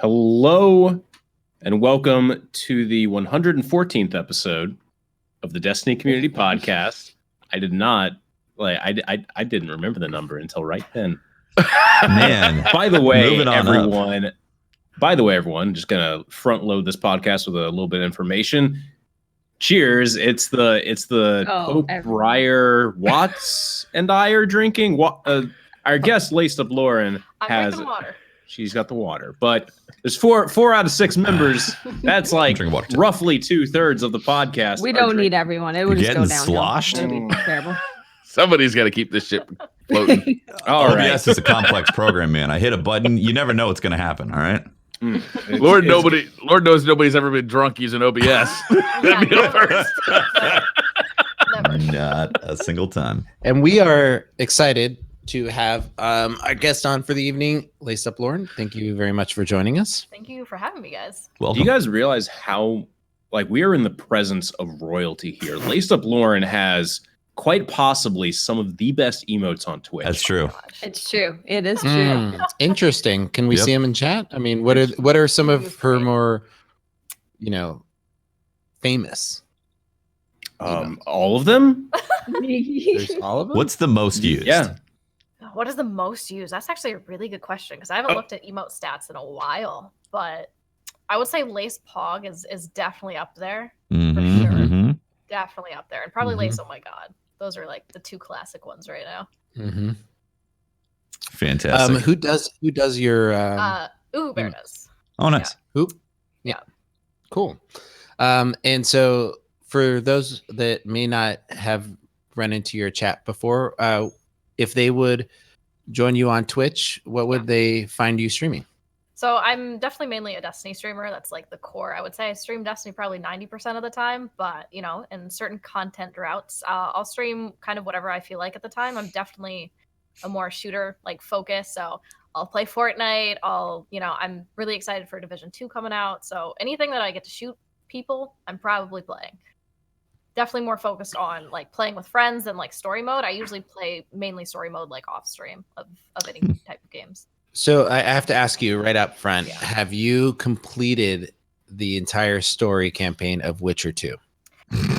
Hello, and welcome to the 114th episode of the Destiny Community Podcast. I didn't remember the number until right then. Man. By the way, everyone, just gonna front load this podcast with a little bit of information. Cheers! It's the Pope Briar Watts and I are drinking. Our guest Laced Up Lauren has water. She's got the water, but there's four out of 6 members. That's like roughly 2/3 of the podcast. We don't need everyone. It would just go down. Sloshed. It would be terrible. Somebody's got to keep this ship floating. OBS is a complex program, man. I hit a button. You never know what's going to happen. All right. Lord knows nobody's ever been drunk using OBS. That'd be the first. Never. Not a single time. And we are excited to have our guest on for the evening, Laced Up Lauren. Thank you very much for joining us. Thank you for having me, guys. Do you guys realize how, we are in the presence of royalty here? Laced Up Lauren has quite possibly some of the best emotes on Twitch. That's true. It's true. It is true. Interesting. Can we see him in chat? I mean, what are some of her more, famous? All of them? There's all of them? What's the most used? Yeah. What is the most used? That's actually a really good question because I haven't looked at emote stats in a while, but I would say Lace Pog is definitely up there. For sure. Definitely up there. And probably Lace, oh my god. Those are like the 2 classic ones right now. Fantastic. Who does your Bear does. Oh, nice. Who? Yeah. Cool. And so for those that may not have run into your chat before, if they would join you on Twitch, what would they find you streaming? So I'm definitely mainly a Destiny streamer. That's like the core. I would say I stream Destiny probably 90% of the time, but in certain content routes, I'll stream kind of whatever I feel like at the time. I'm definitely a more shooter focus. So I'll play Fortnite. I'm really excited for Division 2 coming out. So anything that I get to shoot people, I'm probably playing. Definitely more focused on playing with friends than story mode. I usually play mainly story mode off stream of any type of games. So I have to ask you right up front, have you completed the entire story campaign of Witcher 2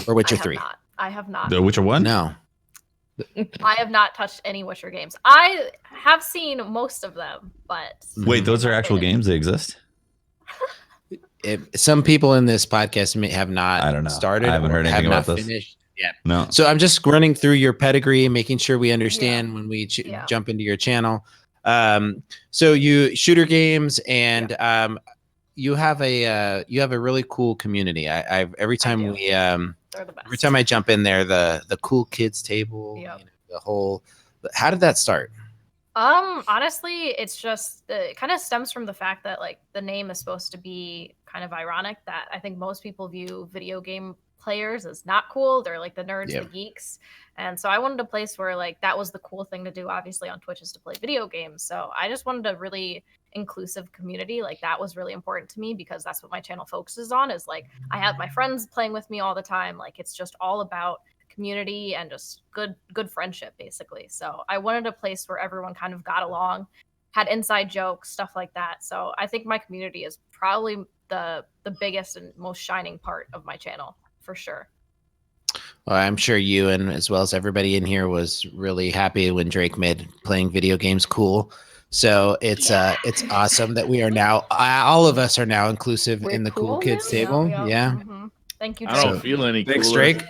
or Witcher 3? I have not. The Witcher 1? No. I have not touched any Witcher games. I have seen most of them, but wait, those are actual games that exist? Some people in this podcast may have not started. I haven't heard anything about this. Finished yet. No. So I'm just running through your pedigree, making sure we understand when we jump into your channel. So you shooter games, and you have a really cool community. Every time I jump in there, the cool kids table, the whole. How did that start? Honestly, it's just it kind of stems from the fact that the name is supposed to be kind of ironic. That I think most people view video game players as not cool. They're the nerds, the geeks. And so I wanted a place where that was the cool thing to do, obviously on Twitch, is to play video games. So I just wanted a really inclusive community. That was really important to me because that's what my channel focuses on, is I have my friends playing with me all the time. It's just all about community and just good friendship, basically. So I wanted a place where everyone kind of got along, had inside jokes, stuff like that. So I think my community is probably the biggest and most shining part of my channel, for sure. Well, I'm sure you, and as well as everybody in here, was really happy when Drake made playing video games cool. So it's awesome that we are now, all of us are now inclusive in the cool kids table. Yeah. Mm-hmm. Thank you, Drake. I don't feel any cooler. Thanks, Drake.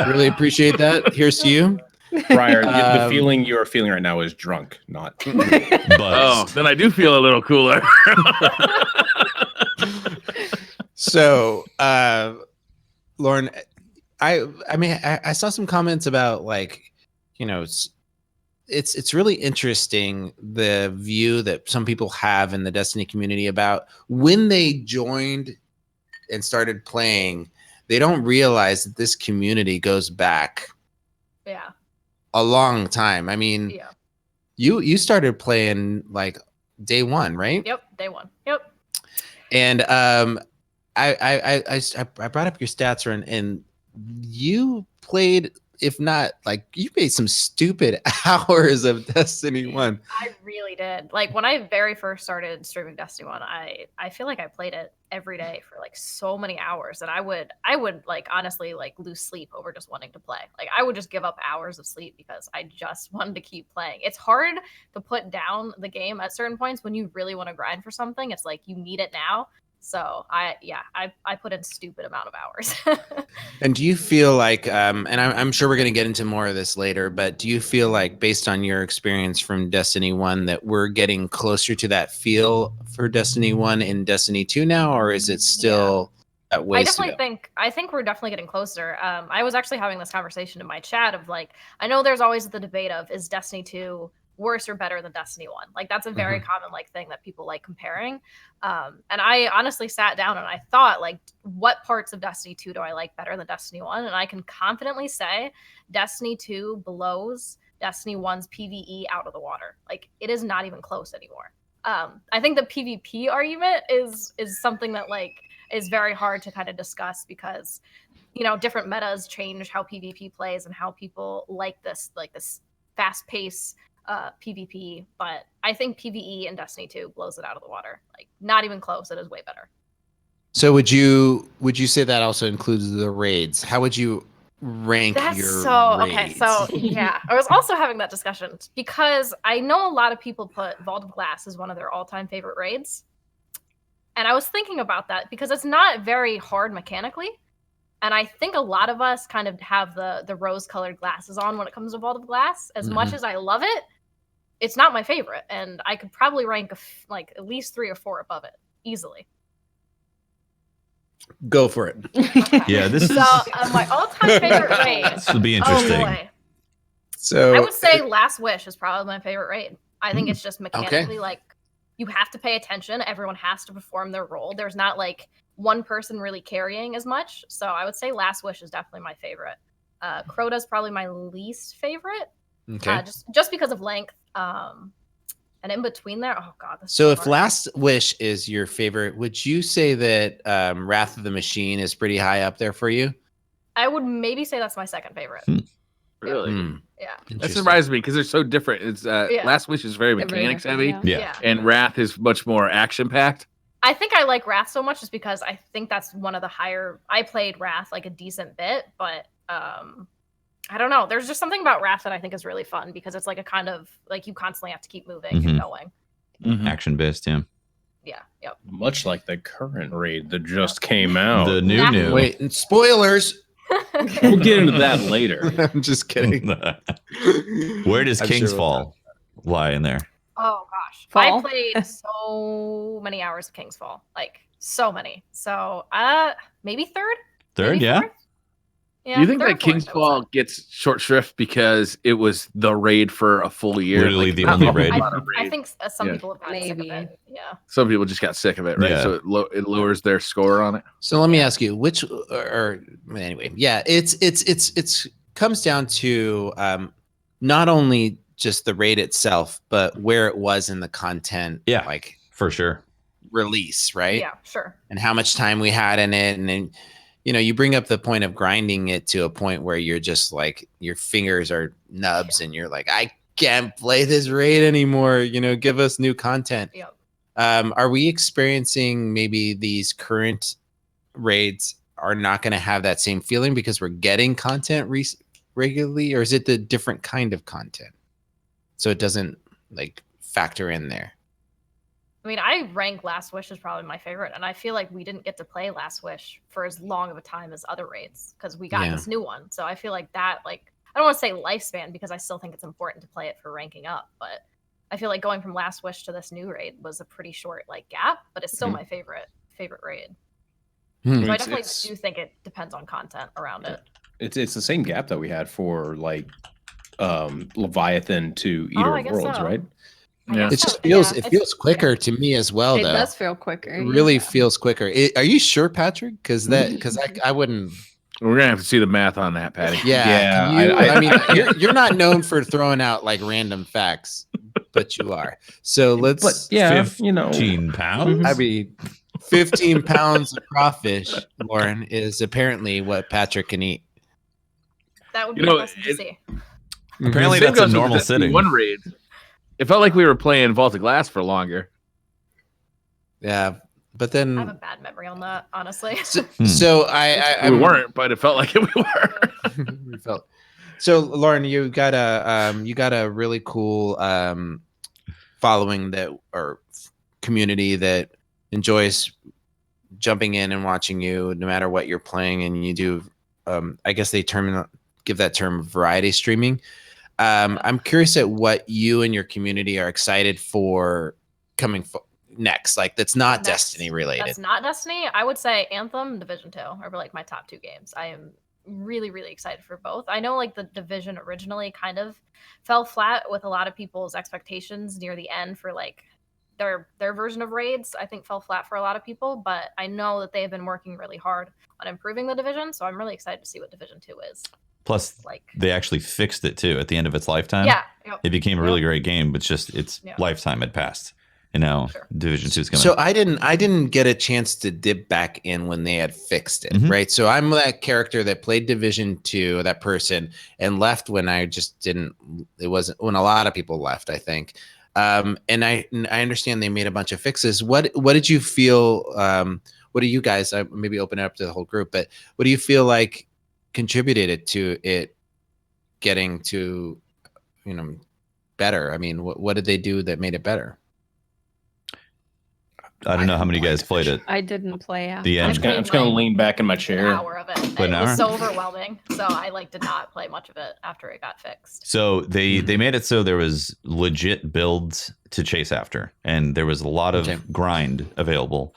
Really appreciate that. Here's to you. Briar, the feeling you are feeling right now is drunk, not buzzed. Oh, then I do feel a little cooler. So, Lauren, I saw some comments about it's really interesting the view that some people have in the Destiny community about when they joined and started playing, they don't realize that this community goes back a long time. I mean, you started playing day one, right? Yep, day one. Yep. And I brought up your stats, and you played, if not you played some stupid hours of Destiny 1. really did. Like when I very first started streaming Destiny 1, I feel like I played it every day for like so many hours, and I would like honestly like lose sleep over just wanting to play. Like I would just give up hours of sleep because I just wanted to keep playing. It's hard to put down the game at certain points when you really want to grind for something. It's like you need it now. So I put in stupid amount of hours. And do you feel like, and I'm sure we're going to get into more of this later, but do you feel like based on your experience from Destiny 1 that we're getting closer to that feel for Destiny 1 in Destiny 2 now, or is it still that way? I think we're definitely getting closer. I was actually having this conversation in my chat of like, I know there's always the debate of is Destiny 2 worse or better than Destiny 1? Like that's a very common like thing that people like comparing. And I honestly sat down and I thought like, what parts of Destiny 2 do I like better than Destiny 1? And I can confidently say Destiny 2 blows Destiny 1's PvE out of the water. Like it is not even close anymore. I think the PvP argument is something that like is very hard to kind of discuss because, you know, different metas change how PvP plays and how people like this fast pace PvP, but I think PvE in Destiny 2 blows it out of the water. Like not even close. It is way better. So would you say that also includes the raids? How would you rank your raids? Okay, so yeah, I was also having that discussion because I know a lot of people put Vault of Glass as one of their all-time favorite raids. And I was thinking about that because it's not very hard mechanically. And I think a lot of us kind of have the rose-colored glasses on when it comes to Vault of Glass. As much as I love it, it's not my favorite, and I could probably rank like at least 3 or 4 above it easily. Go for it. Okay. Yeah, this is my all-time favorite raid. This would be interesting. Oh boy. So I would say Last Wish is probably my favorite raid. I think it's just mechanically like you have to pay attention. Everyone has to perform their role. There's not like one person really carrying as much. So I would say Last Wish is definitely my favorite. Crota's probably my least favorite. Okay. Just because of length. And in between there, oh god. So if Last Wish is your favorite, would you say that Wrath of the Machine is pretty high up there for you? I would maybe say that's my second favorite. Really? Yeah. That surprised me because they're so different. It's Last Wish is very mechanics heavy, Yeah. and Wrath is much more action packed. I think I like Wrath so much just because I think that's one of the higher. I played Wrath like a decent bit, but I don't know. There's just something about Wrath that I think is really fun because it's like a kind of like you constantly have to keep moving and going. Action based, yeah. Yeah. Yep. Much like the current raid that just came out. The new. Wait, and spoilers. We'll get into that later. I'm just kidding. Where does I'm King's sure Fall lie in there? Oh gosh, Fall? I played so many hours of King's Fall, like so many. So maybe third. Third, Maybe yeah. fourth? Yeah. Do you think third, that King's fourth, I would Fall gets short shrift because it was the raid for a full year? Literally Like, the not only a raid. lot of I raid. think some Yeah. people have gotten sick of Maybe. it. Yeah. Some people just got sick of it, right? Yeah. So it lowers their score on it. So let me ask you, which or anyway, yeah, it's comes down to not only just the raid itself, but where it was in the content, Yeah. like For sure. release, right? Yeah. Sure. And how much time we had in it, and then you bring up the point of grinding it to a point where you're just like your fingers are nubs, and you're like, I can't play this raid anymore. Give us new content. Yep. Are we experiencing maybe these current raids are not going to have that same feeling because we're getting content regularly, or is it the different kind of content? So it doesn't like factor in there. I mean, I rank Last Wish as probably my favorite, and I feel like we didn't get to play Last Wish for as long of a time as other raids because we got this new one. So I feel like that, like, I don't want to say lifespan because I still think it's important to play it for ranking up, but I feel like going from Last Wish to this new raid was a pretty short like gap, but it's still my favorite raid. So I definitely do think it depends on content around it. It's the same gap that we had for like Leviathan to Eater of Worlds, so. right? Yeah. It just feels it feels quicker to me as well. It though. does feel quicker. It really feels quicker. Are you sure, Patrick? Because I wouldn't. We're gonna have to see the math on that, Patty. Yeah. Yeah, I mean, you're not known for throwing out like random facts, but you are. So let's. But yeah, 15 pounds. I mean, 15 pounds of crawfish, Lauren, is apparently what Patrick can eat. That would be impressive to see. Apparently The same that's a goes with normal the Destiny sitting. One raid. It felt like we were playing Vault of Glass for longer. Yeah, but then I have a bad memory on that, honestly. So we weren't, but it felt like we were. We felt. So Lauren, you got a really cool following that or community that enjoys jumping in and watching you no matter what you're playing, and you do. I guess they give that term variety streaming. I'm curious at what you and your community are excited for coming next. Like that's not Destiny related. That's not Destiny. I would say Anthem, Division 2 are like my top 2 games. I am really, really excited for both. I know like the Division originally kind of fell flat with a lot of people's expectations near the end for like their version of raids. I think fell flat for a lot of people, but I know that they have been working really hard on improving the Division, so I'm really excited to see what Division 2 is. Plus, they actually fixed it too at the end of its lifetime. Yeah, it became a really great game, but just its lifetime had passed, and now Division 2 is coming. So I didn't get a chance to dip back in when they had fixed it, right? So I'm that character that played Division 2, that person, and left when I just didn't. It wasn't when a lot of people left, I think. And I understand they made a bunch of fixes. What did you feel? What do you guys? Maybe open it up to the whole group, but what do you feel like contributed to it getting to, better? I mean, what did they do that made it better? I don't know how many of you guys played it. I didn't play out. The end. I'm just gonna lean back in my chair. An hour of it. It was so overwhelming. So I did not play much of it after it got fixed. So they made it so there was legit builds to chase after, and there was a lot of grind available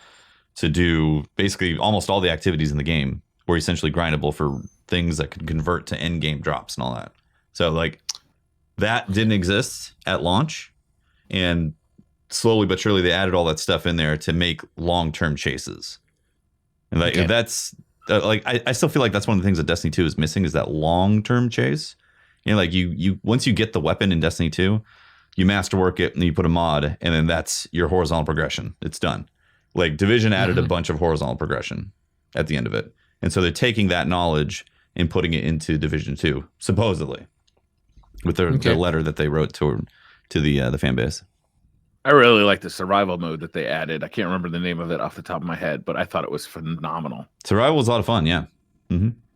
to do basically almost all the activities in the game were essentially grindable for things that could convert to end game drops and all that. So like that didn't exist at launch, and slowly but surely they added all that stuff in there to make long-term chases. And like that's like I still feel like that's one of the things that Destiny 2 is missing, is that long-term chase. Like you once you get the weapon in Destiny 2, you masterwork it and you put a mod, and then that's your horizontal progression. It's done. Like Division added a bunch of horizontal progression at the end of it. And so they're taking that knowledge and putting it into Division 2, supposedly, with their letter that they wrote to the fan base. I really like the survival mode that they added. I can't remember the name of it off the top of my head, but I thought it was phenomenal. Survival was a lot of fun, yeah.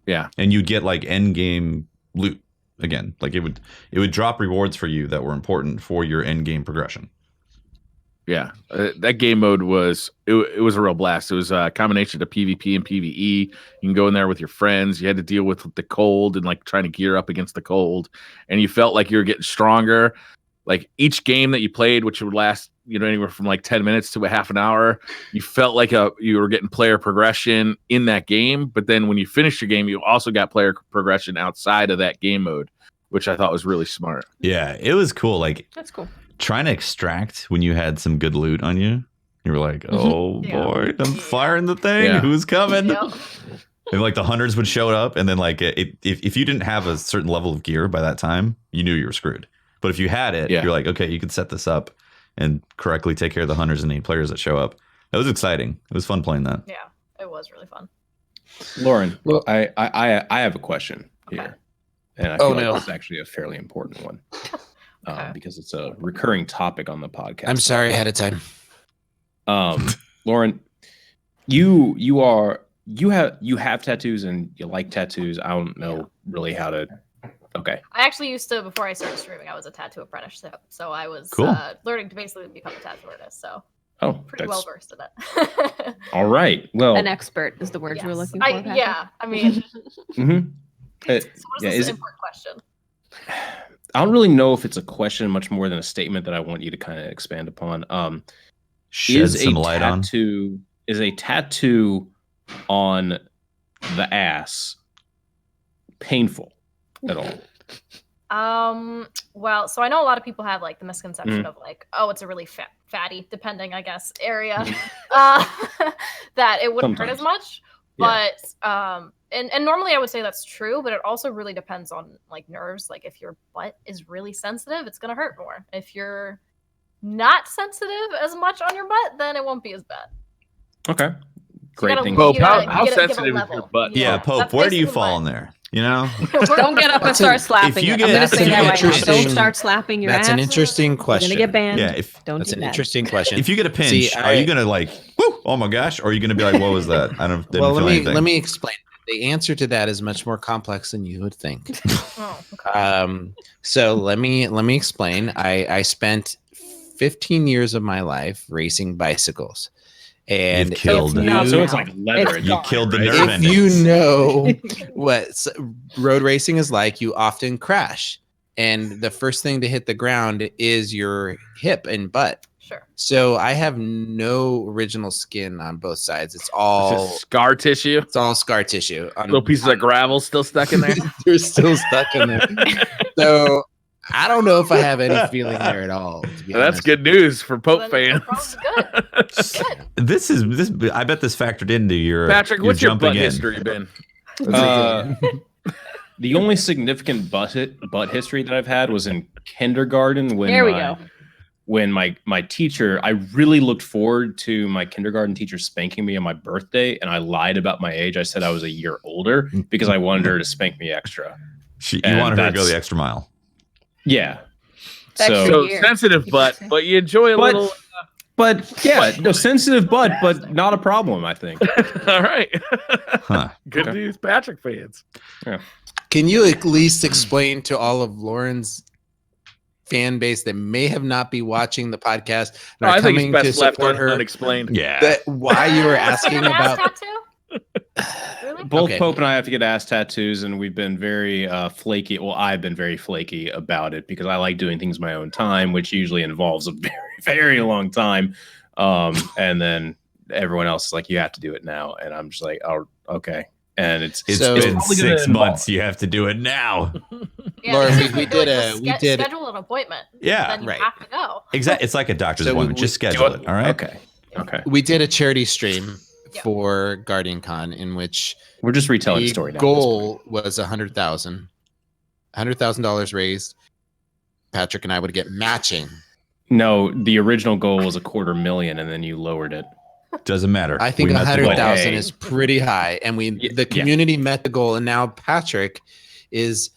Yeah. And you'd get like end game loot again. Like it would drop rewards for you that were important for your end game progression. Yeah, that game mode was it was a real blast. It was a combination of PvP and PvE. You can go in there with your friends. You had to deal with the cold and like trying to gear up against the cold, and you felt like you were getting stronger. Like each game that you played, which would last anywhere from like 10 minutes to a half an hour, you felt like you were getting player progression in that game. But then when you finished your game, you also got player progression outside of that game mode, which I thought was really smart. Yeah, it was cool. Like that's cool. Trying to extract when you had some good loot on you. You were like, oh boy, I'm firing the thing. Yeah. Who's coming? Yep. And like the hunters would show up, and then like if you didn't have a certain level of gear by that time, you knew you were screwed. But if you had it, you're like, okay, you could set this up and correctly take care of the hunters and any players that show up. That was exciting. It was fun playing that. Yeah, it was really fun. Lauren, well, I have a question here, and I feel like it's actually a fairly important one. Because it's a recurring topic on the podcast. I'm sorry ahead of time. Lauren, you have tattoos and you like tattoos. I don't know really how to. Okay. I actually used to, before I started streaming, I was a tattoo apprentice, so I was learning to basically become a tattoo artist. So pretty well versed in it. All right. Well, an expert is the word you were looking for. I mean. So what is this important question? I don't really know if it's a question much more than a statement that I want you to kind of expand upon. Shed some light on. Is a tattoo on the ass painful at all? Well, so I know a lot of people have like the misconception of like, oh, it's a really fatty, depending, I guess, area, that it wouldn't hurt as much. But and normally I would say that's true, but it also really depends on like nerves. Like if your butt is really sensitive, it's gonna hurt more. If you're not sensitive as much on your butt, then it won't be as bad. Okay, great things. Pope, how sensitive is your butt? Yeah, Pope, where do you fall in there? You know, don't get up and start slapping it. I'm going to say that right now. Don't start slapping your ass. That's an interesting question. You're going to get banned. Yeah, that's an interesting question. If you get a pinch, are you going to like, whoo, oh my gosh, or are you going to be like, what was that? I don't. Well, let me explain. The answer to that is much more complex than you would think. So let me explain. I spent 15 years of my life racing bicycles. And so it's like leather. You killed the nerve endings. If you know what road racing is like, you often crash. And the first thing to hit the ground is your hip and butt. Sure. So I have no original skin on both sides. It's all scar tissue. It's all scar tissue. Little pieces of gravel still stuck in there. They're still stuck in there. So I don't know if I have any feeling there at all. That's good news for Pope fans. Good. This. I bet this factored into your Patrick. What's your butt in. history been? The only significant butt history that I've had was in kindergarten when my teacher. I really looked forward to my kindergarten teacher spanking me on my birthday, and I lied about my age. I said I was a year older because I wanted her to spank me extra. You wanted her to go the extra mile. Yeah. So sensitive butt, but you enjoy a little. But yeah, no, sensitive butt, but not a problem, I think. All right. Good news, Patrick fans. Yeah. Can you at least explain to all of Lauren's fan base that may have not be watching the podcast and are coming to support her unexplained? Yeah. Why you were asking about Really? Both Pope and I have to get ass tattoos, and we've been very flaky. Well, I've been very flaky about it because I like doing things my own time, which usually involves a very, very long time. And then everyone else is like, you have to do it now. And I'm just like, oh, okay. And it's been 6 months. You have to do it now. Yeah, Lauren, we did schedule an appointment. Yeah, then you have to go. Exactly. It's like a doctor's appointment. Just schedule it. All right. Okay. We did a charity stream for Guardian Con in which we're just retelling the story now. Goal was $100,000 raised. Patrick and I would get matching. No, the original goal was $250,000, and then you lowered it. Doesn't matter. I think 100,000 is pretty high, and the community met the goal. And now Patrick is,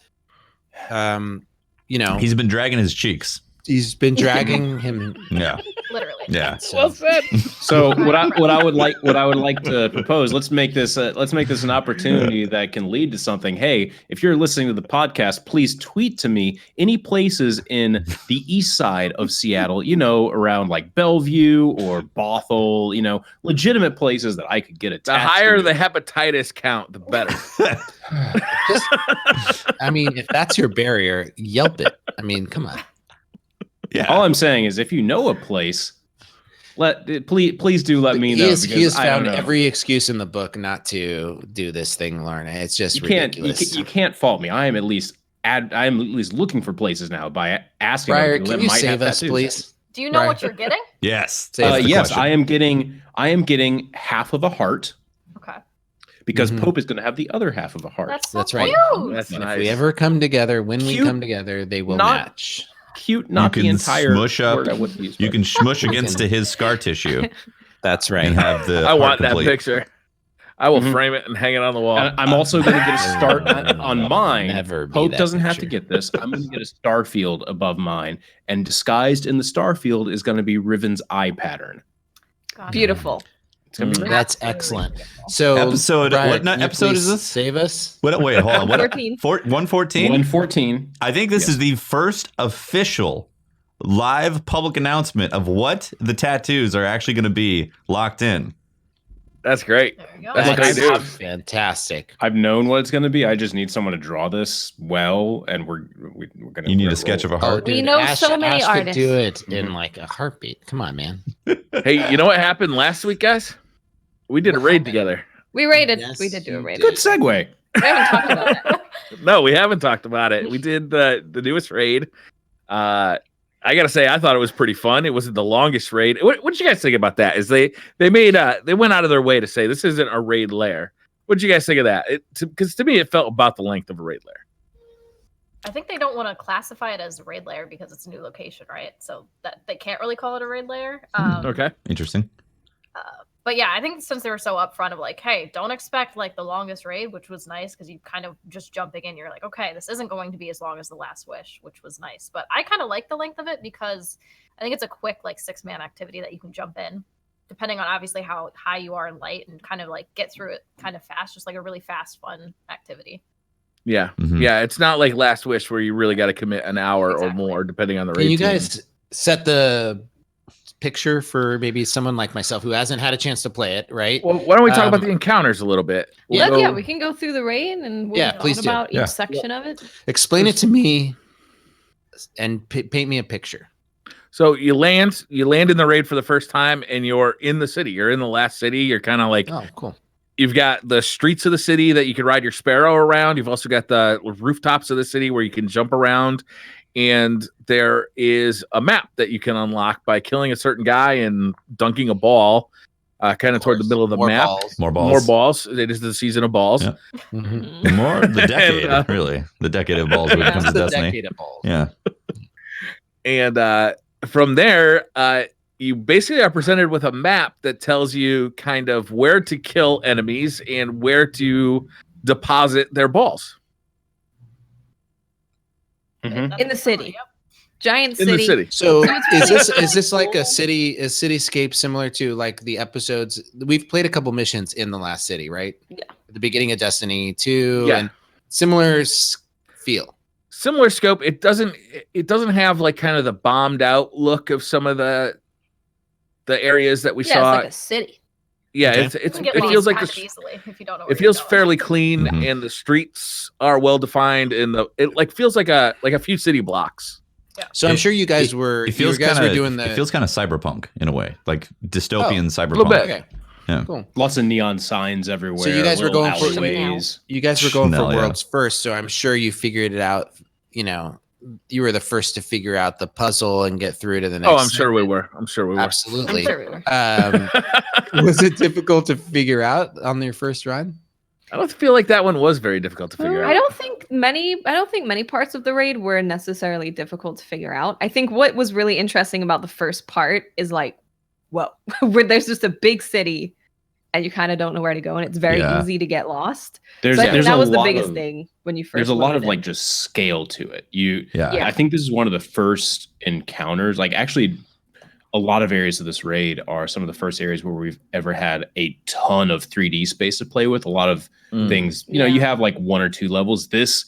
he's been dragging his cheeks. He's been dragging him. Yeah. Literally. Yeah. Well said. So what I would like to propose, let's make this an opportunity that can lead to something. Hey, if you're listening to the podcast, please tweet to me any places in the east side of Seattle, around like Bellevue or Bothell, legitimate places that I could get attached. The higher the hepatitis count, the better. If that's your barrier, Yelp it. Come on. Yeah. All I'm saying is, if you know a place, please do let me know. He has found every excuse in the book not to do this thing, Lauren. It's just ridiculous. You can't fault me. I am at least looking for places now by asking. Briar, can you save us, please? Do you know what you're getting? Yes. Yes, I am getting half of a heart. Okay. Because Pope is going to have the other half of a heart. That's right. That's nice. If we ever come together, we come together, they will match. Cute, not the entire smush up. You can smush against his scar tissue. That's right. And have the I want that picture. I will frame it and hang it on the wall. And I'm also going to get a start on mine. Pope doesn't have to picture. get this. I'm going to get a star field above mine, and disguised in the star field is going to be Riven's eye pattern. Beautiful. It's going to be great. That's excellent. So episode, Brian, what episode is this? Save us. Wait, hold on. 114. 114? 114. I think this is the first official live public announcement of what the tattoos are actually going to be locked in. That's great. There you go. That's great news. Fantastic. I've known what it's going to be. I just need someone to draw this well, and we're going to. You need a sketch of a heart. We know so many artists. Could do it in like a heartbeat. Come on, man. Hey, you know what happened last week, guys? We did a raid together. We raided. Yes, We did do a raid. Good segue. We haven't talked about it. No, we haven't talked about it. We did the newest raid. I gotta say, I thought it was pretty fun. It wasn't the longest raid. What did you guys think about that? Is they went out of their way to say this isn't a raid lair. What did you guys think of that? Because to me, it felt about the length of a raid lair. I think they don't want to classify it as a raid lair because it's a new location, right? So that they can't really call it a raid lair. Okay, Interesting. But yeah, I think since they were so upfront of like, hey, don't expect like the longest raid, which was nice because you kind of just jumping in, you're like, okay, this isn't going to be as long as the Last Wish, which was nice. But I kind of like the length of it because I think it's a quick like 6-man activity that you can jump in, depending on obviously how high you are in light, and kind of like get through it kind of fast, just like a really fast, fun activity. Yeah. Yeah. It's not like Last Wish where you really got to commit an hour or more, depending on the raid. Can you guys set the picture for maybe someone like myself who hasn't had a chance to play it, right? Well, why don't we talk about the encounters a little bit? We can go through the raid and please talk about each section of it. Explain it to me and paint me a picture. So you land in the raid for the first time, and you're in the city. You're in the last city. You're kind of like, oh, cool. You've got the streets of the city that you can ride your Sparrow around. You've also got the rooftops of the city where you can jump around. And there is a map that you can unlock by killing a certain guy and dunking a ball kind of toward the middle of the map. More balls. It is the season of balls. Yeah. More the decade, really. The decade of balls when it comes to Destiny. Decade of balls. Yeah. And from there, you basically are presented with a map that tells you kind of where to kill enemies and where to deposit their balls. In the city. Giant city. In the city. So is this like a cityscape similar to like the episodes? We've played a couple missions in the last city, right? Yeah. At the beginning of Destiny 2 and similar feel. Similar scope. It doesn't have like kind of the bombed out look of some of the areas that we saw. It's like a city. Yeah, Okay. it feels like easily if you don't know. It feels fairly clean, and the streets are well defined, and it like feels like a few city blocks. Yeah. So I'm sure you guys were. It feels kind of doing It feels kind of cyberpunk in a way, like dystopian cyberpunk. A little bit. Okay. Yeah. Cool. Lots of neon signs everywhere. So you guys were going for alleyways. worlds first, so I'm sure you figured it out. You know, you were the first to figure out the puzzle and get through to the next. Oh, I'm sure we were. Absolutely. I'm sure we were. Was it difficult to figure out on your first run? I don't feel like that one was very difficult to figure out. I don't think many parts of the raid were necessarily difficult to figure out. I think what was really interesting about the first part is like, whoa, where there's just a big city and you kind of don't know where to go, and it's very easy to get lost. There's that was the biggest thing when you first. There's a lot of like just scale to it. I think this is one of the first encounters. Like actually, a lot of areas of this raid are some of the first areas where we've ever had a ton of 3D space to play with. A lot of things, you know, you have like 1 or 2 levels. This,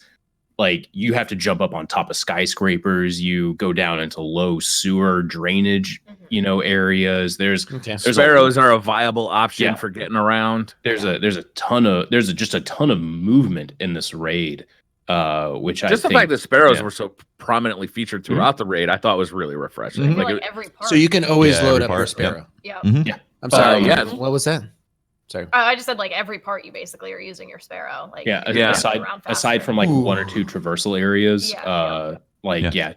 like, you have to jump up on top of skyscrapers. You go down into low sewer drainage, you know, areas. There's Sparrows are a viable option for getting around. There's just a ton of movement in this raid. Which just the fact that Sparrows were so prominently featured throughout the raid, I thought was really refreshing. Like every part. So you can always load up your Sparrow. Yeah. Yeah. I'm sorry. What was that? Sorry. I just said like every part you basically are using your Sparrow. Like aside from like 1 or 2 traversal areas,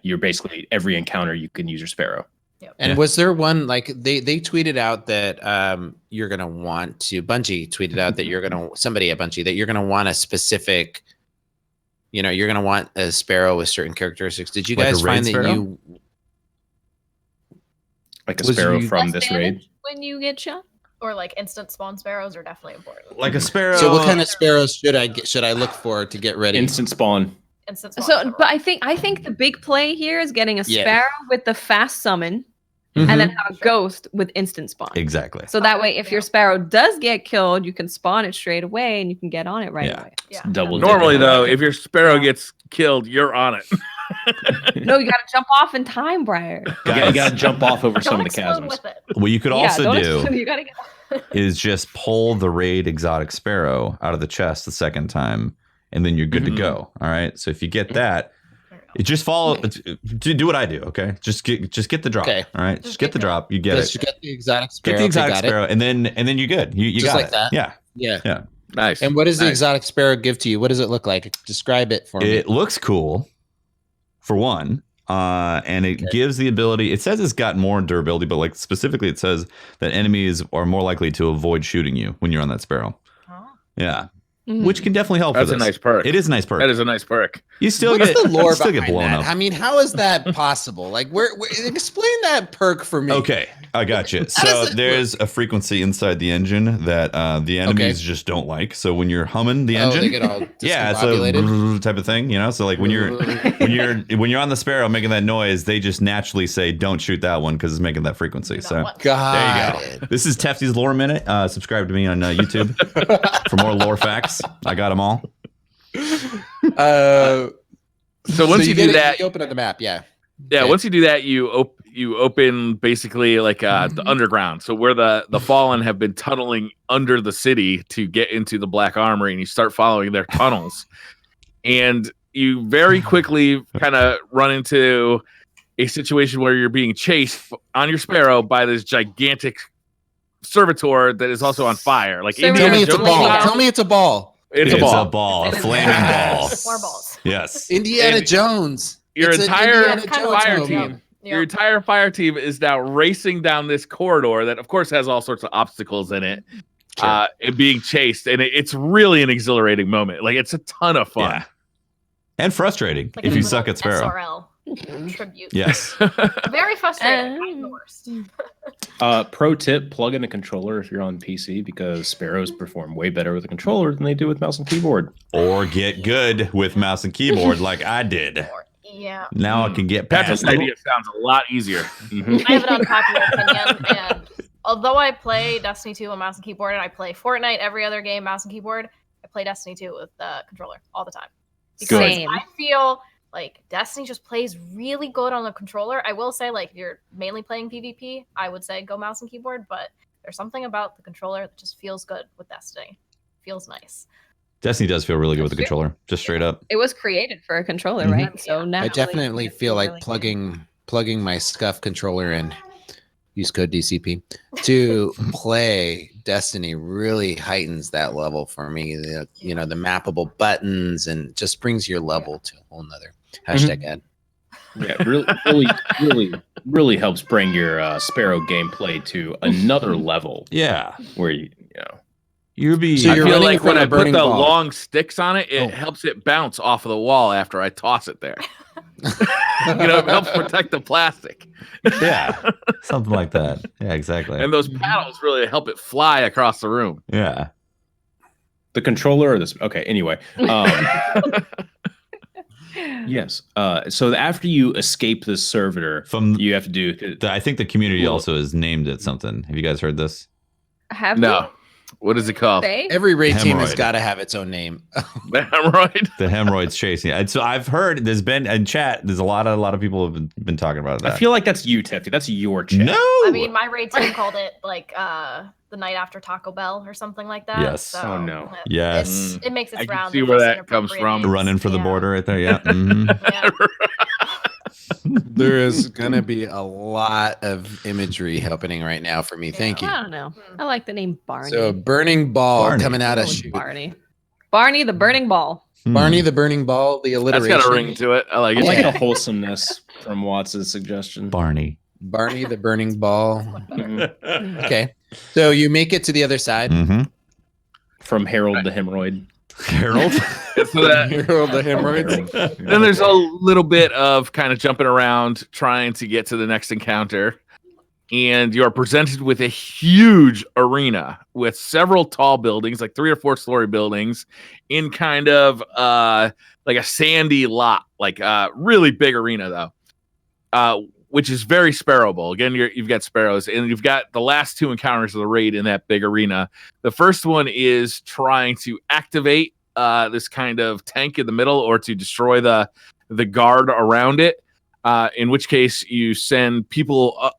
you're basically every encounter you can use your Sparrow. Yep. And was there one like they tweeted out that you're gonna want to Bungie tweeted out that you're gonna somebody at Bungie that you're gonna want a specific, you know, you're gonna want a Sparrow with certain characteristics. Did you guys find that you like a Sparrow from this raid when you get shot? Or like instant spawn Sparrows are definitely important. Like a Sparrow. So what kind of Sparrows should I look for to get ready? Instant spawn. So, but I think the big play here is getting a Sparrow with the fast summon, and then have a Ghost with instant spawn. Exactly. So that way, if your Sparrow does get killed, you can spawn it straight away, and you can get on it right away. Yeah. Normally, though, if your Sparrow gets killed, you're on it. No, you got to jump off in time, Briar. You got to jump off over some of the chasms. What you could also do you gotta get is just pull the raid exotic Sparrow out of the chest the second time, and then you're good to go. All right. So if you get that, just follow. Do what I do. Okay. Just get the drop. Okay. All right. Just get the drop. You get it. You get the exotic Sparrow. Get the exotic Sparrow, and then you're good. You just got like it. that. Yeah. Nice. And what does the exotic Sparrow give to you? What does it look like? Describe it for me. It looks cool, for one. And it gives the ability, it says it's got more durability, but like specifically it says that enemies are more likely to avoid shooting you when you're on that Sparrow. Oh. Yeah. which can definitely help. That's a nice perk. It is a nice perk. That is a nice perk. You still What's get the lore you still get behind blown that? up. I mean, how is that possible? Like, explain that perk for me. Okay, I got you. So there's a frequency inside the engine that the enemies just don't like. So when you're humming the engine, they get all it's a type of thing, you know. So like when you're on the Sparrow making that noise, they just naturally say, "Don't shoot that one" because it's making that frequency. So there you go. This is Tefty's Lore Minute. Subscribe to me on YouTube for more lore facts. I got them all. So once you do that, you open up the map. Yeah. Okay. Once you do that, you open basically like the underground. So where the Fallen have been tunneling under the city to get into the Black Armory, and you start following their tunnels, and you very quickly kind of run into a situation where you're being chased on your Sparrow by this gigantic servitor that is also on fire. Like tell me it's a ball. Tell me it's a ball. It's a ball. A flaming ball. More balls. Yes. Indiana Jones. Your entire fire team is now racing down this corridor that, of course, has all sorts of obstacles in it, and being chased. And it's really an exhilarating moment. Like, it's a ton of fun. Yeah. And frustrating if you suck at Sparrow. SRL tribute. Yes. Very frustrating. I'm the worst. Pro tip, plug in a controller if you're on PC because Sparrows perform way better with a controller than they do with mouse and keyboard. Or get good with mouse and keyboard like I did. Yeah. Now I can get past Patrick's idea sounds a lot easier. I have an unpopular opinion, and although I play Destiny 2 on mouse and keyboard, and I play Fortnite every other game mouse and keyboard, I play Destiny 2 with the controller all the time. Because I feel like Destiny just plays really good on the controller. I will say, like, if you're mainly playing PvP, I would say go mouse and keyboard, but there's something about the controller that just feels good with Destiny. Feels nice. Destiny does feel really good with the controller, just straight up. It was created for a controller, right? So now I definitely feel like plugging my Scuff controller in, use code DCP, to play Destiny really heightens that level for me. The mappable buttons and just brings your level to a whole nother #ad. Yeah, really helps bring your Sparrow gameplay to another level. Yeah, where you I feel like when I put the long sticks on it, it helps it bounce off of the wall after I toss it there. It helps protect the plastic. Yeah, something like that. Yeah, exactly. And those paddles really help it fly across the room. Yeah. The controller or this? Okay. Anyway. Yes. So after you escape this servitor, you have to do. I think the community also has named it something. Have you guys heard this? No. What is it called? Every raid team has got to have its own name. The hemorrhoid. The hemorrhoid's chasing. And so I've heard there's been in chat. There's a lot of people have been talking about that. I feel like that's you, Tefty. That's your chat. No. I mean, my raid team called it like the night after Taco Bell or something like that. Yes. So oh no. Yes. It makes its round. See where that comes from. Running for the border right there. Yeah. Mm-hmm. Yeah. There is gonna be a lot of imagery happening right now for me. Thank you. I don't know. I like the name Barney. So burning ball coming out of Barney the burning ball. Barney the burning ball. The alliteration. That's got a ring to it. I like it. I like the wholesomeness from Watts' suggestion. Barney the burning ball. Okay, so you make it to the other side. Mm-hmm. From Harold the Hemorrhoid. Harold. Harold the Hemorrhoids. Then there's a little bit of kind of jumping around, trying to get to the next encounter. And you're presented with a huge arena with several tall buildings, like 3 or 4 story buildings, in kind of like a sandy lot, like really big arena though, which is very sparrowable. Again, you've got sparrows, and you've got the last 2 encounters of the raid in that big arena. The first one is trying to activate this kind of tank in the middle, or to destroy the guard around it. In which case, you send people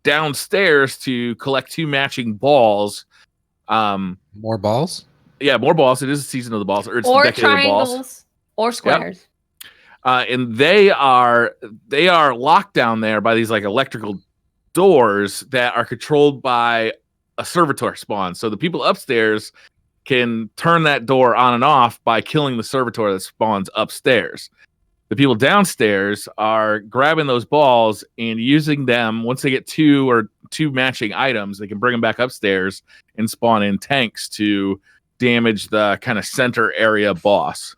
downstairs to collect 2 matching balls. More balls? Yeah, more balls. It is the season of the balls, or it's or the decade triangles, of the balls. or squares. Yep. And they are locked down there by these like electrical doors that are controlled by a servitor spawn. So the people upstairs can turn that door on and off by killing the servitor that spawns upstairs. The people downstairs are grabbing those balls and using them. Once they get 2 matching items, they can bring them back upstairs and spawn in tanks to damage the kind of center area boss.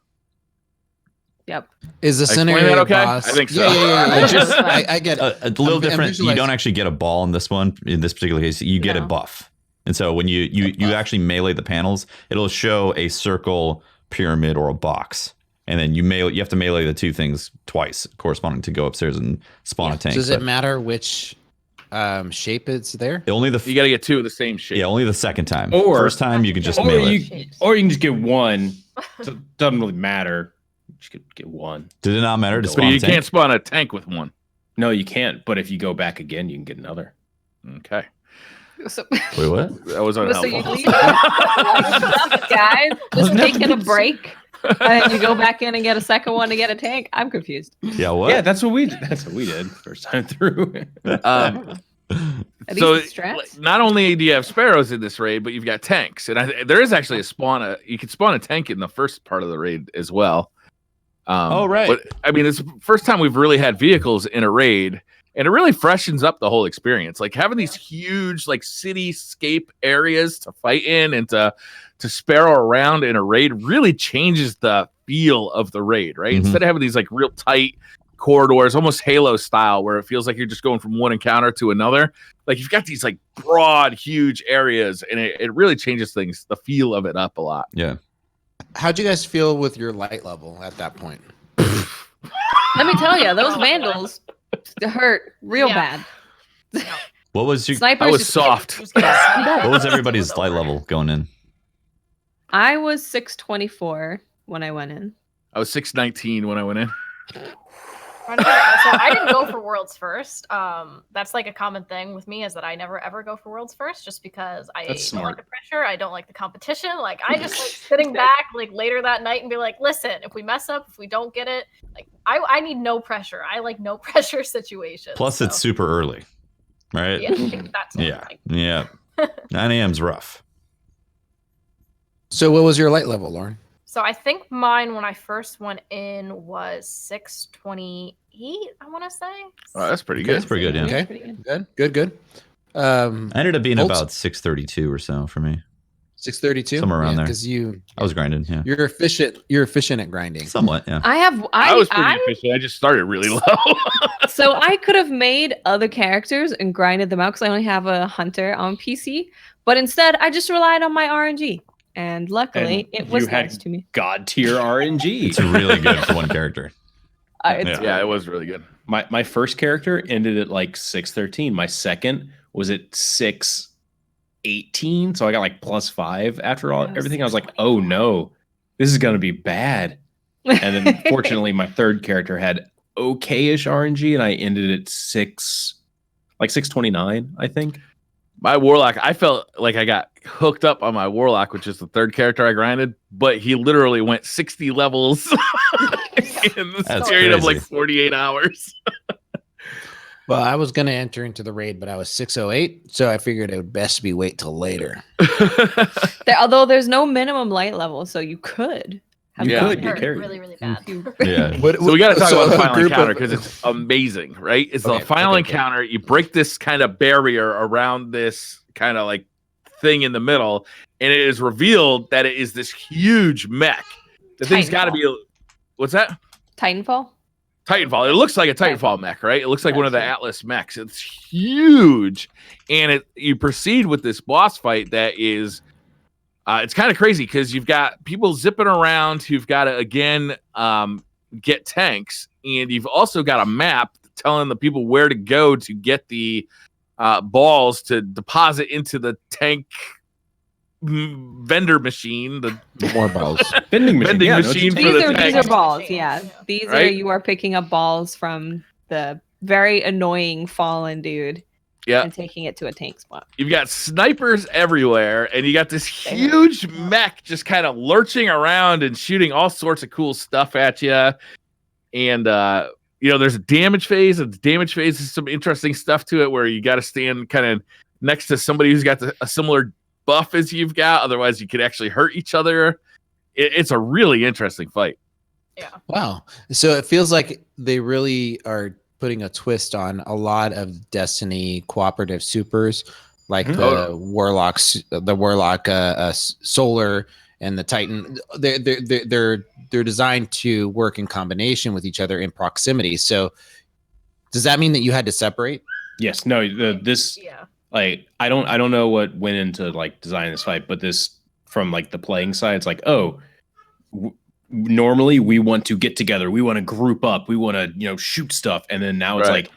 Yep. Is the I center explained area that okay? boss? I think so. Yeah. I get it. A little I'm different. You don't visualizing. actually get a ball in this one. In this particular case, you get a buff. And so when you actually melee the panels, it'll show a circle, pyramid, or a box. And then you have to melee the two things twice, corresponding to go upstairs and spawn a tank. Does it matter which shape it's there? Only You got to get 2 of the same shape. Yeah, only the second time. Or first time you can just or melee. or you can just get one. So it doesn't really matter. You just get one. Did it not matter to But spawn you a tank? can't spawn a tank with one. No, you can't. But if you go back again, you can get another. Okay. So, Wait, what? That was so unhelpful. you leave guys just taking a break, and you go back in and get a second one to get a tank. I'm confused. Yeah, what? Yeah, that's what we did first time through. Are these So the strats? not only do you have sparrows in this raid, but you've got tanks, and there is actually you can spawn a tank in the first part of the raid as well. Right. But I mean, it's the first time we've really had vehicles in a raid, and it really freshens up the whole experience. Like having these huge like cityscape areas to fight in and to sparrow around in a raid really changes the feel of the raid, right? Mhm. Instead of having these like real tight corridors, almost Halo style, where it feels like you're just going from one encounter to another. Like you've got these like broad, huge areas, and it really changes things, the feel of it up a lot. Yeah. How'd you guys feel with your light level at that point? Let me tell you, those vandals hurt real bad. What was your? Snipers I was just- soft. What was everybody's light level going in? I was 624 when I went in. I was 619 when I went in. So I didn't go for worlds first. That's like a common thing with me is that I never ever go for worlds first, just because I That's don't like smart. the pressure. I don't like the competition. Like I just like sitting back like later that night and be like, listen, if we mess up, if we don't get it, like I need no pressure. I like no pressure situations. Plus, it's super early, right? yeah, that's Yeah. 9 a.m.'s rough. So what was your light level, Lauren? So I think mine when I first went in was 628. I want to say. Oh, that's pretty Okay, good. that's pretty good. Yeah. Okay. Pretty good. Good. I ended up being Bolts? about 632 or so for me. 632? Somewhere around there. Because I was grinding. Yeah. you're efficient at grinding. Somewhat. Yeah. I was pretty efficient. I just started really low. So I could have made other characters and grinded them out because I only have a hunter on PC. But instead, I just relied on my RNG. And luckily, And it was you had nice to me. God tier RNG. It's really good for one character. Yeah, it was really good. My first character ended at like 613. My second was at 618. So I got like +5 after everything. I was like, oh no, this is gonna be bad. And then fortunately, my third character had okay-ish RNG, and I ended at 629, I think. My warlock, I felt like I got hooked up on my warlock, which is the third character I grinded, but he literally went 60 levels in this That's period of crazy. like 48 hours. Well, I was going to enter into the raid, but I was 608, so I figured it would best be wait till later. Although there's no minimum light level, so you could. You Yeah. could It get hurt carried. really, really bad. Yeah. So we got to talk about the a final group encounter of- because it's amazing, right? It's Okay, the final okay. encounter. You break this kind of barrier around this kind of like thing in the middle, and it is revealed that it is this huge mech. The thing's got to be. What's that? Titanfall? Titanfall. It looks like a Titanfall mech, right? It looks like one of the Atlas mechs. It's huge, and you proceed with this boss fight that is. It's kind of crazy because you've got people zipping around who've got to again get tanks, and you've also got a map telling the people where to go to get the balls to deposit into the tank vendor machine. The More balls. Vending machine. Vending yeah, machine no, for the These tank. are balls, yeah. These are Right? you are picking up balls from the very annoying fallen dude Yeah, and taking it to a tank spot. you've got snipers everywhere, and you got this huge mech just kind of lurching around and shooting all sorts of cool stuff at you. And there's a damage phase. And the damage phase is some interesting stuff to it, where you got to stand kind of next to somebody who's got a similar buff as you've got. Otherwise, you could actually hurt each other. It's a really interesting fight. Wow. So it feels like they really are putting a twist on a lot of Destiny cooperative supers, like the Warlock Solar and the Titan, they're designed to work in combination with each other in proximity. So does that mean that you had to separate? Yes. No. Like I don't know what went into like designing this fight, but this from like the playing side, it's like, oh, normally we want to get together, we want to group up, we want to shoot stuff, and then now it's like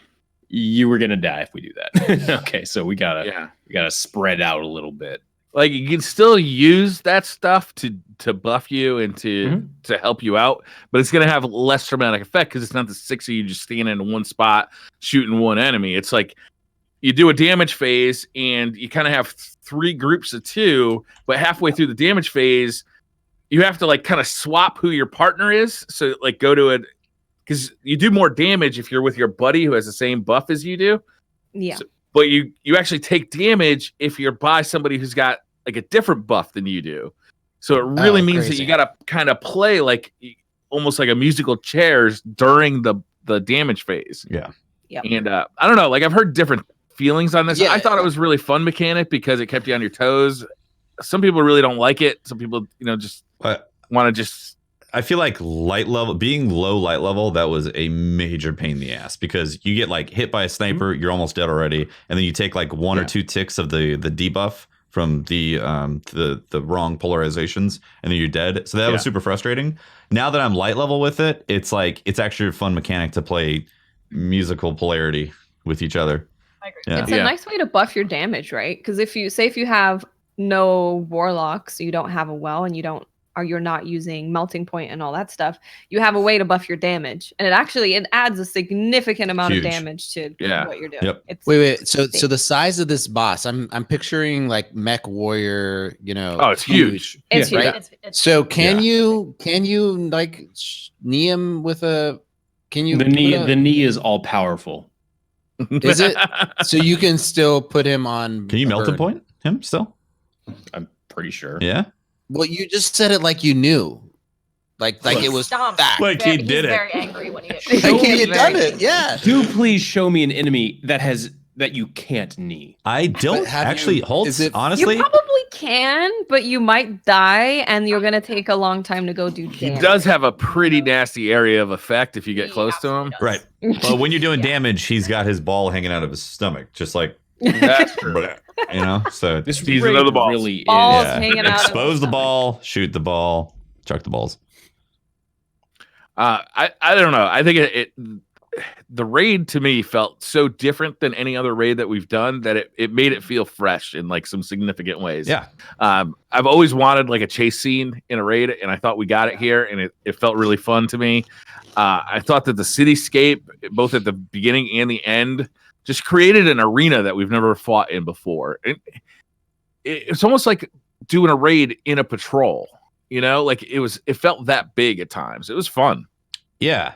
you were gonna die if we do that. Okay, so we gotta spread out a little bit. Like you can still use that stuff to buff you and to help you out, but it's gonna have less dramatic effect because it's not the 6 of you just standing in one spot shooting one enemy. It's like you do a damage phase and you kind of have 3 groups of 2, but halfway through the damage phase, you have to like kind of swap who your partner is. So like go to it because you do more damage if you're with your buddy who has the same buff as you do. Yeah. But you actually take damage if you're by somebody who's got like a different buff than you do. So it really means that you got to kind of play like almost like a musical chairs during the damage phase. Yeah. Yep. And I don't know, like I've heard different feelings on this. Yeah. I thought it was really fun mechanic because it kept you on your toes. Some people really don't like it. Some people, just want to just. I feel like being low light level, that was a major pain in the ass because you get like hit by a sniper, you're almost dead already, and then you take like 1 or 2 ticks of the debuff from the wrong polarizations, and then you're dead. So that was super frustrating. Now that I'm light level with it, it's like it's actually a fun mechanic to play musical polarity with each other. I agree. Yeah. It's a nice way to buff your damage, right? Because if you have no warlocks, you don't have a well, and you're not using melting point and all that stuff, you have a way to buff your damage, and it adds a significant amount of damage to what you're doing. Yep. Wait. So the size of this boss, I'm picturing like mech warrior. Oh, it's huge. It's huge. Right? So can you like knee him with a? Can you? The knee is all powerful. Is it? So you can still put him on. Can you melting point him still? I'm pretty sure. Yeah. Well, you just said it like you knew, like it was fact. Like he did it. He's very angry when he like he had done it. Yeah. Do please show me an enemy that you can't knee. I don't actually honestly. You probably can, but you might die, and you're gonna take a long time to go do damage. He does have a pretty nasty area of effect if you get close to him. Does. Right. Well, when you're doing damage, he's got his ball hanging out of his stomach, just like That's true. So This season of the balls. really Balls is. hanging out. Expose the ball, shoot the ball, chuck the balls. I don't know. I think the raid to me felt so different than any other raid that we've done that it made it feel fresh in like some significant ways. Yeah. I've always wanted like a chase scene in a raid, and I thought we got it here, and it felt really fun to me. I thought that the cityscape, both at the beginning and the end, just created an arena that we've never fought in before. It's almost like doing a raid in a patrol, like it felt that big at times. It was fun. Yeah.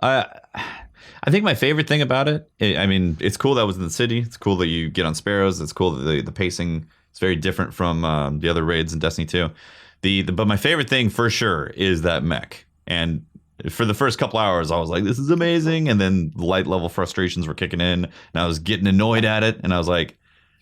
I think my favorite thing about it, I mean, it's cool that it was in the city. It's cool that you get on sparrows. It's cool that the pacing is very different from the other raids in Destiny 2. But my favorite thing for sure is that mech. And for the first couple hours, I was like, this is amazing. And then light level frustrations were kicking in, and I was getting annoyed at it. And I was like,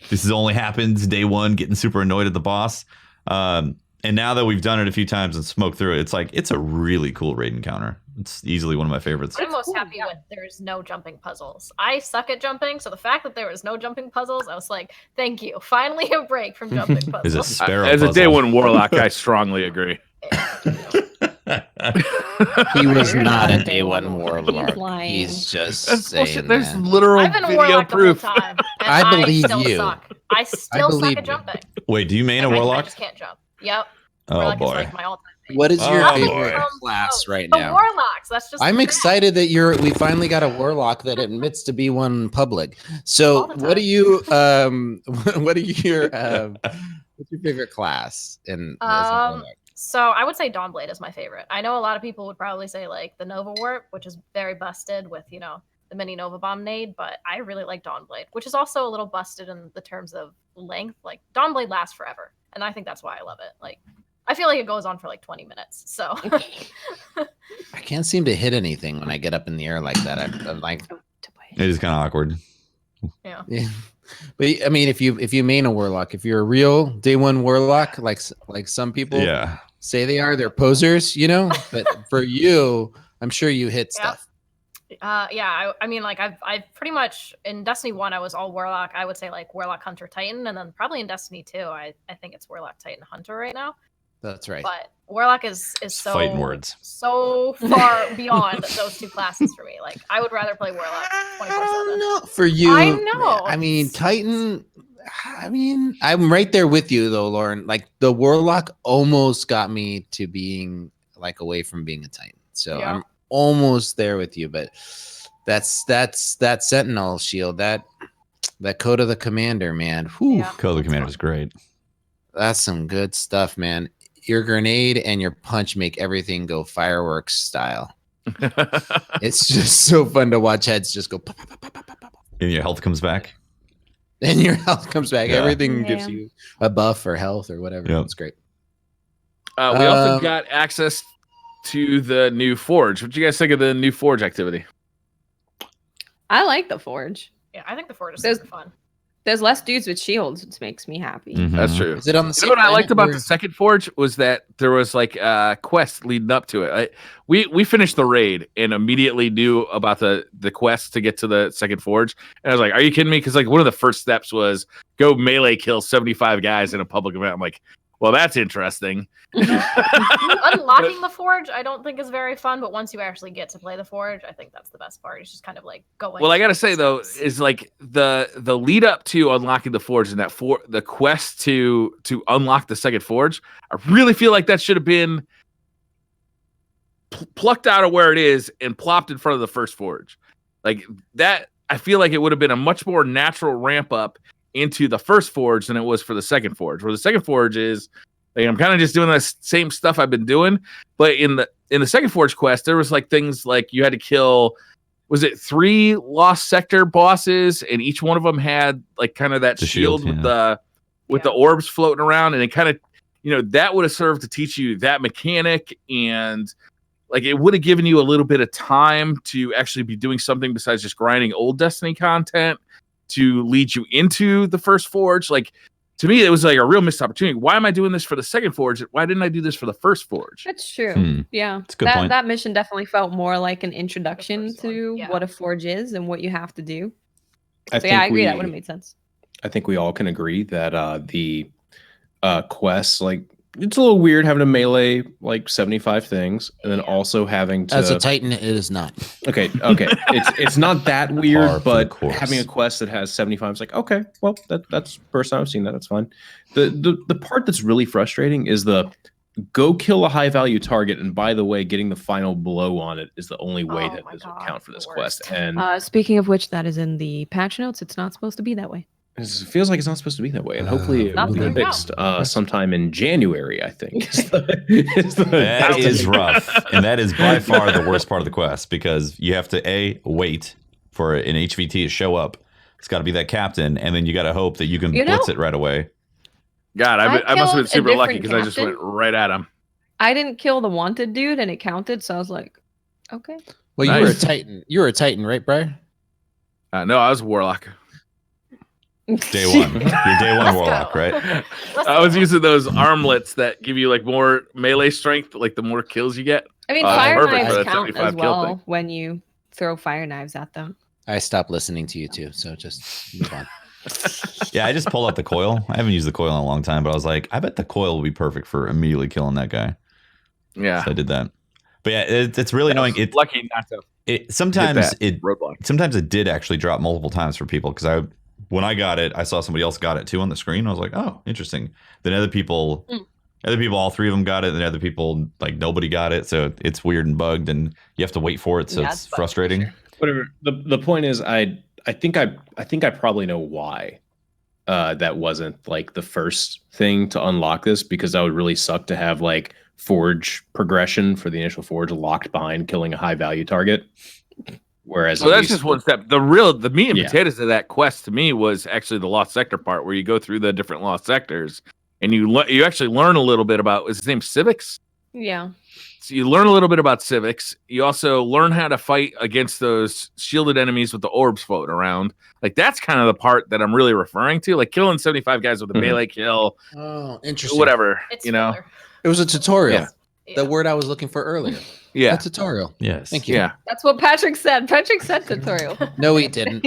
this has only happened day one, getting super annoyed at the boss. And now that we've done it a few times and smoked through it, it's a really cool raid encounter. It's easily one of my favorites. I'm most happy when there's no jumping puzzles. I suck at jumping, so the fact that there was no jumping puzzles, I was like, thank you. Finally a break from jumping puzzles. Is a sparrow As a puzzle. day one warlock, I strongly agree. He was not a day one warlock. He's lying. He's just That's saying bullshit. There's that. literal I've been a video warlock proof. the whole time. And I believe still you. Suck. I still suck believe at you. jumping. Wait, do you main a I warlock? just can't jump. Yep. Oh Warlock boy. is like my all-time favorite. What is your Oh, favorite boy. class right The now? warlocks. That's just. I'm the excited that we finally got a warlock that admits to be one in public. So, All the what do time. you what are your what's your favorite class in as a warlock? So I would say Dawnblade is my favorite. I know a lot of people would probably say like the Nova Warp, which is very busted with the mini Nova Bomb nade, but I really like Dawnblade, which is also a little busted in the terms of length. Like Dawnblade lasts forever, and I think that's why I love it. Like I feel like it goes on for like 20 minutes. So I can't seem to hit anything when I get up in the air like that. I'm like, It is kind of awkward. yeah. yeah. But I mean, if you main a warlock, if you're a real day one warlock, like some people say they are, they're posers, you know. But for you, I'm sure you hit stuff. Yeah. I mean, like I've pretty much in Destiny 1, I was all warlock. I would say like warlock, hunter, titan, and then probably in Destiny 2, I think it's warlock, titan, hunter right now. That's right. But warlock is so fighting words. So far beyond those two classes for me. Like I would rather play warlock 24/7. No, for you. I know. I mean, titan. I mean, I'm right there with you though, Lauren. Like the warlock almost got me to being like away from being a titan. So I'm almost there with you, but that's that sentinel shield, that code of the commander, man. Whew. Yeah, code of the commander is great. That's some good stuff, man. Your grenade and your punch make everything go fireworks style. It's just so fun to watch heads just go pop, pop, pop, pop, pop, pop. And your health comes back. And your health comes back. Everything gives you a buff or health or whatever. Yep. It's great. We also got access to the new Forge. What do you guys think of the new Forge activity? I like the Forge. Yeah, I think the Forge is super fun. There's less dudes with shields, which makes me happy. Mm-hmm. That's true. Is it on the same? You know what I liked about the second Forge was that there was like a quest leading up to it. We finished the raid and immediately knew about the quest to get to the second Forge. And I was like, are you kidding me? Because like one of the first steps was go melee kill 75 guys in a public event. I'm like, well, that's interesting. Unlocking the Forge, I don't think is very fun, but once you actually get to play the Forge, I think that's the best part. It's just kind of like going. Well, I gotta say though, is like the lead up to unlocking the Forge and that the quest to unlock the second Forge. I really feel like that should have been plucked out of where it is and plopped in front of the first Forge. Like that, I feel like it would have been a much more natural ramp up into the first Forge than it was for the second Forge. Where the second Forge is, like, I'm kind of just doing the same stuff I've been doing, but in the second Forge quest, there was like things like you had to kill, was it 3 Lost Sector bosses, and each one of them had like kind of that shield with the orbs floating around, and it kind of, you know, that would have served to teach you that mechanic, and like it would have given you a little bit of time to actually be doing something besides just grinding old Destiny content to lead you into the first Forge. Like, to me, it was like a real missed opportunity. Why am I doing this for the second Forge? Why didn't I do this for the first Forge? That's true. Yeah. That's a good point. That mission definitely felt more like an introduction to what a Forge is and what you have to do. I agree. That would have made sense. I think we all can agree that the quests, like, it's a little weird having to melee like 75 things and then also having to. As a Titan, it is not. Okay. It's not that weird, but having a quest that has 75 is like, okay, well, that's first time I've seen that. That's fine. The part that's really frustrating is the go kill a high value target, and by the way, getting the final blow on it is the only way that this will count for this quest. And speaking of which, that is in the patch notes. It's not supposed to be that way. It feels like it's not supposed to be that way, and hopefully it will be fixed sometime in January, I think. That is rough, and that is by far the worst part of the quest, because you have to wait for an HVT to show up. It's got to be that captain, and then you got to hope that you can blitz it right away. God, I must have been super lucky because I just went right at him. I didn't kill the wanted dude, and it counted, so I was like, okay. Well, you were a Titan. You were a Titan, right, Brian? No, I was a Warlock. Day one. You're day one warlock, right? I was using those armlets that give you like more melee strength, like the more kills you get. I mean, fire knives count as well when you throw fire knives at them. I stopped listening to you too, so just move on. Yeah, I just pulled out the coil. I haven't used the coil in a long time, but I was like, I bet the coil will be perfect for immediately killing that guy. Yeah, so I did that. But yeah, it's really annoying. It's lucky not to. Sometimes it did actually drop multiple times for people, because when I got it, I saw somebody else got it too on the screen. I was like, oh, interesting. Then other people, all 3 of them got it. Then other people, like, nobody got it. So it's weird and bugged, and you have to wait for it. So it's frustrating. Sure. Whatever. The point is, I think I probably know why that wasn't like the first thing to unlock this, because that would really suck to have like Forge progression for the initial Forge locked behind killing a high value target. Whereas, so that's just one step. The meat and potatoes of that quest to me was actually the Lost Sector part, where you go through the different Lost Sectors and you actually learn a little bit about, is his name Civics? Yeah. So you learn a little bit about civics. You also learn how to fight against those shielded enemies with the orbs floating around. Like that's kind of the part that I'm really referring to. Like killing 75 guys with a melee kill. Oh, interesting. Whatever. It's you know. filler. It was a tutorial. Yeah. The word I was looking for earlier. Yeah. A tutorial. Yes. Thank you. Yeah. That's what Patrick said. Patrick said tutorial. No, he didn't.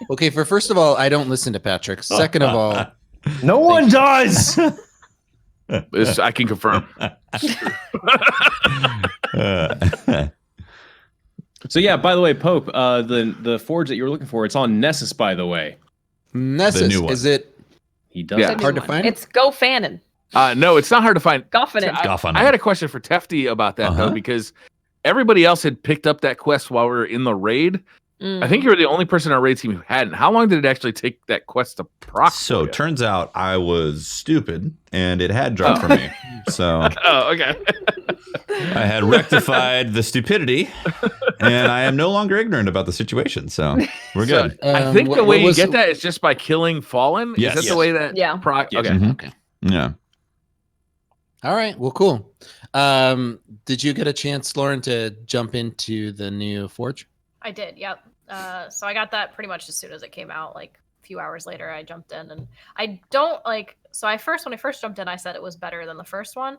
Okay, first of all, I don't listen to Patrick. Second of all, No one does. This I can confirm. So yeah, by the way, Pope, the forge that you were looking for, it's on Nessus, by the way. Nessus, The new one. is it He does. Yeah. it. hard to find? It's Go Fanon. No, it's not hard to find. Goffin. I had a question for Tefty about that though, because everybody else had picked up that quest while we were in the raid. I think you were the only person on our raid team who hadn't. How long did it actually take that quest to proc? So turns out I was stupid and it had dropped for me. So okay. I had rectified the stupidity and I am no longer ignorant about the situation. So we're good. I think the way you get that is just by killing Fallen. Yes. Is that the way that? Yeah. Okay. Mhm. Okay. Yeah. All right. Well, cool. Did you get a chance, Lauren, to jump into the new Forge? I did, yep. So I got that pretty much as soon as it came out. Like a few hours later, I jumped in, and I don't like. So when I first jumped in, I said it was better than the first one,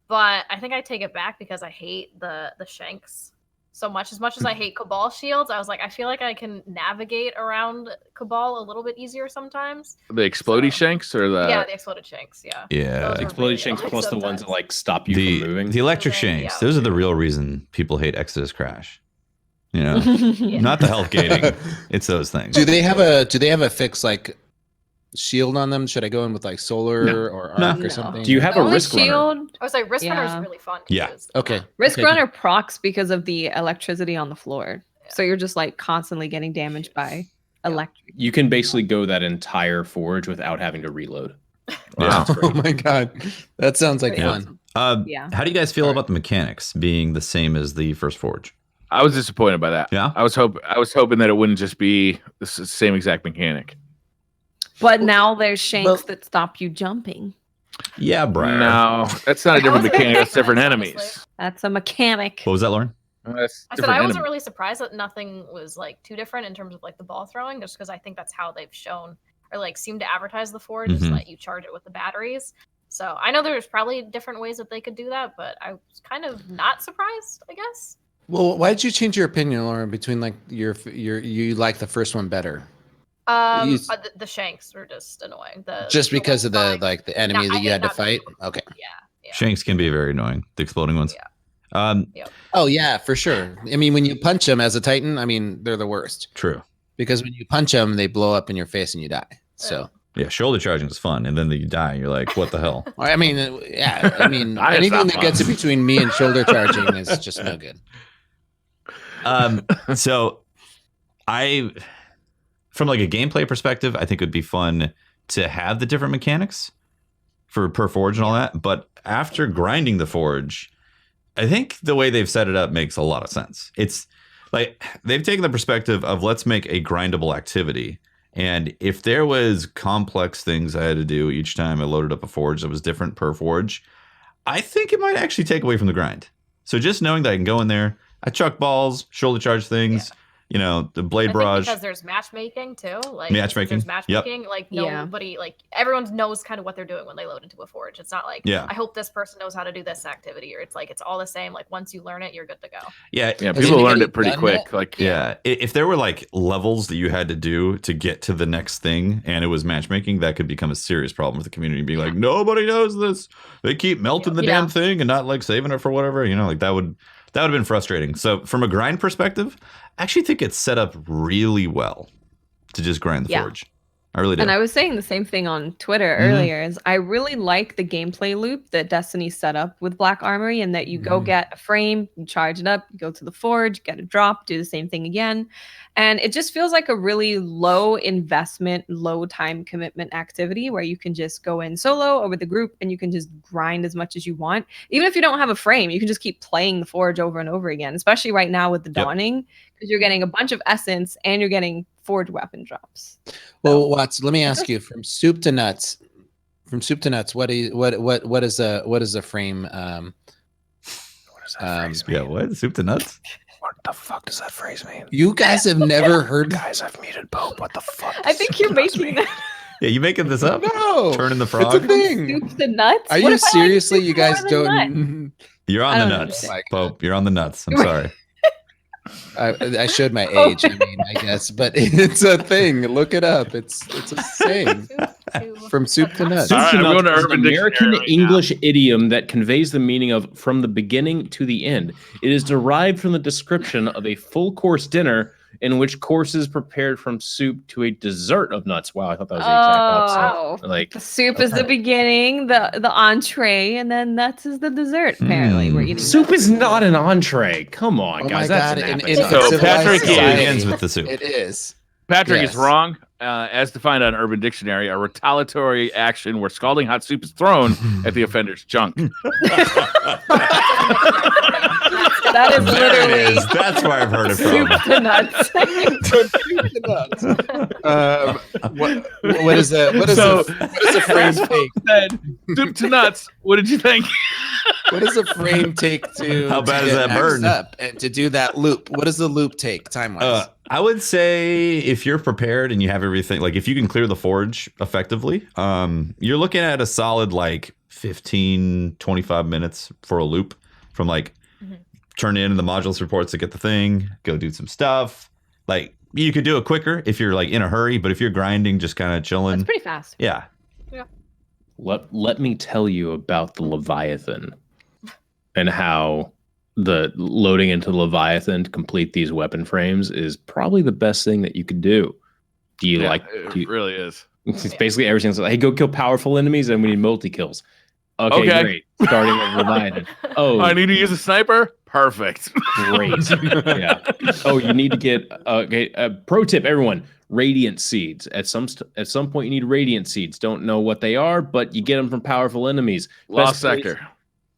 but I think I take it back because I hate the shanks so much. As much as I hate Cabal shields, I was like, I feel like I can navigate around Cabal a little bit easier sometimes. The explodey shanks or the Yeah, the exploded shanks. Yeah. Yeah. Those are Exploded really shanks annoying plus the ones that sometimes. like stop you from moving. The electric Yeah. shanks, those are the real reason people hate Exodus Crash. You know, Yeah. not the health gating. It's those things. Do they have a fixed like shield on them? Should I go in with like solar or arc No. or something? Do you have The a only risk runner? shield, I was like, Risk Runner Yeah. is really fun. Yeah. Use. Okay. Risk Okay. Runner procs because of the electricity on the floor. So you're just like constantly getting damaged by electric. You can basically go that entire forge without having to reload. Yeah. Oh my god, that sounds like Pretty fun. awesome. Yeah. How do you guys feel about the mechanics being the same as the first Forge? I was disappointed by that. Yeah. I was hoping that it wouldn't just be the same exact mechanic. But now there's shanks Well- that stop you jumping. Yeah, Briar. No, that's not a different wasn't mechanic. That's different honestly. enemies. That's a mechanic. What was that, Lauren? That's I said different I wasn't enemies. really surprised that nothing was like too different in terms of like the ball throwing, just because I think that's how they've shown or like seem to advertise the Forge is Mhm. that you charge it with the batteries. So I know there's probably different ways that they could do that, but I was kind of not surprised, I guess. Well, why did you change your opinion, Lauren? Between like you like the first one better, You- The shanks were just annoying. just the because of the flying- like the enemy I that you hate had to not being fight? able to- Okay. Yeah. Shanks can be very annoying. The exploding ones. Oh yeah, for sure. I mean, when you punch them as a Titan, I mean, they're the worst True. because when you punch them, they blow up in your face and you die. So Yeah, shoulder charging is fun, and then you die. And you're like, what the hell? I mean, yeah. I mean, It's anything not that gets it fun. between me and shoulder charging is just no good. So from like a gameplay perspective, I think it would be fun to have the different mechanics for per forge and all that. But after grinding the forge, I think the way they've set it up makes a lot of sense. It's like they've taken the perspective of let's make a grindable activity. And if there was complex things I had to do each time I loaded up a forge that was different per forge, I think it might actually take away from the grind. So just knowing that I can go in there, I chuck balls, shoulder charge things, you know, the blade I think barrage. because there's matchmaking too. Like Matchmaking, There's matchmaking. Like Yeah. nobody, like everyone knows kind of what they're doing when they load into a forge. It's not like Yeah. I hope this person knows how to do this activity, or it's like it's all the same. Like once you learn it, you're good to go. Yeah, Yeah, Has people learned anybody it pretty done quick. that? Like yeah. If there were like levels that you had to do to get to the next thing and it was matchmaking, that could become a serious problem with the community. Being like, nobody knows this. They keep melting the Yeah. damn thing and not like saving it for whatever. You know, like that would have been frustrating. So from a grind perspective, I actually think it's set up really well to just grind the Yeah. forge. I really do. And I was saying the same thing on Twitter Mhm. earlier is I really like the gameplay loop that Destiny set up with Black Armory and that you go get a frame, you charge it up, you go to the forge, get a drop, do the same thing again. And it just feels like a really low investment, low time commitment activity where you can just go in solo or with a group and you can just grind as much as you want. Even if you don't have a frame, you can just keep playing the forge over and over again, especially right now with the Yep. dawning, because you're getting a bunch of essence and you're getting forge weapon drops. Well, Watts, let me ask you from soup to nuts, From soup to nuts. What is a frame? What does that phrase mean? Yeah, what? Soup to nuts? What the fuck does that phrase mean? You guys have never heard. Guys, I've muted Pope. What the fuck? I think you're making that. Yeah, you making this up? No, Turning the frog? it's a thing. Soup to nuts. Are What you if I like seriously? soup You guys more than nuts? don't. You're on I the don't nuts, understand. Pope. You're on the nuts. I'm sorry. I showed my age. I mean, I guess, but it's a thing. Look it up. It's a saying. From soup to nuts. All right, Soup to I'm nuts going to is an Urban American Dictionary right English idiom that conveys the meaning of from the beginning to the end. It is derived from the description of a full course dinner in which courses prepared from soup to a dessert of nuts. Wow, I thought that was the exact opposite. Like The soup is the beginning, the entree, and then nuts is the dessert. Apparently, we're eating soup is not an entree. Come on, Oh guys. my That's God, an in appetizer. So Patrick It society, begins with the soup. It is. Patrick Yes. is wrong. As defined on Urban Dictionary, a retaliatory action where scalding hot soup is thrown at the offender's junk. That is There it literally is. That's where I've heard it soup from. to nuts. What is a frame take? Said, soup to nuts. What did you think? What does a frame take to? How bad to is get that bird? maxed up and to do that loop? What does the loop take time wise? I would say if you're prepared and you have everything, like if you can clear the forge effectively, you're looking at a solid like 15, 25 minutes for a loop from like turn in the modules reports to get the thing, go do some stuff. Like you could do it quicker if you're like in a hurry, but if you're grinding, just kind of chilling. That's pretty fast. Yeah. Let me tell you about the Leviathan and how the loading into the Leviathan to complete these weapon frames is probably the best thing that you could do. Do you like? It really is. It's basically everything. So, hey, go kill powerful enemies, and we need multi kills. Okay, great. Starting with Leviathan. Oh, I need to use a sniper. Perfect. great. Yeah. Oh, you need to get pro tip, everyone. Radiant seeds. At some point, you need radiant seeds. Don't know what they are, but you get them from powerful enemies. Lost Best place- sector.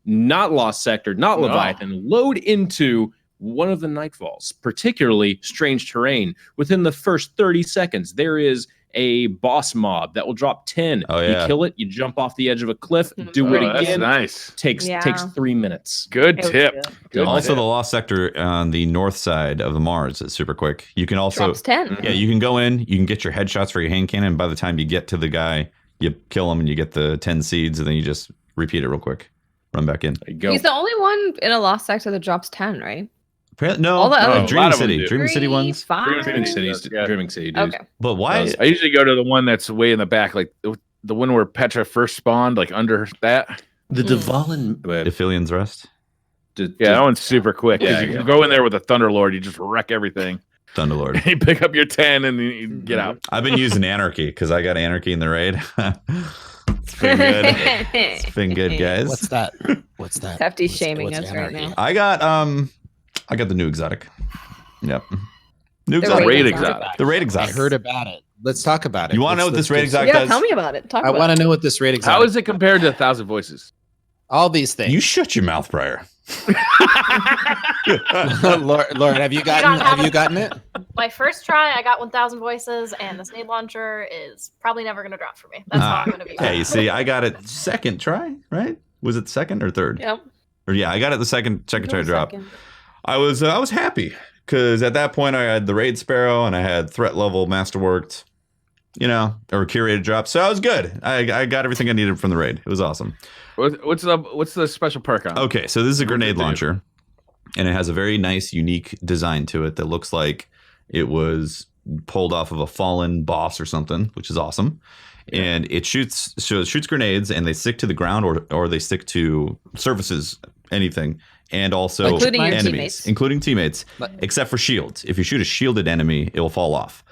Not Lost Sector, not No. Leviathan. Load into one of the Nightfalls, particularly Strange Terrain. Within the first 30 seconds, there is a boss mob that will drop 10. Oh, yeah. You kill it, you jump off the edge of a cliff, do it That's again. nice. Takes 3 minutes. Good It was tip. good. Good Also, tip. the Lost Sector on the north side of the Mars is super quick. You can also, Drops 10. yeah, you can go in, you can get your headshots for your hand cannon. And by the time you get to the guy, you kill him and you get the 10 seeds, and then you just repeat it real quick. Run back in. There you go. He's the only one in a Lost Sector that drops 10, right? No, All the other- a lot Dreaming of them City. do. Dreaming City 3, ones. 5. Dreaming City's Yeah. Dreaming City, dude. Okay. But why? I usually go to the one that's way in the back, like the one where Petra first spawned, like under that. The Dvalin. Aphelios Rest? Yeah, that one's super quick. 'Cause Yeah, you yeah. go in there with a Thunderlord, you just wreck everything. Thunderlord. You pick up your 10 and you get out. I've been using Anarchy because I got Anarchy in the raid. It's been good. It's been good, guys. What's that? What's that? Hefty What's- shaming what's us right anarchy? now. I got the new exotic. Yep. New The exotic. raid Raid exotic. exotic. The raid I exotic. heard about it. Let's talk about it. You want to know what this raid exotic Yeah, does? tell me about it. Talk I about want it. to know what this raid exotic. How is it compared to 1,000 Voices? All these things. You shut your mouth, Briar. Lauren, have you gotten it? My first try, I got 1,000 voices, and the Snade Launcher is probably never going to drop for me. That's how I'm going to be. Hey, you see, I got it second try, right? Was it second or third? Yep. Or yeah, I got it the second try drop. Second. I was happy because at that point I had the raid sparrow and I had threat level masterworked, or curated drop. So I was good. I got everything I needed from the raid. It was awesome. What's the special perk on it? Okay, so this is a grenade do? launcher, and it has a very nice, unique design to it that looks like it was pulled off of a fallen boss or something, which is awesome. Yeah. And it shoots grenades, and they stick to the ground or they stick to surfaces, anything, and also Including your enemies, teammates. including teammates, except for shields. If you shoot a shielded enemy, it will fall off.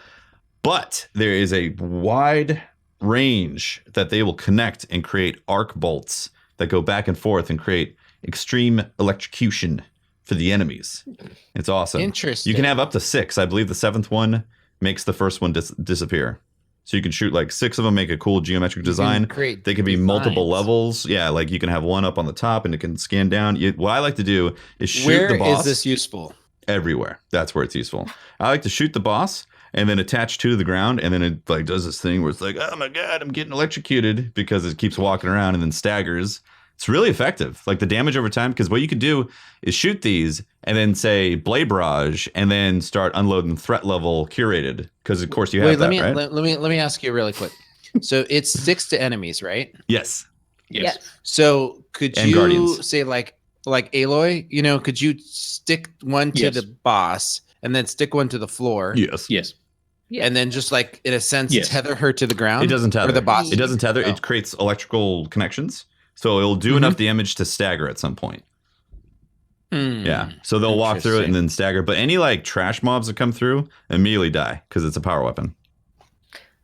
But there is a wide range that they will connect and create arc bolts that go back and forth and create extreme electrocution for the enemies. It's awesome. Interesting. You can have up to 6. I believe the 7th one makes the first one disappear. So you can shoot like 6 of them, make a cool geometric design. They can be multiple levels. Yeah, like you can have one up on the top and it can scan down. What I like to do is shoot the boss. Where is this useful? Everywhere. That's where it's useful. I like to shoot the boss and then attached to the ground, and then it like does this thing where it's like, oh my god, I'm getting electrocuted because it keeps walking around and then staggers. It's really effective. Like the damage over time, because what you could do is shoot these and then say Blade Barrage and then start unloading threat level curated. Because of course you have that, right? Let me ask you really quick. So it sticks to enemies, right? Yes. So could And you Guardians. say like Aloy, you know, could you stick one to the boss and then stick one to the floor? Yes. And then just like in a sense tether her to the ground? It doesn't tether. Or the boss? It doesn't tether. It creates electrical connections. So it'll do enough damage to stagger at some point. Yeah. So they'll walk through it and then stagger. But any like trash mobs that come through immediately die because it's a power weapon.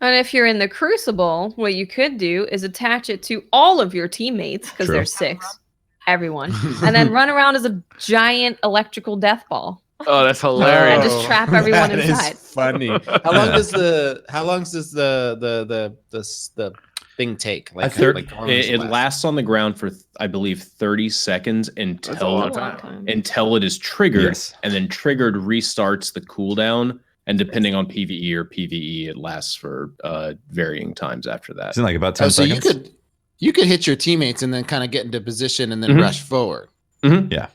And if you're in the Crucible, what you could do is attach it to all of your teammates, because there's 6, everyone, and then run around as a giant electrical death ball. Oh, that's hilarious! And just trap everyone inside. Is funny. How long does the thing take? Like, it lasts on the ground for I believe 30 seconds until it is triggered, and then triggered restarts the cooldown. And depending on PvE or PvE, it lasts for varying times after that. It's in like about 10 seconds. So you could hit your teammates and then kind of get into position and then rush forward. Yeah.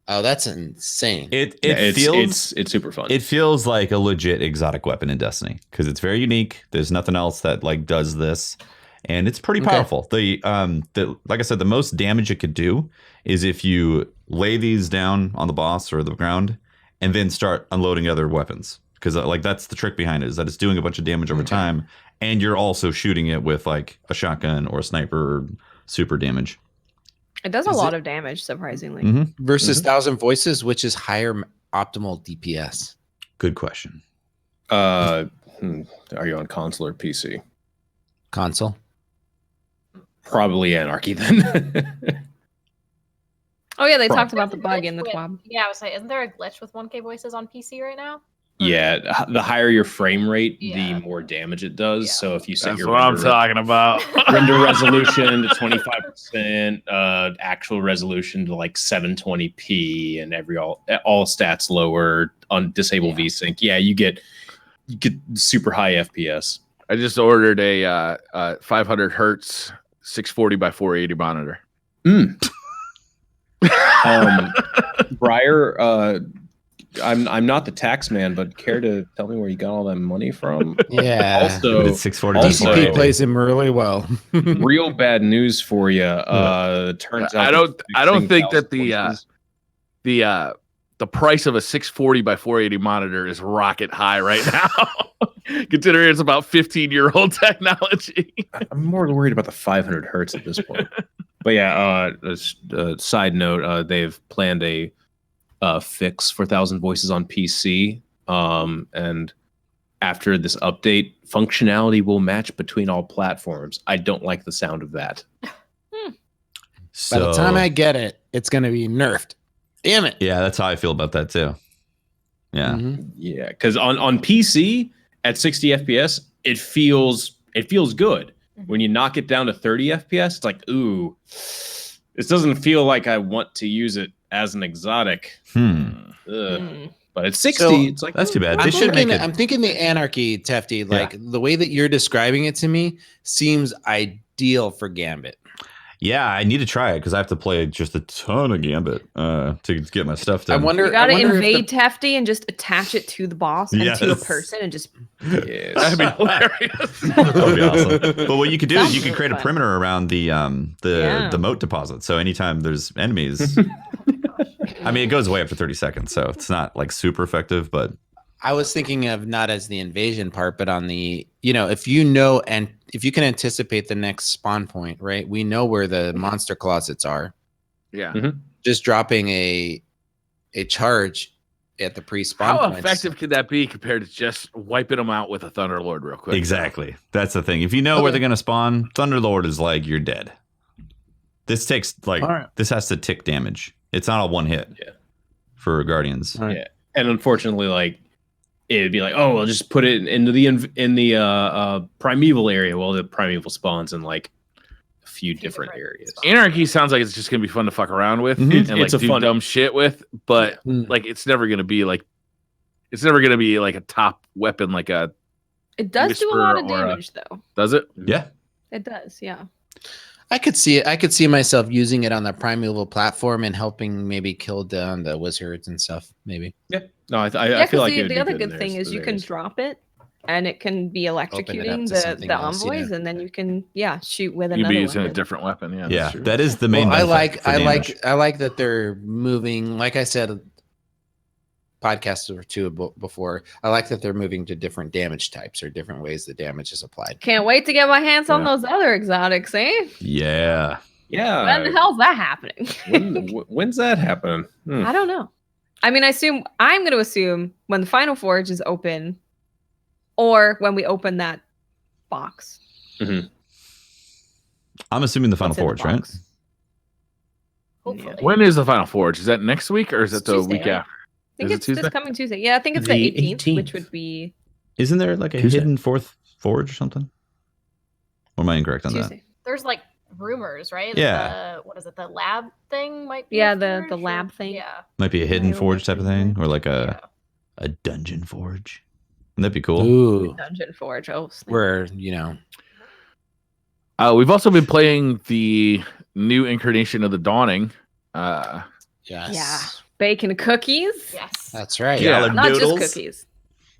Oh, that's insane. It's super fun. It feels like a legit exotic weapon in Destiny because it's very unique. There's nothing else that like does this, and it's pretty powerful. The like I said, the most damage it could do is if you lay these down on the boss or the ground and then start unloading other weapons. Because like that's the trick behind it, is that it's doing a bunch of damage over time, and you're also shooting it with like a shotgun or a sniper or super damage. It does a lot of damage, surprisingly. Versus 1,000 Voices, which is higher optimal DPS? Good question. Are you on console or PC? Console. Probably Anarchy then. Oh yeah, they talked about the bug in the quad. Yeah, I was saying, isn't there a glitch with 1K Voices on PC right now? Yeah, the higher your frame rate, the more damage it does. So if you set your I'm talking about render resolution to 25%, actual resolution to like 720p, and all stats lower on disable VSync, you get super high FPS. I just ordered a 500 hertz 640 by 480 monitor. Briar, I'm not the tax man, but care to tell me where you got all that money from? Yeah. Also, it's 640. DCP plays him really well. Real bad news for you. Turns out I don't think that the price of a 640 by 480 monitor is rocket high right now, considering it's about 15-year-old technology. I'm more worried about the 500 hertz at this point. But yeah, side note, they've planned a fix for 1,000 Voices on PC, and after this update, functionality will match between all platforms. I don't like the sound of that. By the time I get it, it's going to be nerfed. Damn it. Yeah, that's how I feel about that too. Yeah. Yeah, because on PC at 60 FPS, it feels good. When you knock it down to 30 FPS, it's like, ooh, this doesn't feel like I want to use it as an exotic. But at 60, So, it's like, That's too bad. They I'm should thinking, make it. I'm thinking the Anarchy, Tefty, like the way that you're describing it to me seems ideal for Gambit. Yeah, I need to try it because I have to play just a ton of Gambit to get my stuff done. You gotta invade Tefty and just attach it to the boss and to a Yes. person and just. yeah, That'd be hilarious. That would be awesome. But what you could do is you could create a fun. perimeter around the moat deposit. So anytime there's enemies, I mean, it goes away after 30 seconds, so it's not like super effective. But I was thinking of not as the invasion part, but on the, if you know, and if you can anticipate the next spawn point, right? We know where the monster closets are. Yeah. Just dropping a charge at the pre-spawn How points. effective could that be compared to just wiping them out with a Thunderlord real quick? exactly, that's the thing. If you know where they're gonna spawn, Thunderlord is like you're dead. This takes this has to tick damage. It's not a one hit. Yeah. For Guardians. Yeah, and unfortunately, like it'd be like, oh, I'll just put it into the primeval area. Well, the primeval spawns in like a few different areas. Anarchy sounds like it's just gonna be fun to fuck around with and like It's a do fun dumb shit with, but like it's never gonna be like It's never going to be like a top weapon, like a. It does do a lot of damage, though. Does it? Yeah, it does. Yeah. I could see it. I could see myself using it on the primeval platform and helping maybe kill down the wizards and stuff. Maybe. Yeah. No, I feel like the other good thing is you can drop it, and it can be electrocuting the envoys, and then you can shoot with another. You'd be using a different weapon. Yeah, that is the main. I like that they're moving. Like I said, podcasts or two before. I like that they're moving to different damage types or different ways the damage is applied. Can't wait to get my hands on those other exotics, eh? Yeah. When the hell's that happening? When's that happening? I don't know. I mean, I'm going to assume when the Final Forge is open, or when we open that box. Mm-hmm. I'm assuming the Final Forge, right? Hopefully. When is the Final Forge? Is that next week or is it the Tuesday, week after? I think it's this coming Tuesday. Yeah, I think it's the 18th, which would be. Isn't there like a hidden fourth forge or something? Or am I incorrect on Tuesday. that? There's like rumors, right? Yeah. What is it? The lab thing might be. Yeah, the lab thing. Yeah. Might be a hidden forge type of thing, or like a dungeon forge. Wouldn't that be cool? Ooh, dungeon forge. Oh, where we've also been playing the new incarnation of the Dawning. Yes. Yeah. Bacon cookies. Yes. That's right. Yeah. Not just cookies.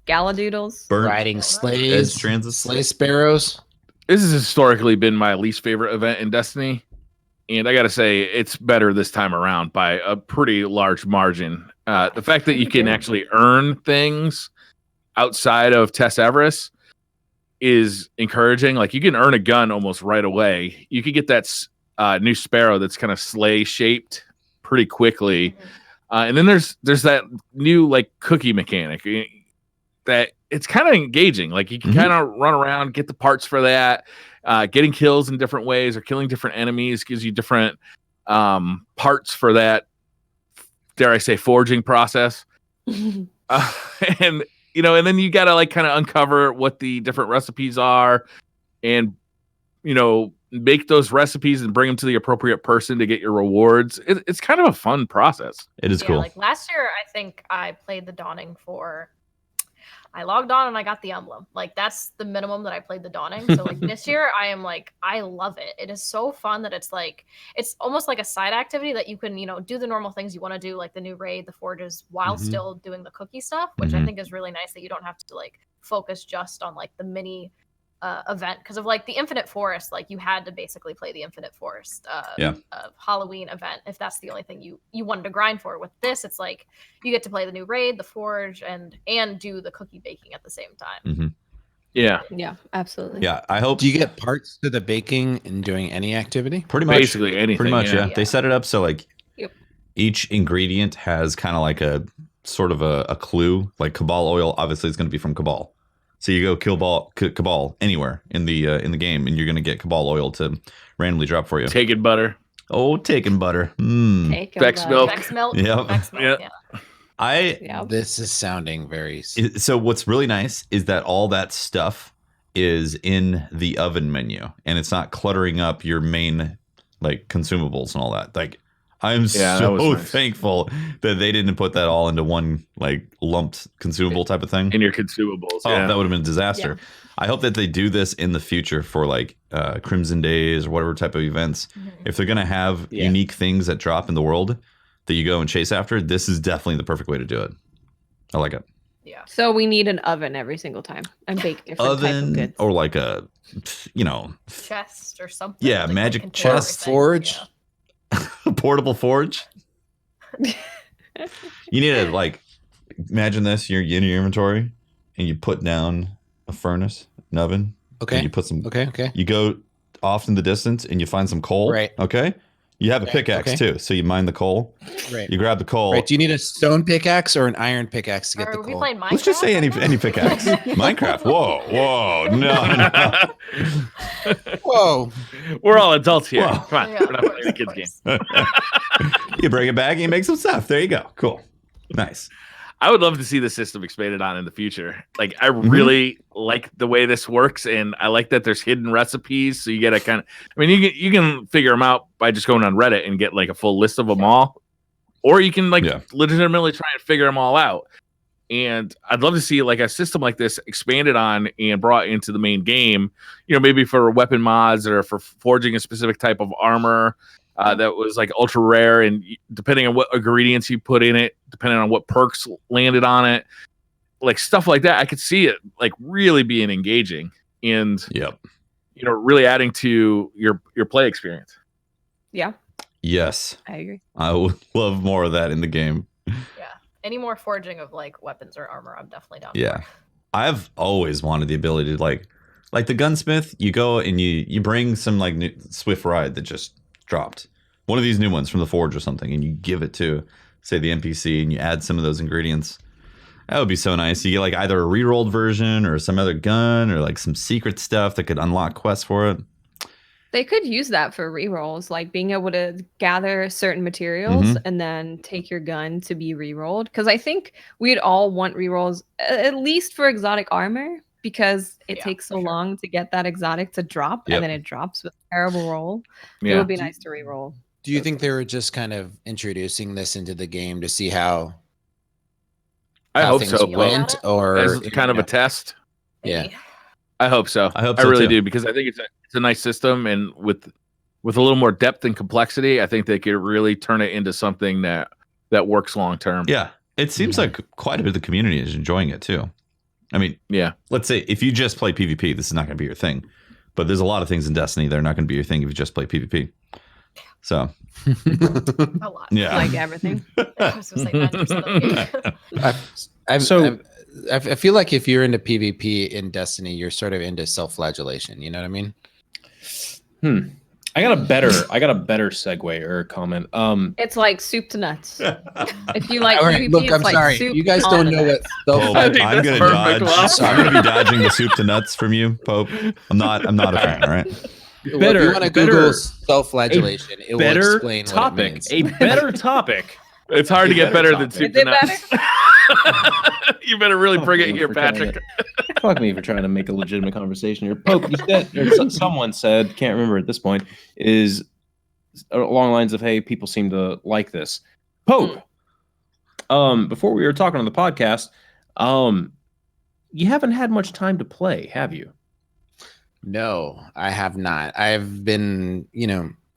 Galadoodles. Riding sleighs. Sleigh sparrows. This has historically been my least favorite event in Destiny. And I got to say, it's better this time around by a pretty large margin. The fact that you can actually earn things outside of Tess Everest is encouraging. Like, you can earn a gun almost right away. You could get that new Sparrow that's kind of sleigh shaped pretty quickly. Mm-hmm. And then there's that new like cookie mechanic that it's kind of engaging. Like, you can kind of run around, get the parts for that. Getting kills in different ways or killing different enemies gives you different parts for that, dare I say, forging process. And and then you got to like kind of uncover what the different recipes are and make those recipes and bring them to the appropriate person to get your rewards. It's kind of a fun process. It is cool. Like last year, I think I played the Dawning I logged on and I got the emblem. Like, that's the minimum that I played the Dawning. So like this year, I am like, I love it. It is so fun that it's almost like a side activity that you can, do the normal things you want to do, like the new raid, the forges, while still doing the cookie stuff, which I think is really nice that you don't have to like focus just on like the mini event because of like the Infinite Forest. Like, you had to basically play the Infinite Forest Halloween event if that's the only thing you wanted to grind for. With this, it's like you get to play the new raid, the forge, and do the cookie baking at the same time. Yeah absolutely. Yeah, I hope. Do you get parts to the baking and doing any activity? Pretty much, basically anything. Pretty much, yeah. They set it up so like each ingredient has kind of like a sort of a clue. Like Cabal oil, obviously, is going to be from Cabal. So you go kill Cabal anywhere in the game, and you're gonna get Cabal oil to randomly drop for you. Taken butter. Oh, taken butter. Vex milk. Vex milk. Yep. Vex milk. Yeah. This is sounding very. So what's really nice is that all that stuff is in the oven menu, and it's not cluttering up your main like consumables and all that. Like, I'm so thankful that they didn't put that all into one like lumped consumable type of thing. In your consumables. Oh, that would have been a disaster. Yeah. I hope that they do this in the future for like Crimson Days or whatever type of events. If they're going to have unique things that drop in the world that you go and chase after, this is definitely the perfect way to do it. I like it. Yeah. So we need an oven every single time and bake different type of goods. Or like a, chest or something. Yeah, like magic chest. Forge. Yeah. A portable forge. You need to like imagine this. You're in your inventory and you put down a furnace, an oven. Okay. You put some. Okay. You go off in the distance and you find some coal. Right. Okay. You have a pickaxe too, so you mine the coal. Right. You grab the coal. Right. Do you need a stone pickaxe or an iron pickaxe to get the Are we coal? playing Minecraft? Let's just say any pickaxe. Minecraft. Whoa, no. Whoa. We're all adults here. Whoa. Come on, Yeah, we're not playing the kids' game. You bring it back and you make some stuff. There you go. Cool. Nice. I would love to see the system expanded on in the future. Like, I really like the way this works, and I like that there's hidden recipes. So you get a kind of, I mean, you can figure them out by just going on Reddit and get like a full list of them all, or you can legitimately try and figure them all out. And I'd love to see like a system like this expanded on and brought into the main game, maybe for weapon mods or for forging a specific type of armor that was like ultra rare. And depending on what ingredients you put in it, depending on what perks landed on it, like stuff like that, I could see it like really being engaging and, really adding to your play experience. Yeah. Yes. I agree. I would love more of that in the game. Yeah. Any more forging of like weapons or armor, I'm definitely down Yeah. for. I've always wanted the ability to like the gunsmith, you go and you bring some like new Swift Ride that just dropped. One of these new ones from the Forge or something, and you give it to, say, the NPC, and you add some of those ingredients. That would be so nice. You get like either a rerolled version or some other gun or like some secret stuff that could unlock quests for it. They could use that for rerolls, like being able to gather certain materials and then take your gun to be rerolled. Because I think we'd all want rerolls, at least for exotic armor, because it takes so long to get that exotic to drop, and then it drops with a terrible roll. It would be nice to reroll. Do you think they were just kind of introducing this into the game to see how hope things so. went, or as kind of a test? Yeah. I hope so. I hope so. I really too. do, because I think it's a nice system, and with a little more depth and complexity, I think they could really turn it into something that works long term. Yeah, it seems like quite a bit of the community is enjoying it too. I mean, let's say if you just play PvP, this is not going to be your thing. But there's a lot of things in Destiny that are not going to be your thing if you just play PvP. So, a lot. Yeah, like everything. I was going to say 90%. I feel like if you're into PvP in Destiny, you're sort of into self-flagellation. You know what I mean? I got a better segue or comment. It's like soup to nuts. If you like PvP, look, it's I'm like sorry. soup You guys on don't the know what nuts. self. I'm gonna dodge. I'm gonna be dodging the soup to nuts from you, Pope. I'm not a fan. All right. If you want to Google self-flagellation, it will explain topic, what it means. A better topic. It's hard to get better than soup to nuts. You better really bring it here, Patrick. Fuck me for trying to make a legitimate conversation here. Pope, you said, or someone said, can't remember at this point, is along the lines of, hey, people seem to like this. Pope, before we were talking on the podcast, you haven't had much time to play, have you? No, I have not. I've been,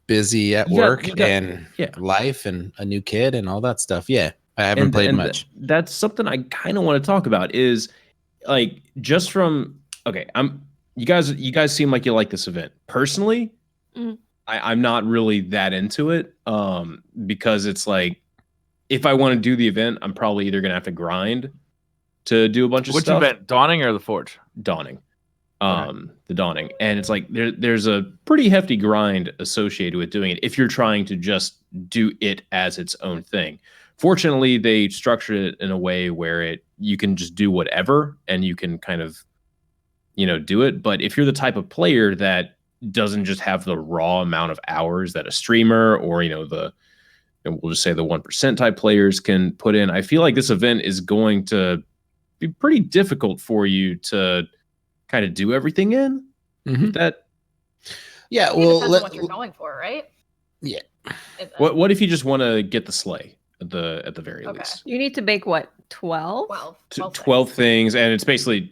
busy at work and life and a new kid and all that stuff. Yeah, I haven't played much. That's something I kind of want to talk about is like just from you guys seem like you like this event. Personally, I'm not really that into it because it's like if I want to do the event, I'm probably either gonna have to grind to do a bunch of stuff. Which event, Dawning or the Forge? Dawning. The Dawning, and it's like there's a pretty hefty grind associated with doing it if you're trying to just do it as its own thing. Fortunately, they structured it in a way where you can just do whatever and you can kind of do it. But if you're the type of player that doesn't just have the raw amount of hours that a streamer or we'll just say the 1% type players can put in, I feel like this event is going to be pretty difficult for you to kind of do everything in that. Yeah, well, depends on what you're going for, right? Yeah. What if you just want to get the sleigh at the very least? You need to bake what, 12? 12 things, and it's basically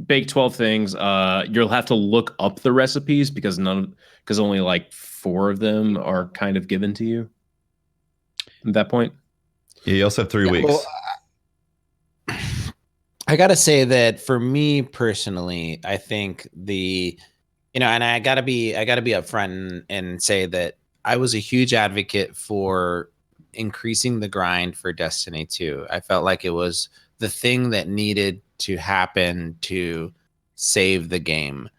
bake 12 things. You'll have to look up the recipes because only like 4 of them are kind of given to you at that point. Yeah, you also have 3 weeks. Well, I gotta say that for me personally, I think and I gotta be upfront and say that I was a huge advocate for increasing the grind for Destiny 2. I felt like it was the thing that needed to happen to save the game.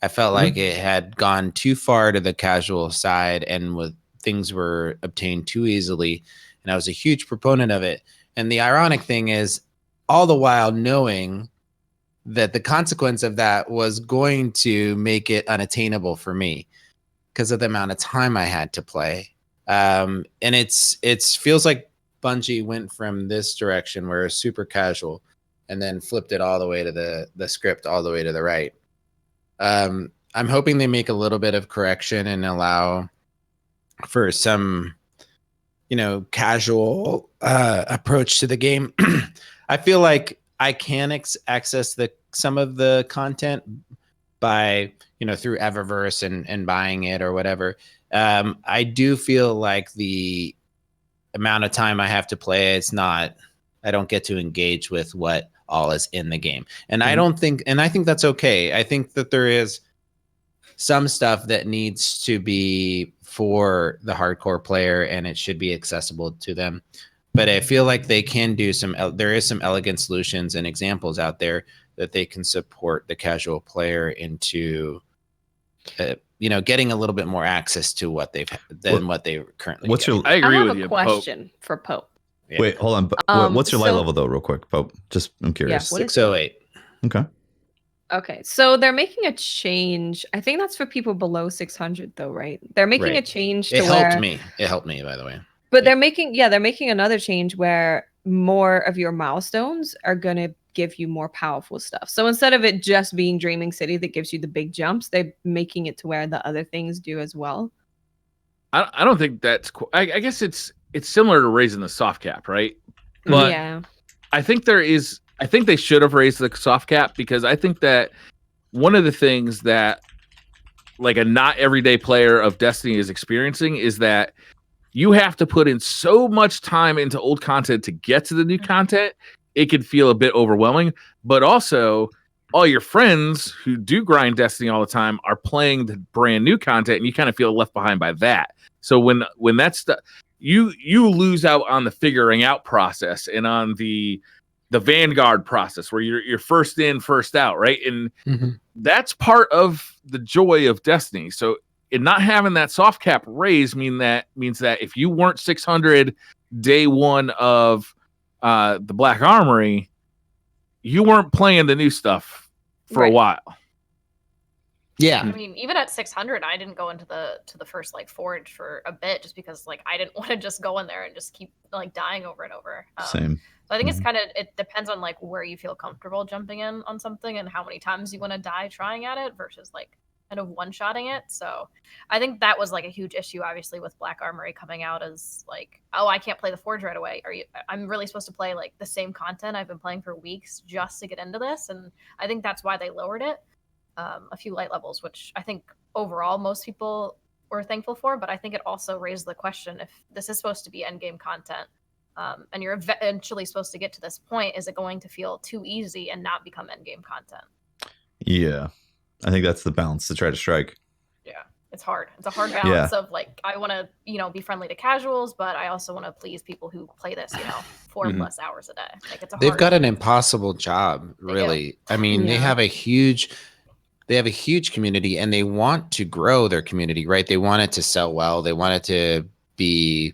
I felt like it had gone too far to the casual side and things were obtained too easily. And I was a huge proponent of it. And the ironic thing is, all the while knowing that the consequence of that was going to make it unattainable for me because of the amount of time I had to play. And it feels like Bungie went from this direction where it's super casual and then flipped it all the way to the script all the way to the right. I'm hoping they make a little bit of correction and allow for some, casual approach to the game. I feel like I can access some of the content by, through Eververse and buying it or whatever. I do feel like the amount of time I have to play, I don't get to engage with what all is in the game. And I think that's okay. I think that there is some stuff that needs to be for the hardcore player and it should be accessible to them. But I feel like they can do there is some elegant solutions and examples out there that they can support the casual player into, getting a little bit more access to what they currently. I agree with you. I have a question for Pope. Yeah. Wait, hold on. What's your light level though, real quick, Pope? Just I'm curious. Yeah, 608. Okay, so they're making a change. I think that's for people below 600, though, right? They're making a change. It helped me. It helped me, by the way. But they're making another change where more of your milestones are gonna give you more powerful stuff. So instead of it just being Dreaming City that gives you the big jumps, they're making it to where the other things do as well. I don't think that's cool. I guess it's similar to raising the soft cap, right? But yeah, I think they should have raised the soft cap, because I think that one of the things that like a not everyday player of Destiny is experiencing is that you have to put in so much time into old content to get to the new content. It could feel a bit overwhelming, but also all your friends who do grind Destiny all the time are playing the brand new content, and you kind of feel left behind by that. So when that's you lose out on the figuring out process and on the Vanguard process where you're first in, first out, right? And that's part of the joy of Destiny. So in not having that soft cap raise means that if you weren't 600 day one of the Black Armory, you weren't playing the new stuff for a while. Yeah, I mean, even at 600, I didn't go into the first like forge for a bit, just because like I didn't want to just go in there and just keep like dying over and over. Same. So I think it depends on like where you feel comfortable jumping in on something and how many times you want to die trying at it versus like kind of one-shotting it. So I think that was like a huge issue, obviously, with Black Armory coming out as like, oh, I can't play the Forge right away. I'm really supposed to play like the same content I've been playing for weeks just to get into this. And I think that's why they lowered it a few light levels, which I think overall most people were thankful for. But I think it also raised the question, if this is supposed to be endgame content, and you're eventually supposed to get to this point, is it going to feel too easy and not become endgame content? Yeah. I think that's the balance to try to strike. Yeah, it's hard. It's a hard balance of like, I want to, be friendly to casuals, but I also want to please people who play this, 4+ hours a day. Like they've got an impossible job, really. I mean, they have a huge community, and they want to grow their community, right? They want it to sell well. They want it to be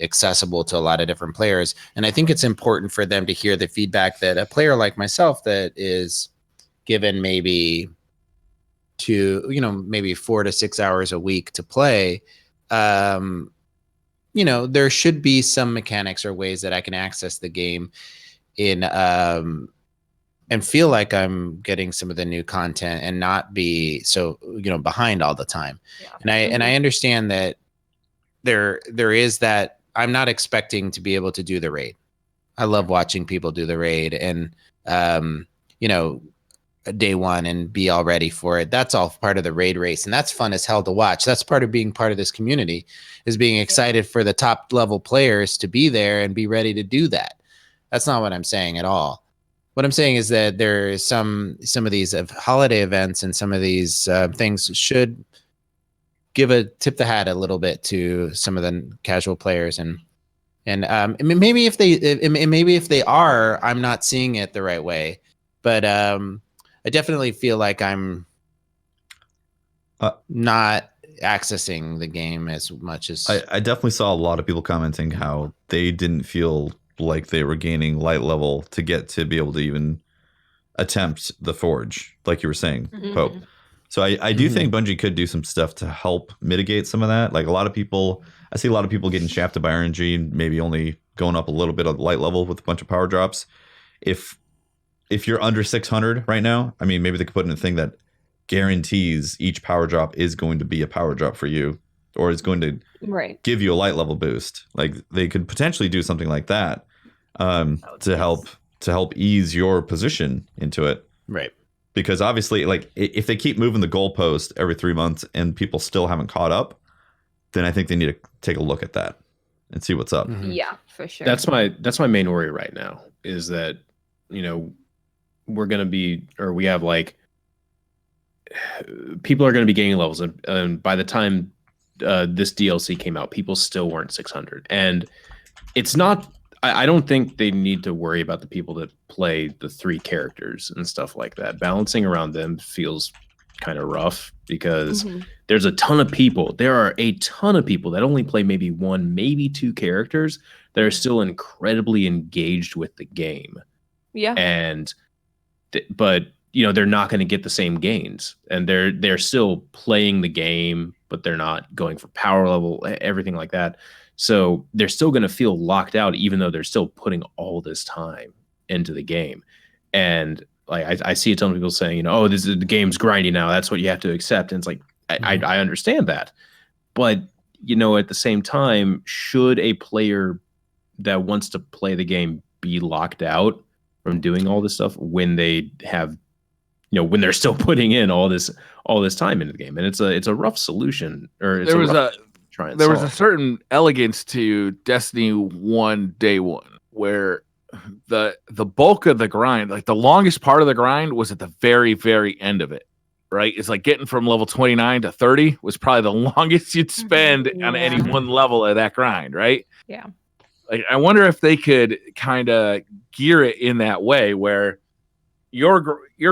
accessible to a lot of different players. And I think it's important for them to hear the feedback that a player like myself that is given maybe 4 to 6 hours a week to play, there should be some mechanics or ways that I can access the game in and feel like I'm getting some of the new content and not be so behind all the time. And I understand that there is that. I'm not expecting to be able to do the raid. I love watching people do the raid and day one and be all ready for it. That's all part of the raid race, and that's fun as hell to watch. That's part of being part of this community, is being excited for the top level players to be there and be ready to do that. That's not what I'm saying at all. What I'm saying is that there is some of these holiday events and some of these things should tip the hat a little bit to some of the casual players, and maybe if they are, I'm not seeing it the right way, but I definitely feel like I'm not accessing the game as much as I definitely saw a lot of people commenting how they didn't feel like they were gaining light level to get to be able to even attempt the Forge, like you were saying, Pope. So I do think Bungie could do some stuff to help mitigate some of that. Like I see a lot of people getting shafted by RNG, maybe only going up a little bit of light level with a bunch of power drops. If you're under 600 right now, I mean, maybe they could put in a thing that guarantees each power drop is going to be a power drop for you, or is going to give you a light level boost. Like they could potentially do something like that to to help ease your position into it. Right. Because obviously, like, if they keep moving the goalpost every 3 months and people still haven't caught up, then I think they need to take a look at that and see what's up. Mm-hmm. Yeah, for sure. That's my main worry right now, is that, we're going to be, or we have like, people are going to be gaining levels. And by the time this DLC came out, people still weren't 600. And it's not, I don't think they need to worry about the people that play the 3 characters and stuff like that. Balancing around them feels kind of rough because there's a ton of people. There are a ton of people that only play maybe 1, maybe 2 characters that are still incredibly engaged with the game. Yeah. And, but they're not going to get the same gains, and they're still playing the game, but they're not going for power level, everything like that. So they're still going to feel locked out, even though they're still putting all this time into the game. And like I see a ton of people saying, oh, the game's grindy now. That's what you have to accept. And it's like I understand that, but at the same time, should a player that wants to play the game be locked out from doing all this stuff when they have, when they're still putting in all this time into the game? And it's a rough solution, or it's there was a certain elegance to Destiny 1 day one, where the bulk of the grind, like the longest part of the grind, was at the very, very end of it. Right? It's like getting from level 29 to 30 was probably the longest you'd spend on any one level of that grind, right? Yeah. Like, I wonder if they could kind of gear it in that way where your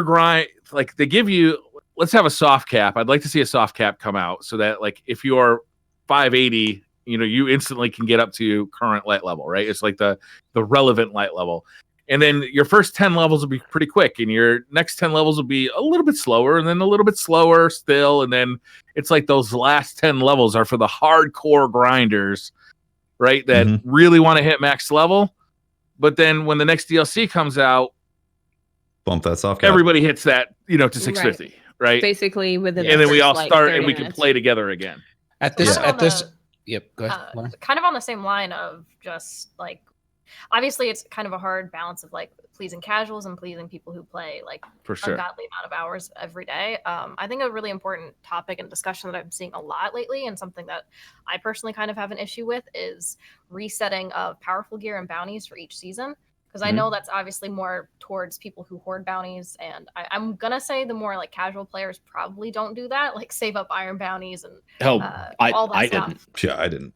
grind, like they give you, let's have a soft cap. I'd like to see a soft cap come out so that, like, if you're 580, you instantly can get up to current light level, right? It's like the relevant light level. And then your first 10 levels will be pretty quick, and your next 10 levels will be a little bit slower, and then a little bit slower still. And then it's like those last 10 levels are for the hardcore grinders, right? That really want to hit max level. But then when the next DLC comes out, bump that soft cap. Everybody hits that, to 650, right? Basically within and then we all start and we can play together again. Yep, go ahead. Kind of on the same line of just like, obviously it's kind of a hard balance of like pleasing casuals and pleasing people who play like for sure ungodly amount of hours every day. I think a really important topic and discussion that I'm seeing a lot lately, and something that I personally kind of have an issue with, is resetting of powerful gear and bounties for each season. Because I know that's obviously more towards people who hoard bounties, and I'm gonna say the more like casual players probably don't do that, like save up iron bounties and all that I stuff. Didn't. Yeah, I didn't.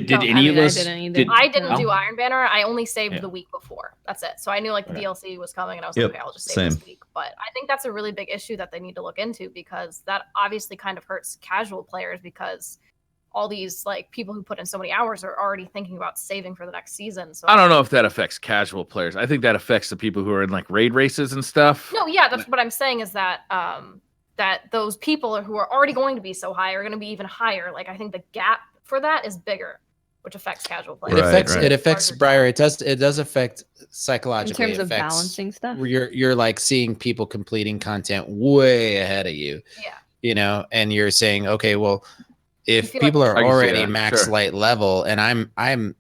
Did any of us? I didn't do Iron Banner. I only saved the week before. That's it. So I knew like the DLC was coming, and I was like, okay, I'll just save this week. But I think that's a really big issue that they need to look into, because that obviously kind of hurts casual players, because all these like people who put in so many hours are already thinking about saving for the next season. So I don't know if that affects casual players. I think that affects the people who are in like raid races and stuff. No, yeah, that's what I'm saying, is that that those people who are already going to be so high are going to be even higher. Like, I think the gap for that is bigger, which affects casual players. It affects Briar. It does affect psychologically. In terms of balancing stuff. You're like seeing people completing content way ahead of you. Yeah. And you're saying, okay, well, if people are already max light level, and I'm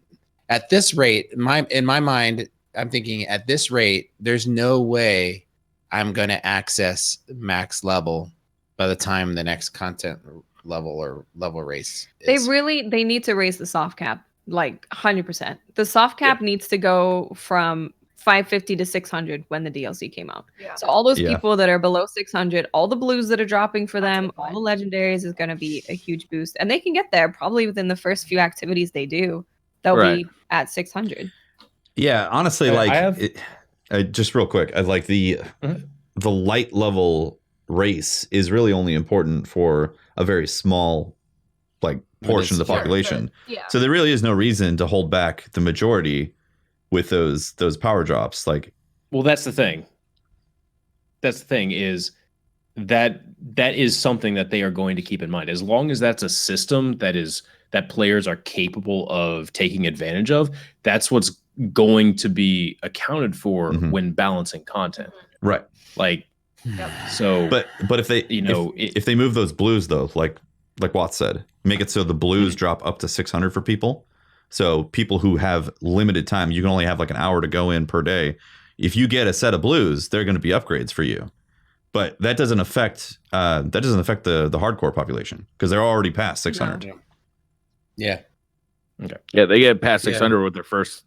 at this rate, in my mind, I'm thinking at this rate, there's no way I'm going to access max level by the time the next content level or level race is. They need to raise the soft cap, like 100%. The soft cap needs to go from 550 to 600 when the DLC came out. Yeah. So all those people that are below 600, all the blues that are dropping for them, all the legendaries is going to be a huge boost. And they can get there probably within the first few activities they do. They'll be at 600. Yeah, honestly, just real quick, I like the light level race is really only important for a very small portion of the population. Yeah. So there really is no reason to hold back the majority with those power drops. Well, that's the thing. That's the thing, is that is something that they are going to keep in mind. As long as that's a system that players are capable of taking advantage of, that's what's going to be accounted for when balancing content. Right. So but if they if they move those blues though, like Watts said, make it so the blues drop up to 600 for people. So people who have limited time, you can only have like an hour to go in per day. if you get a set of blues, they're going to be upgrades for you. But that doesn't affect the hardcore population because they're already past 600. No. Yeah. Okay. Yeah, they get past 600 with their first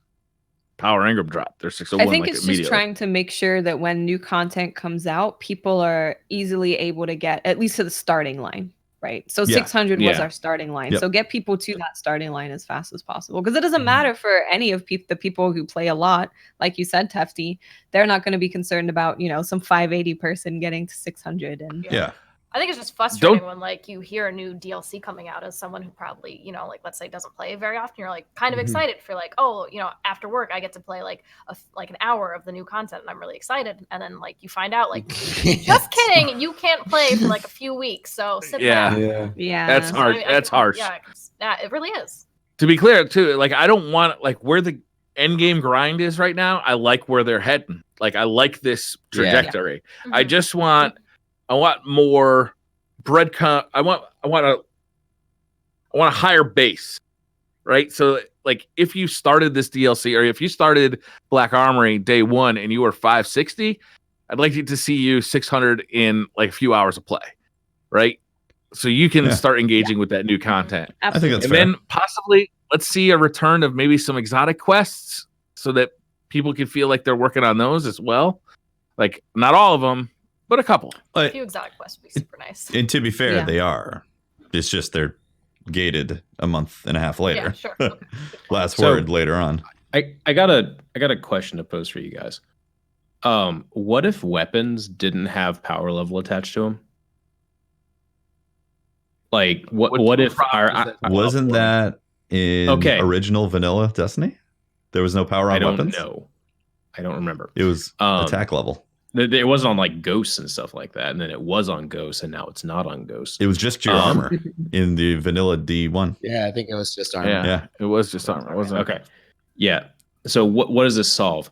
power engram drop. They're 601. I think it's just trying to make sure that when new content comes out, people are easily able to get at least to the starting line, right? So 600 was our starting line. So get people to that starting line as fast as possible, because it doesn't matter for any of the people who play a lot. Like you said, Tefty, they're not going to be concerned about, some 580 person getting to 600. And I think it's just frustrating when like you hear a new DLC coming out as someone who probably, like let's say doesn't play very often. You're like kind of excited for like, oh, after work I get to play like an hour of the new content and I'm really excited. And then like you find out like, just kidding, you can't play for like a few weeks. So sit back. Yeah. That's harsh. That's harsh. Yeah, it really is. To be clear too, like I don't want like where the end game grind is right now. I like where they're heading. Like I like this trajectory. Yeah. I just want more breadcrumb. I want a higher base, right? So, like, if you started this DLC or if you started Black Armory day one and you were 560, I'd like to see you 600 in like a few hours of play, right? So you can start engaging with that new content. Absolutely. I think that's fair. Then possibly let's see a return of maybe some exotic quests so that people can feel like they're working on those as well. Like, not all of them, but a couple. A few exotic quests would be super nice. And to be fair, they are. It's just they're gated a month and a half later. Yeah, sure. Okay. Last word later on. I got a question to pose for you guys. What if weapons didn't have power level attached to them? Like what if wasn't that in original vanilla Destiny? There was no power on weapons? I don't remember. It was attack level. It wasn't on like Ghosts and stuff like that, and then it was on Ghosts, and now it's not on Ghosts. It was just your armor in the vanilla D1. Yeah, I think it was just armor. Yeah, it was just armor. Wasn't okay. Yeah. So what does this solve?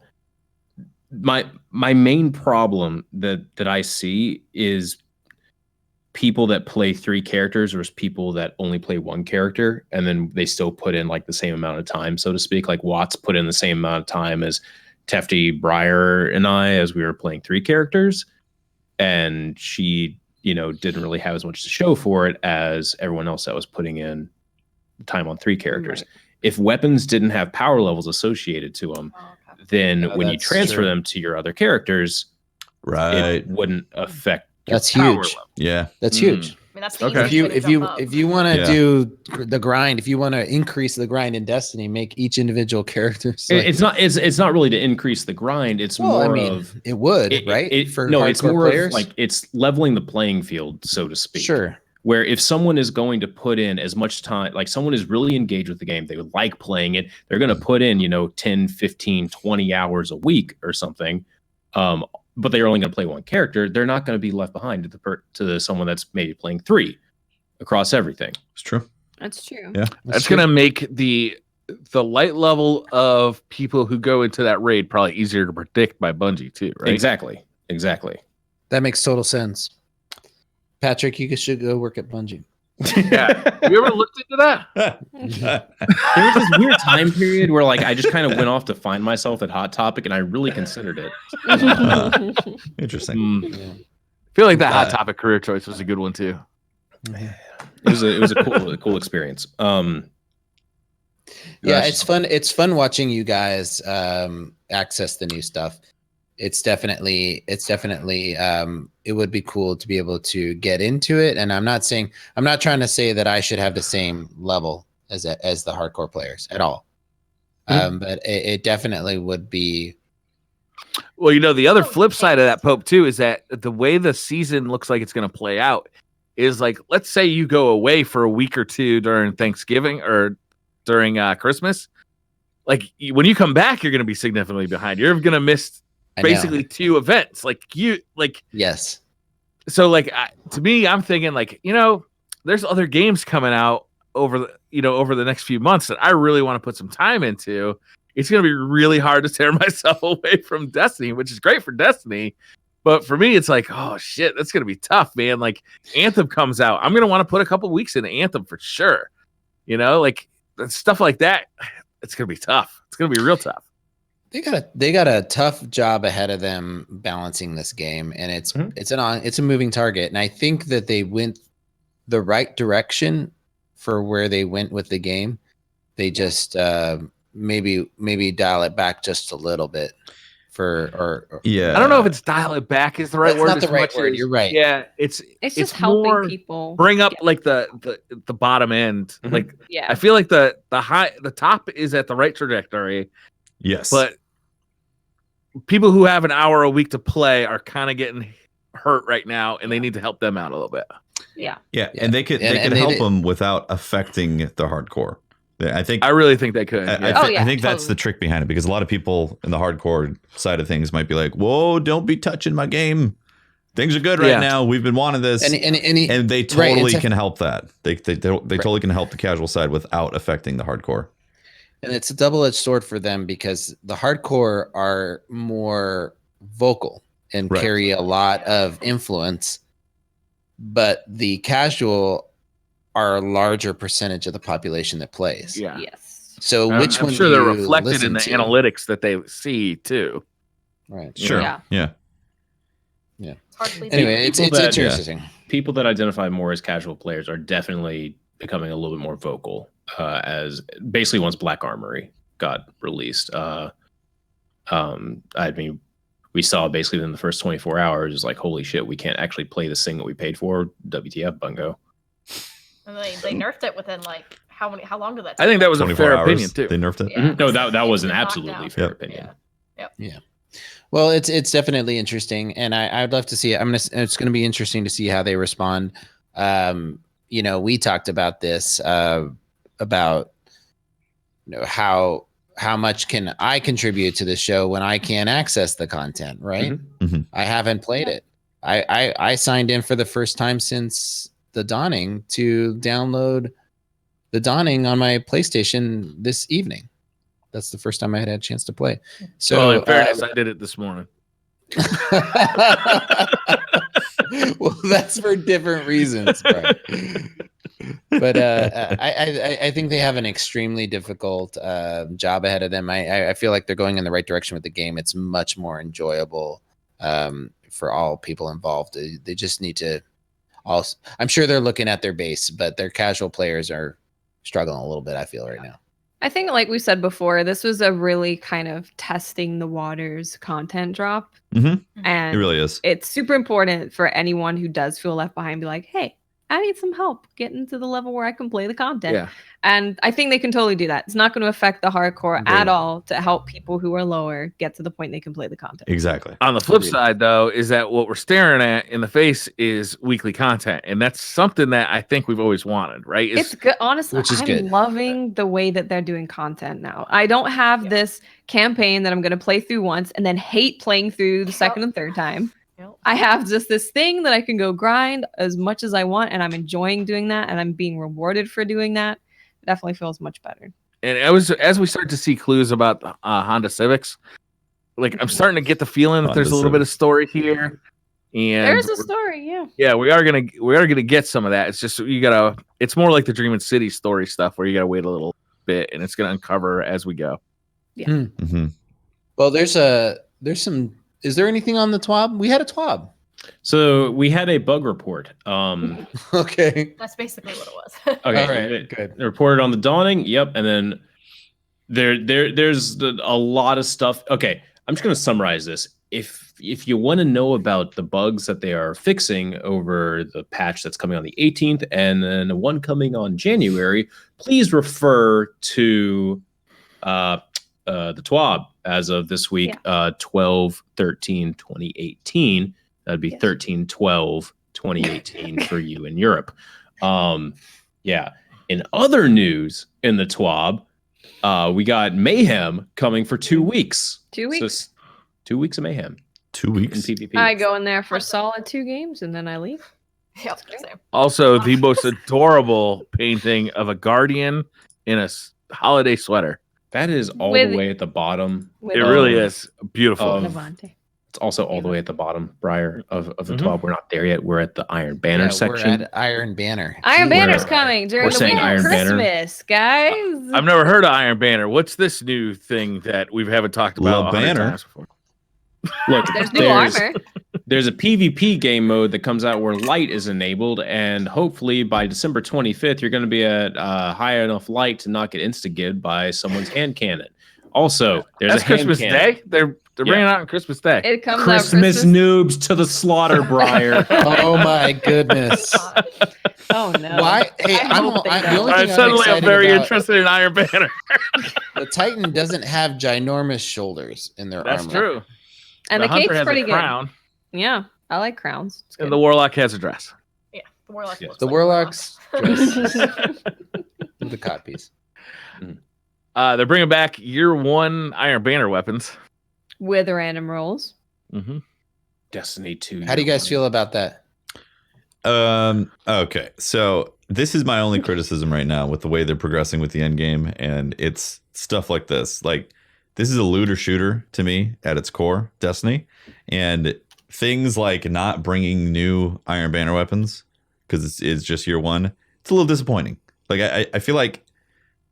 My main problem that I see is people that play 3 characters versus people that only play 1 character, and then they still put in like the same amount of time, so to speak. Like Watts put in the same amount of time as Tefty, Briar, and I as we were playing 3 characters, and she, didn't really have as much to show for it as everyone else that was putting in time on 3 characters. Right. If weapons didn't have power levels associated to them, then when you transfer them to your other characters, it wouldn't affect. That's huge. Level. Yeah, that's huge. I mean, that's if you want to do the grind, if you want to increase the grind in Destiny, make each individual character. It's not really to increase the grind. It's it would, right? It's more players? Of like it's leveling the playing field, so to speak. Sure. Where if someone is going to put in as much time, like someone is really engaged with the game, they would like playing it, they're going to put in, 10, 15, 20 hours a week or something. But they're only going to play 1 character. They're not going to be left behind to someone that's maybe playing 3 across everything. It's true. That's true. Yeah, that's going to make the light level of people who go into that raid probably easier to predict by Bungie too, right? Exactly. That makes total sense. Patrick, you should go work at Bungie. Yeah. Have you ever looked into that? There was this weird time period where like I just kind of went off to find myself at Hot Topic, and I really considered it. Interesting. I feel like that Hot Topic career choice was a good one too. It was a cool experience. It's fun. It's fun watching you guys access the new stuff. It's definitely it would be cool to be able to get into it. And I'm not trying to say that I should have the same level as the hardcore players at all. But it definitely would be. Well, the other flip side of that, Pope, too, is that the way the season looks like it's going to play out is like, let's say you go away for a week or 2 during Thanksgiving or during Christmas. Like when you come back, you're going to be significantly behind. You're going to miss basically 2 events. Yes. So to me, I'm thinking there's other games coming out over the next few months that I really want to put some time into. It's going to be really hard to tear myself away from Destiny, which is great for Destiny. But for me, it's like, oh shit, that's going to be tough, man. Like Anthem comes out. I'm going to want to put a couple weeks into Anthem for sure. Stuff like that. It's going to be tough. It's going to be real tough. They got a tough job ahead of them balancing this game, and it's a moving target. And I think that they went the right direction for where they went with the game. They just maybe dial it back just a little bit yeah. I don't know if it's dial it back is the right word. That's not the right word. You're right. Yeah, it's just helping more people bring up like the bottom end. Like I feel like the top is at the right trajectory. Yes, but people who have an hour a week to play are kind of getting hurt right now, and they need to help them out a little bit. Yeah. And they could help them without affecting the hardcore. I really think they could. I think that's the trick behind it, because a lot of people in the hardcore side of things might be like, "Whoa, don't be touching my game. Things are good right now. We've been wanting this," and they totally can help that. They totally can help the casual side without affecting the hardcore. And it's a double-edged sword for them, because the hardcore are more vocal and carry a lot of influence, but the casual are a larger percentage of the population that plays. Yeah. Yes. So which one? I'm sure they're reflected in the analytics that they see too. Right. Sure. Yeah. Anyway, it's interesting. People that identify more as casual players are definitely becoming a little bit more vocal. As basically once Black Armory got released, I mean, we saw basically in the first 24 hours, like, holy shit, we can't actually play this thing that we paid for. WTF, Bungo. And they nerfed it within like how long did that take? I think that was a fair opinion too. They nerfed it. Yeah. No, that was an absolutely fair opinion. Yeah. Well, it's definitely interesting, and I'd love to see it. It's going to be interesting to see how they respond. We talked about this about how much can I contribute to the show when I can't access the content, right? Mm-hmm. I haven't played it. I signed in for the first time since the Dawning to download the Dawning on my PlayStation this evening. That's the first time I had a chance to play. So in fairness, I did it this morning. Well, that's for different reasons. But I think they have an extremely difficult job ahead of them. I feel like they're going in the right direction with the game. It's much more enjoyable for all people involved. They just need to. I'm sure they're looking at their base, but their casual players are struggling a little bit, I feel, right now. I think, like we said before, this was a really kind of testing the waters content drop. Mm-hmm. And it really is. It's super important for anyone who does feel left behind, be like, hey, I need some help getting to the level where I can play the content. Yeah. And I think they can totally do that. It's not going to affect the hardcore at all to help people who are lower get to the point they can play the content. Exactly. On the flip side, though, is that what we're staring at in the face is weekly content. And that's something that I think we've always wanted, right? It's good. Honestly, I'm loving the way that they're doing content now. I don't have this campaign that I'm going to play through once and then hate playing through the second and third time. I have just this thing that I can go grind as much as I want, and I'm enjoying doing that, and I'm being rewarded for doing that. It definitely feels much better. And as we start to see clues about Honda Civics, like I'm starting to get the feeling that there's a little bit of story here. And there's a story, yeah. Yeah, we are gonna get some of that. It's just it's more like the Dream City story stuff where you gotta wait a little bit, and it's gonna uncover as we go. Yeah. Mm-hmm. Well, there's some. Is there anything on the TWAB? We had a TWAB. So we had a bug report. Okay. That's basically what it was. Okay. All right. Good. Reported on the Dawning. Yep. And then there's a lot of stuff. Okay. I'm just going to summarize this. If you want to know about the bugs that they are fixing over the patch that's coming on the 18th and then the one coming on January, please refer to the TWAB as of this week, 12/13/2018. That'd be 13/12/2018 for you in Europe. Yeah. In other news in the TWAB, we got Mayhem coming for 2 weeks. 2 weeks. So 2 weeks of Mayhem. 2 weeks in PvP. I go in there for solid 2 games and then I leave. Yep. Also, the most adorable painting of a Guardian in a holiday sweater. That is all the way at the bottom. It really is beautiful. Levante. It's also all the way at the bottom, Briar, of the 12. We're not there yet. We're at the Iron Banner section. We're at Iron Banner. Iron Banner's coming during the week of Christmas, guys. I've never heard of Iron Banner. What's this new thing that we haven't talked about? Banner before? Look, there's new armor. There's a PvP game mode that comes out where light is enabled, and hopefully by December 25th, you're going to be at high enough light to not get insta-gibbed by someone's hand cannon. Also, there's Christmas Day. They're bringing it out on Christmas Day. It comes Christmas noobs to the slaughter, Briar. Oh my goodness. Oh no. Why? Hey, I'm very interested in Iron Banner. The Titan doesn't have ginormous shoulders in their armor. That's true. And the cape's pretty good. Crown. Yeah, I like crowns. And the Warlock has a dress. Yeah, the Warlock. The Warlock's dress. The copies. They're bringing back year 1 Iron Banner weapons with random rolls. Mm-hmm. Destiny 2. How do you guys feel about that? Okay, so this is my only criticism right now with the way they're progressing with the end game, and it's stuff like this. Like, this is a looter shooter to me at its core, Destiny, and things like not bringing new Iron Banner weapons because it's just year 1. It's a little disappointing. Like, I feel like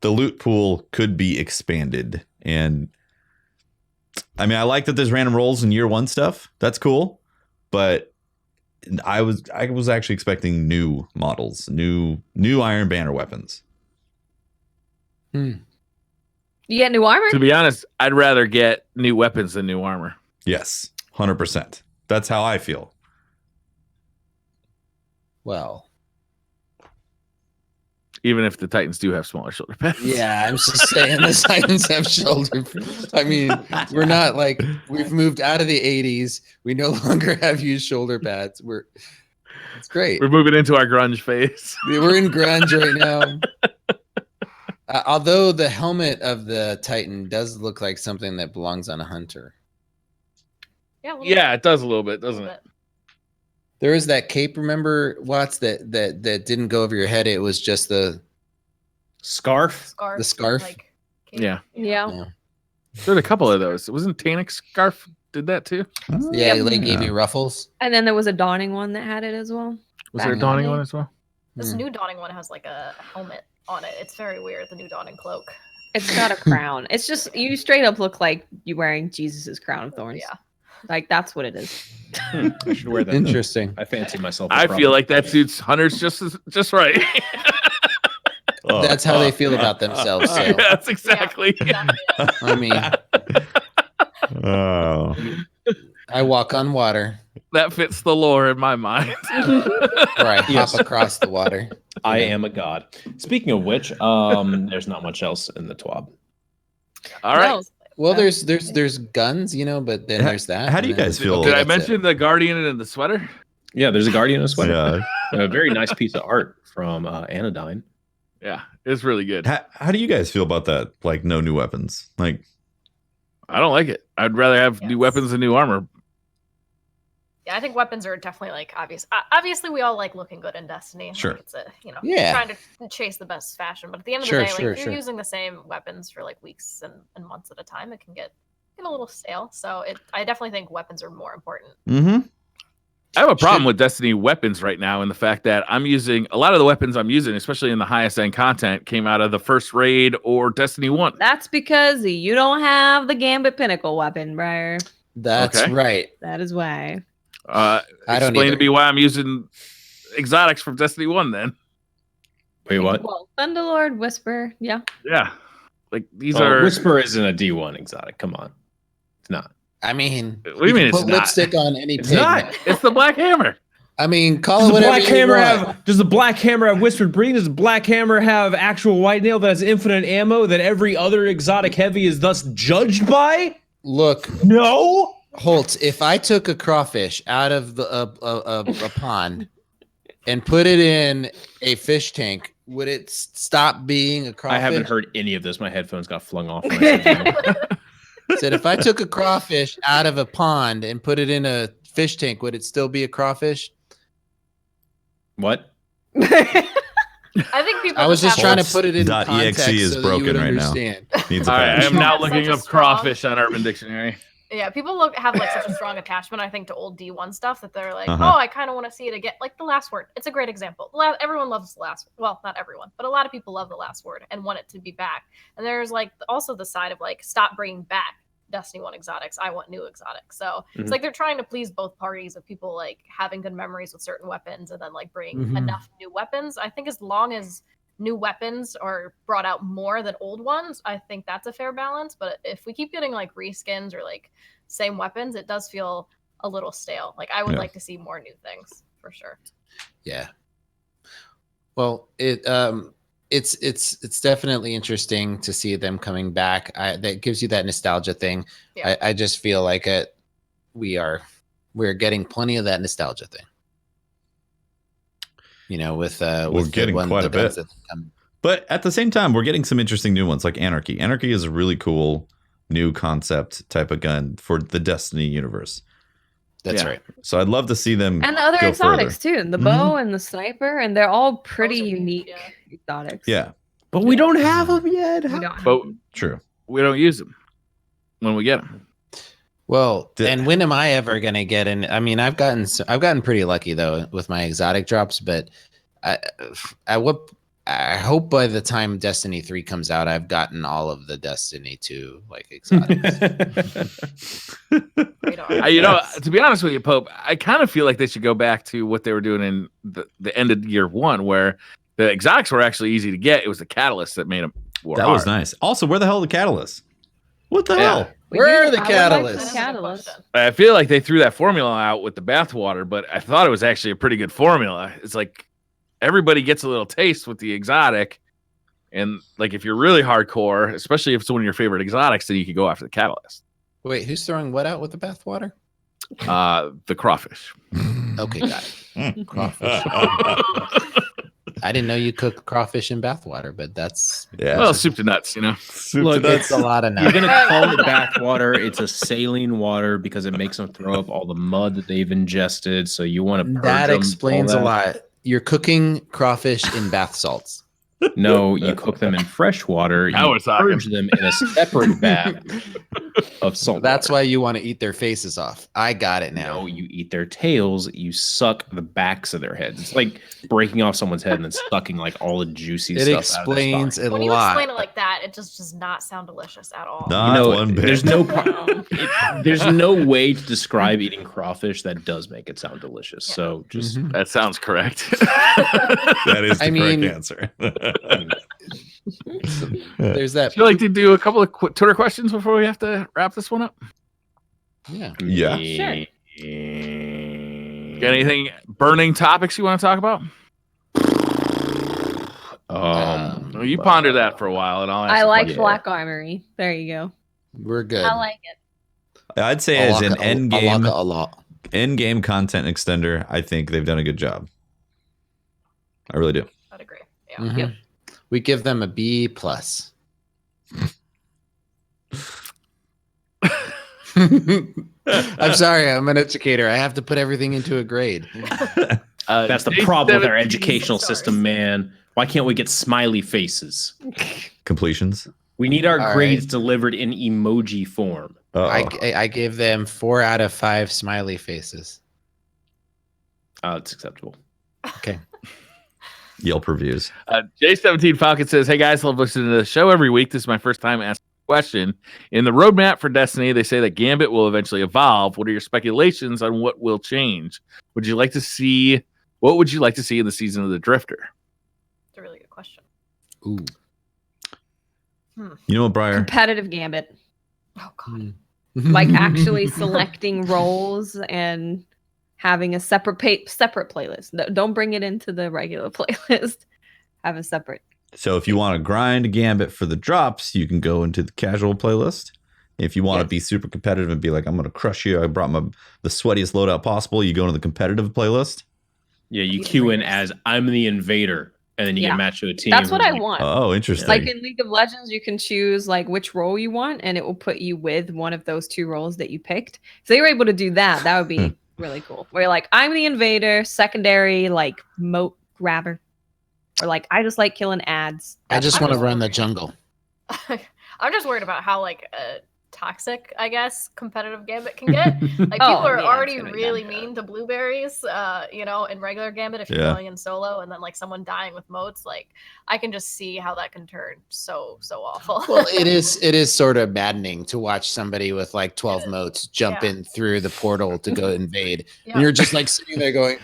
the loot pool could be expanded, and I mean, I like that there's random rolls in year 1 stuff. That's cool, but I was actually expecting new models, new Iron Banner weapons. You get new armor? To be honest, I'd rather get new weapons than new armor. Yes, 100%. That's how I feel. Well, even if the Titans do have smaller shoulder pads. Yeah, I'm just saying the Titans have shoulder. I mean, we're not like we've moved out of the 80s. We no longer have used shoulder pads. It's great. We're moving into our grunge phase. We're in grunge right now. Although the helmet of the Titan does look like something that belongs on a hunter. Yeah, it does a little bit, doesn't it? There is that cape, remember, Watts, that didn't go over your head. It was just the scarf. The scarf. Like, yeah. There's a couple of those. Wasn't Tanik's scarf did that too? Yeah, they gave you ruffles. And then there was a Dawning one that had it as well. Was there a Dawning one as well? This new Dawning one has like a helmet on it. It's very weird, the new Dawning cloak. It's got a crown. It's just, you straight up look like you wearing Jesus's crown of thorns. Yeah. Like, that's what it is. I should wear that. Interesting. I fancy myself. I feel like that suits hunters just right. That's how they feel about themselves. So. Yeah, that's exactly. Yeah, exactly. I mean, I walk on water. That fits the lore in my mind. Or I hop across the water. I am a god. Speaking of which, there's not much else in the TWAB. All right. Well, there's guns, but then there's that. How do you guys feel? Did I mention the Guardian in the sweater? Yeah, there's a Guardian in a sweater. Yeah. A very nice piece of art from Anodyne. Yeah, it's really good. How do you guys feel about that? Like, no new weapons? Like, I don't like it. I'd rather have new weapons and new armor. Yeah, I think weapons are definitely like obvious. Obviously, we all like looking good in Destiny. Sure. Like it's Yeah. trying to chase the best fashion. But at the end of the day, if you're using the same weapons for like weeks and months at a time, it can get a little stale. So I definitely think weapons are more important. mm-hmm. I have a problem with Destiny weapons right now in the fact that I'm using a lot of the weapons I'm using, especially in the highest end content, came out of the first raid or Destiny 1. That's because you don't have the Gambit Pinnacle weapon, Briar. That's right. That is why. Explain to me why I'm using exotics from Destiny 1 then. Wait, what? Well, Thunderlord, Whisper, yeah. Yeah. Like these are Whisper isn't a D1 exotic. Come on. It's not. I mean, what do you mean it's put not? lipstick on any It's pig. not. It's the Black Hammer. I mean, call it whatever you want. Does the Black Hammer have Whispered Breathing? Does the Black Hammer have actual white nail that has infinite ammo that every other exotic heavy is thus judged by? Look, no. Holtz, if I took a crawfish out of a pond and put it in a fish tank, would it stop being a crawfish? I haven't heard any of this. My headphones got flung off. Said if I took a crawfish out of a pond and put it in a fish tank, would it still be a crawfish? What? I think people. I was just trying to put it in .exe context is so that you broken would right understand. now. Needs a All right, I patch. am now That's looking such a up crawfish on Urban Dictionary. Yeah, people have like such a strong attachment, I think, to old D1 stuff that they're like, oh, I kind of want to see it again. Like The Last Word. It's a great example. Everyone loves The Last. Well, not everyone, but a lot of people love The Last Word and want it to be back. And there's like also the side of like, stop bringing back Destiny 1 exotics. I want new exotics. So it's like they're trying to please both parties of people like having good memories with certain weapons and then like bring enough new weapons. I think as long as new weapons are brought out more than old ones, I think that's a fair balance. But if we keep getting like reskins or like same weapons, it does feel a little stale. Like I would like to see more new things for sure. Yeah. Well, it's definitely interesting to see them coming back. That gives you that nostalgia thing. Yeah. I just feel like we're getting plenty of that nostalgia thing. You know, with getting quite a bit. But at the same time, we're getting some interesting new ones like Anarchy. Anarchy is a really cool new concept type of gun for the Destiny universe. That's right. So I'd love to see them and the other exotics too, the bow and the sniper, and they're all pretty unique exotics. Yeah, but we don't have them yet. True. We don't use them when we get them. Well, and when am I ever gonna get in? I mean, I've gotten pretty lucky though with my exotic drops, but I hope by the time Destiny 3 comes out, I've gotten all of the Destiny 2 like exotics. To be honest with you, Pope, I kind of feel like they should go back to what they were doing in the end of year 1, where the exotics were actually easy to get. It was the catalyst that made them hard. Was nice. Also, where the hell are the catalysts? What the hell? Where are the catalysts? I feel like they threw that formula out with the bathwater, but I thought it was actually a pretty good formula. It's like everybody gets a little taste with the exotic, and like if you're really hardcore, especially if it's one of your favorite exotics, then you could go after the catalyst. Wait, who's throwing what out with the bathwater? The crawfish. Okay, got it. Crawfish. I didn't know you cook crawfish in bathwater, but that's well, soup to nuts, you know. Look, it's a lot of nuts. You're gonna call it bathwater. It's a saline water because it makes them throw up all the mud that they've ingested. So you want to purge that them, explains a lot. You're cooking crawfish in bath salts. No, you cook them in fresh water. You purge them in a separate bath of salt. That's why you want to eat their faces off. I got it now. No, you eat their tails. You suck the backs of their heads. It's like breaking off someone's head and then sucking like all the juicy stuff. It explains a lot. When you explain it like that, it just does not sound delicious at all. Not one bit. There's no way to describe eating crawfish that does make it sound delicious. Yeah. So just that sounds correct. That is the correct answer. There's that. Would you like to do a couple of Twitter questions before we have to wrap this one up? Yeah. Sure. Got anything burning topics you want to talk about? Well, you ponder that for a while, and I'll ask. I like Black Armory. There you go. We're good. I like it. I'd say as an end game content extender, I think they've done a good job. I really do. I'd agree. Yeah. Yep. We give them a B+. I'm sorry, I'm an educator. I have to put everything into a grade. That's the problem with our educational system, man. Why can't we get smiley faces? Completions. We need our grades delivered in emoji form. I gave them 4 out of 5 smiley faces. It's acceptable. Okay. Yelp reviews. J17 Falcon says, "Hey guys, love listening to the show every week. This is my first time asking a question. In the roadmap for Destiny, they say that Gambit will eventually evolve. What are your speculations on what will change? What would you like to see in the season of the Drifter?" It's a really good question. Ooh. You know what, Briar? Competitive Gambit. Oh God. Like actually selecting roles and having a separate playlist. Don't bring it into the regular playlist. Have a separate. So if you want to grind Gambit for the drops, you can go into the casual playlist. If you want to be super competitive and be like, I'm going to crush you, I brought the sweatiest loadout possible, you go into the competitive playlist. Yeah, you queue in as I'm the invader, and then you get matched to a team. That's what I want. Oh, interesting. Like in League of Legends, you can choose like which role you want, and it will put you with one of those 2 roles that you picked. So you're able to do that. That would be really cool. Where you're like, I'm the invader, secondary, like moat grabber. Or like, I just like killing ads. I just want to run the jungle. I'm just worried about how like toxic, I guess, competitive Gambit can get. Like people are already really mean to blueberries, in regular Gambit if you're going in solo, and then like someone dying with moats, like I can just see how that can turn so awful. Well, it is sort of maddening to watch somebody with like 12 moats jump in through the portal to go invade. And you're just like sitting there going,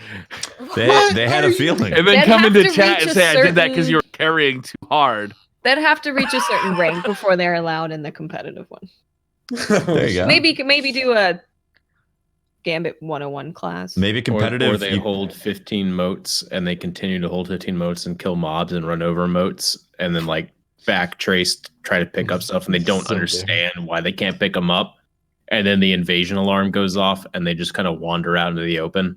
they had a feeling. And then come into chat and say, I did that because you were carrying too hard. They'd have to reach a certain rank before they're allowed in the competitive one. There you go. Maybe do a Gambit 101 class. Maybe competitive. Or they hold 15 moats and they continue to hold 15 moats and kill mobs and run over moats and then like backtrace, try to pick up stuff, and they don't understand why they can't pick them up. And then the invasion alarm goes off and they just kind of wander out into the open.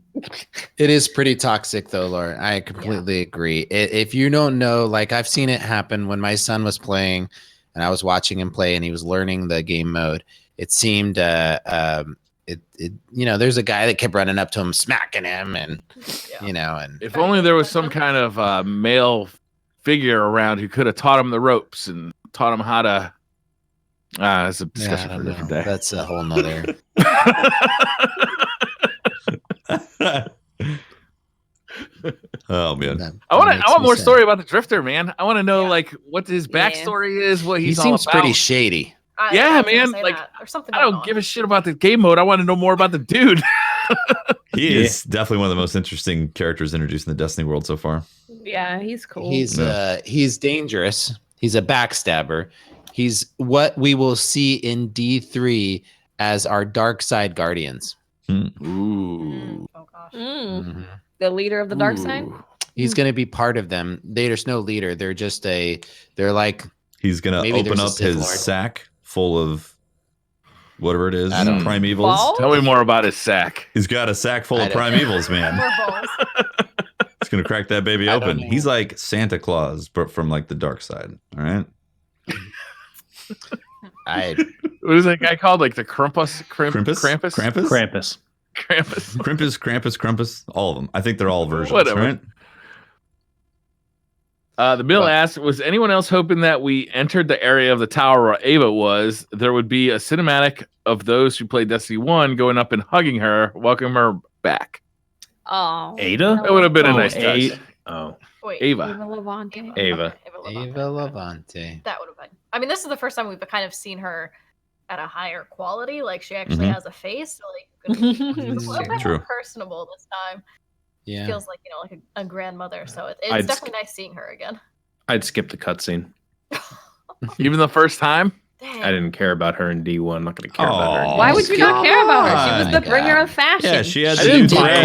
It is pretty toxic though, Lauren. I completely agree. If you don't know, like I've seen it happen when my son was playing and I was watching him play and he was learning the game mode. It seemed, there's a guy that kept running up to him, smacking him and, and if only there was some kind of male figure around who could have taught him the ropes and taught him how to, it's a discussion for a different day. That's a whole nother. Oh man, I want more story about the Drifter, man. I want to know like what his backstory is, what he he's seems all about. pretty shady. Man. Like I don't give a shit about the game mode. I want to know more about the dude. He is definitely one of the most interesting characters introduced in the Destiny world so far. Yeah, he's cool. He's dangerous. He's a backstabber. He's what we will see in D3 as our dark side guardians. Ooh. Oh gosh. Mm-hmm. The leader of the dark side? He's going to be part of them. There's no leader. They're like. He's going to open up his sack full of whatever it is. Primevals. Balls? Tell me more about his sack. He's got a sack full of primevals, man. He's going to crack that baby open. He's like Santa Claus, but from like the dark side. All right. What is that guy called? Like the Krampus? Krampus, all of them. I think they're all versions. Whatever. Right? The Bill asked, was anyone else hoping that we entered the area of the tower where Ava was? There would be a cinematic of those who played Destiny 1 going up and hugging her, welcome her back. Oh, Ada? It would have been a nice touch. Wait, Ava Levante. Ava Levante. That would have been. I mean, this is the first time we've kind of seen her at a higher quality. Like she actually has a face. So, like, a little bit more personable this time. Yeah, feels like like a grandmother. So it's definitely nice seeing her again. I'd skip the cutscene. Even the first time. Dang. I didn't care about her in D1. I'm not going to care about her. In Why would you not care about her? She was the bringer of fashion. Yeah, she had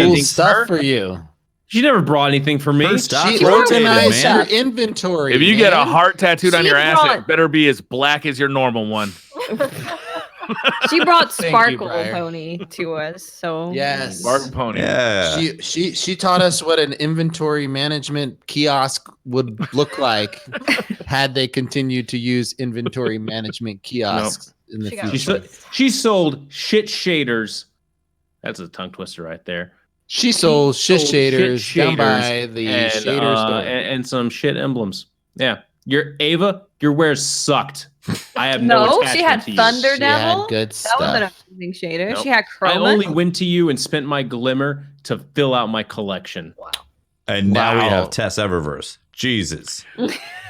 cool stuff for you. She never brought anything for me. She organized your inventory. If you get a heart tattooed on your ass, it better be as black as your normal one. She brought Sparkle Pony to us. So yes, Sparkle Pony. Yeah. She taught us what an inventory management kiosk would look like had they continued to use inventory management kiosks in the future. She sold shit shaders. That's a tongue twister right there. She sold shit shaders down by the shader store. And some shit emblems. Yeah. Your Ava, your wares sucked. I have no attachment she had to you. Thunder Devil. She had good stuff. That was an amazing shader. Nope. She had Chroma. I only went to you and spent my glimmer to fill out my collection. Wow. And now we have Tess Eververse. Jesus.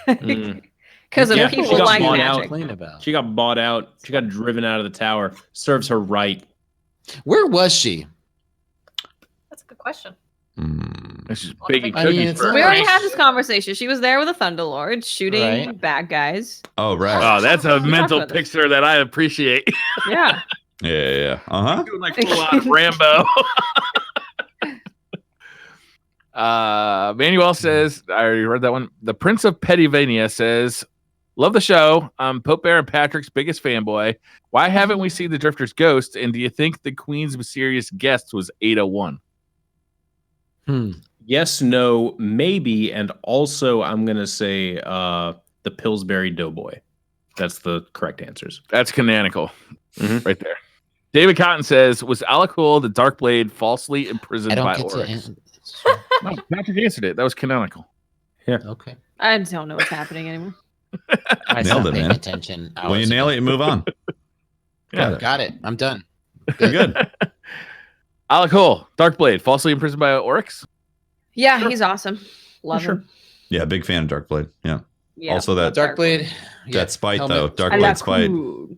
Because of people like magic. She got bought out. She got driven out of the tower. Serves her right. Where was she? That's a good question. This is baking cookies. We already had this conversation. She was there with a Thunderlord shooting bad guys. Oh, right. Oh, that's a mental picture that I appreciate. Yeah. Yeah. Uh-huh. Doing like full on Rambo. Manuel says, I already read that one. The Prince of Pettyvania says, love the show. I'm Pope Bear and Patrick's biggest fanboy. Why haven't we seen the Drifter's ghost? And do you think the Queen's mysterious guest was 801? Yes, no, maybe, and also I'm gonna say the Pillsbury Doughboy. That's the correct answers. That's canonical, right there. David Cotton says, "Was Alakul the Darkblade falsely imprisoned by Oryx?" No, Patrick answered it. That was canonical. Yeah. Okay. I don't know what's happening anymore. I nailed it, paying man. attention. When you nail it, you move on. Got it. I'm done. Good. Alec Hole, Darkblade, falsely imprisoned by Oryx. Yeah, he's awesome. Love him. Yeah, big fan of Darkblade. Yeah. Yeah. Also that Darkblade. that spite though. I Darkblade like spite. cool.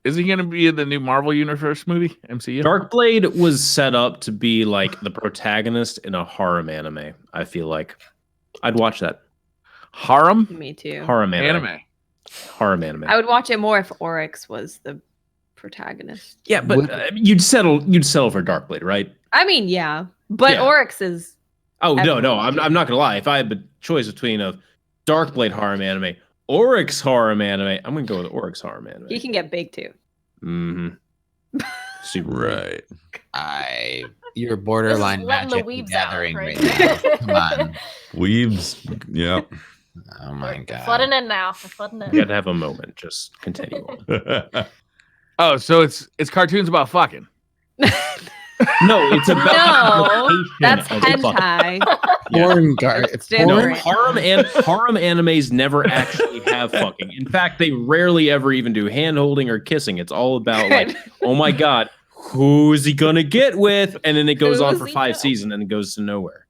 Is he going to be in the new Marvel Universe movie, MCU? Darkblade was set up to be like the protagonist in a harem anime. I feel like I'd watch that. Harem? Me too. Harem Anime. Harem anime. I would watch it more if Oryx was the protagonist. Yeah, but you'd settle for Darkblade, right? I mean, yeah, but Oryx is. Oh no, I'm not gonna lie. If I had the choice between a Darkblade harem anime, Oryx harem anime, I'm gonna go with Oryx harem anime. He can get big too. Mm-hmm. Super right. You're borderline Just letting the Magic weebs Gathering out, right right? now. Come on. Weebs. Yeah. Oh my We're god. flooding in now. We're flooding in. You gotta have a moment. Just continue on. Oh, so it's cartoons about fucking. No, it's about No, that's hentai. Porn It's No, different. harem animes never actually have fucking. In fact, they rarely ever even do hand holding or kissing. It's all about like, oh my god, who's he gonna get with? And then it goes on for 5 seasons and it goes to nowhere.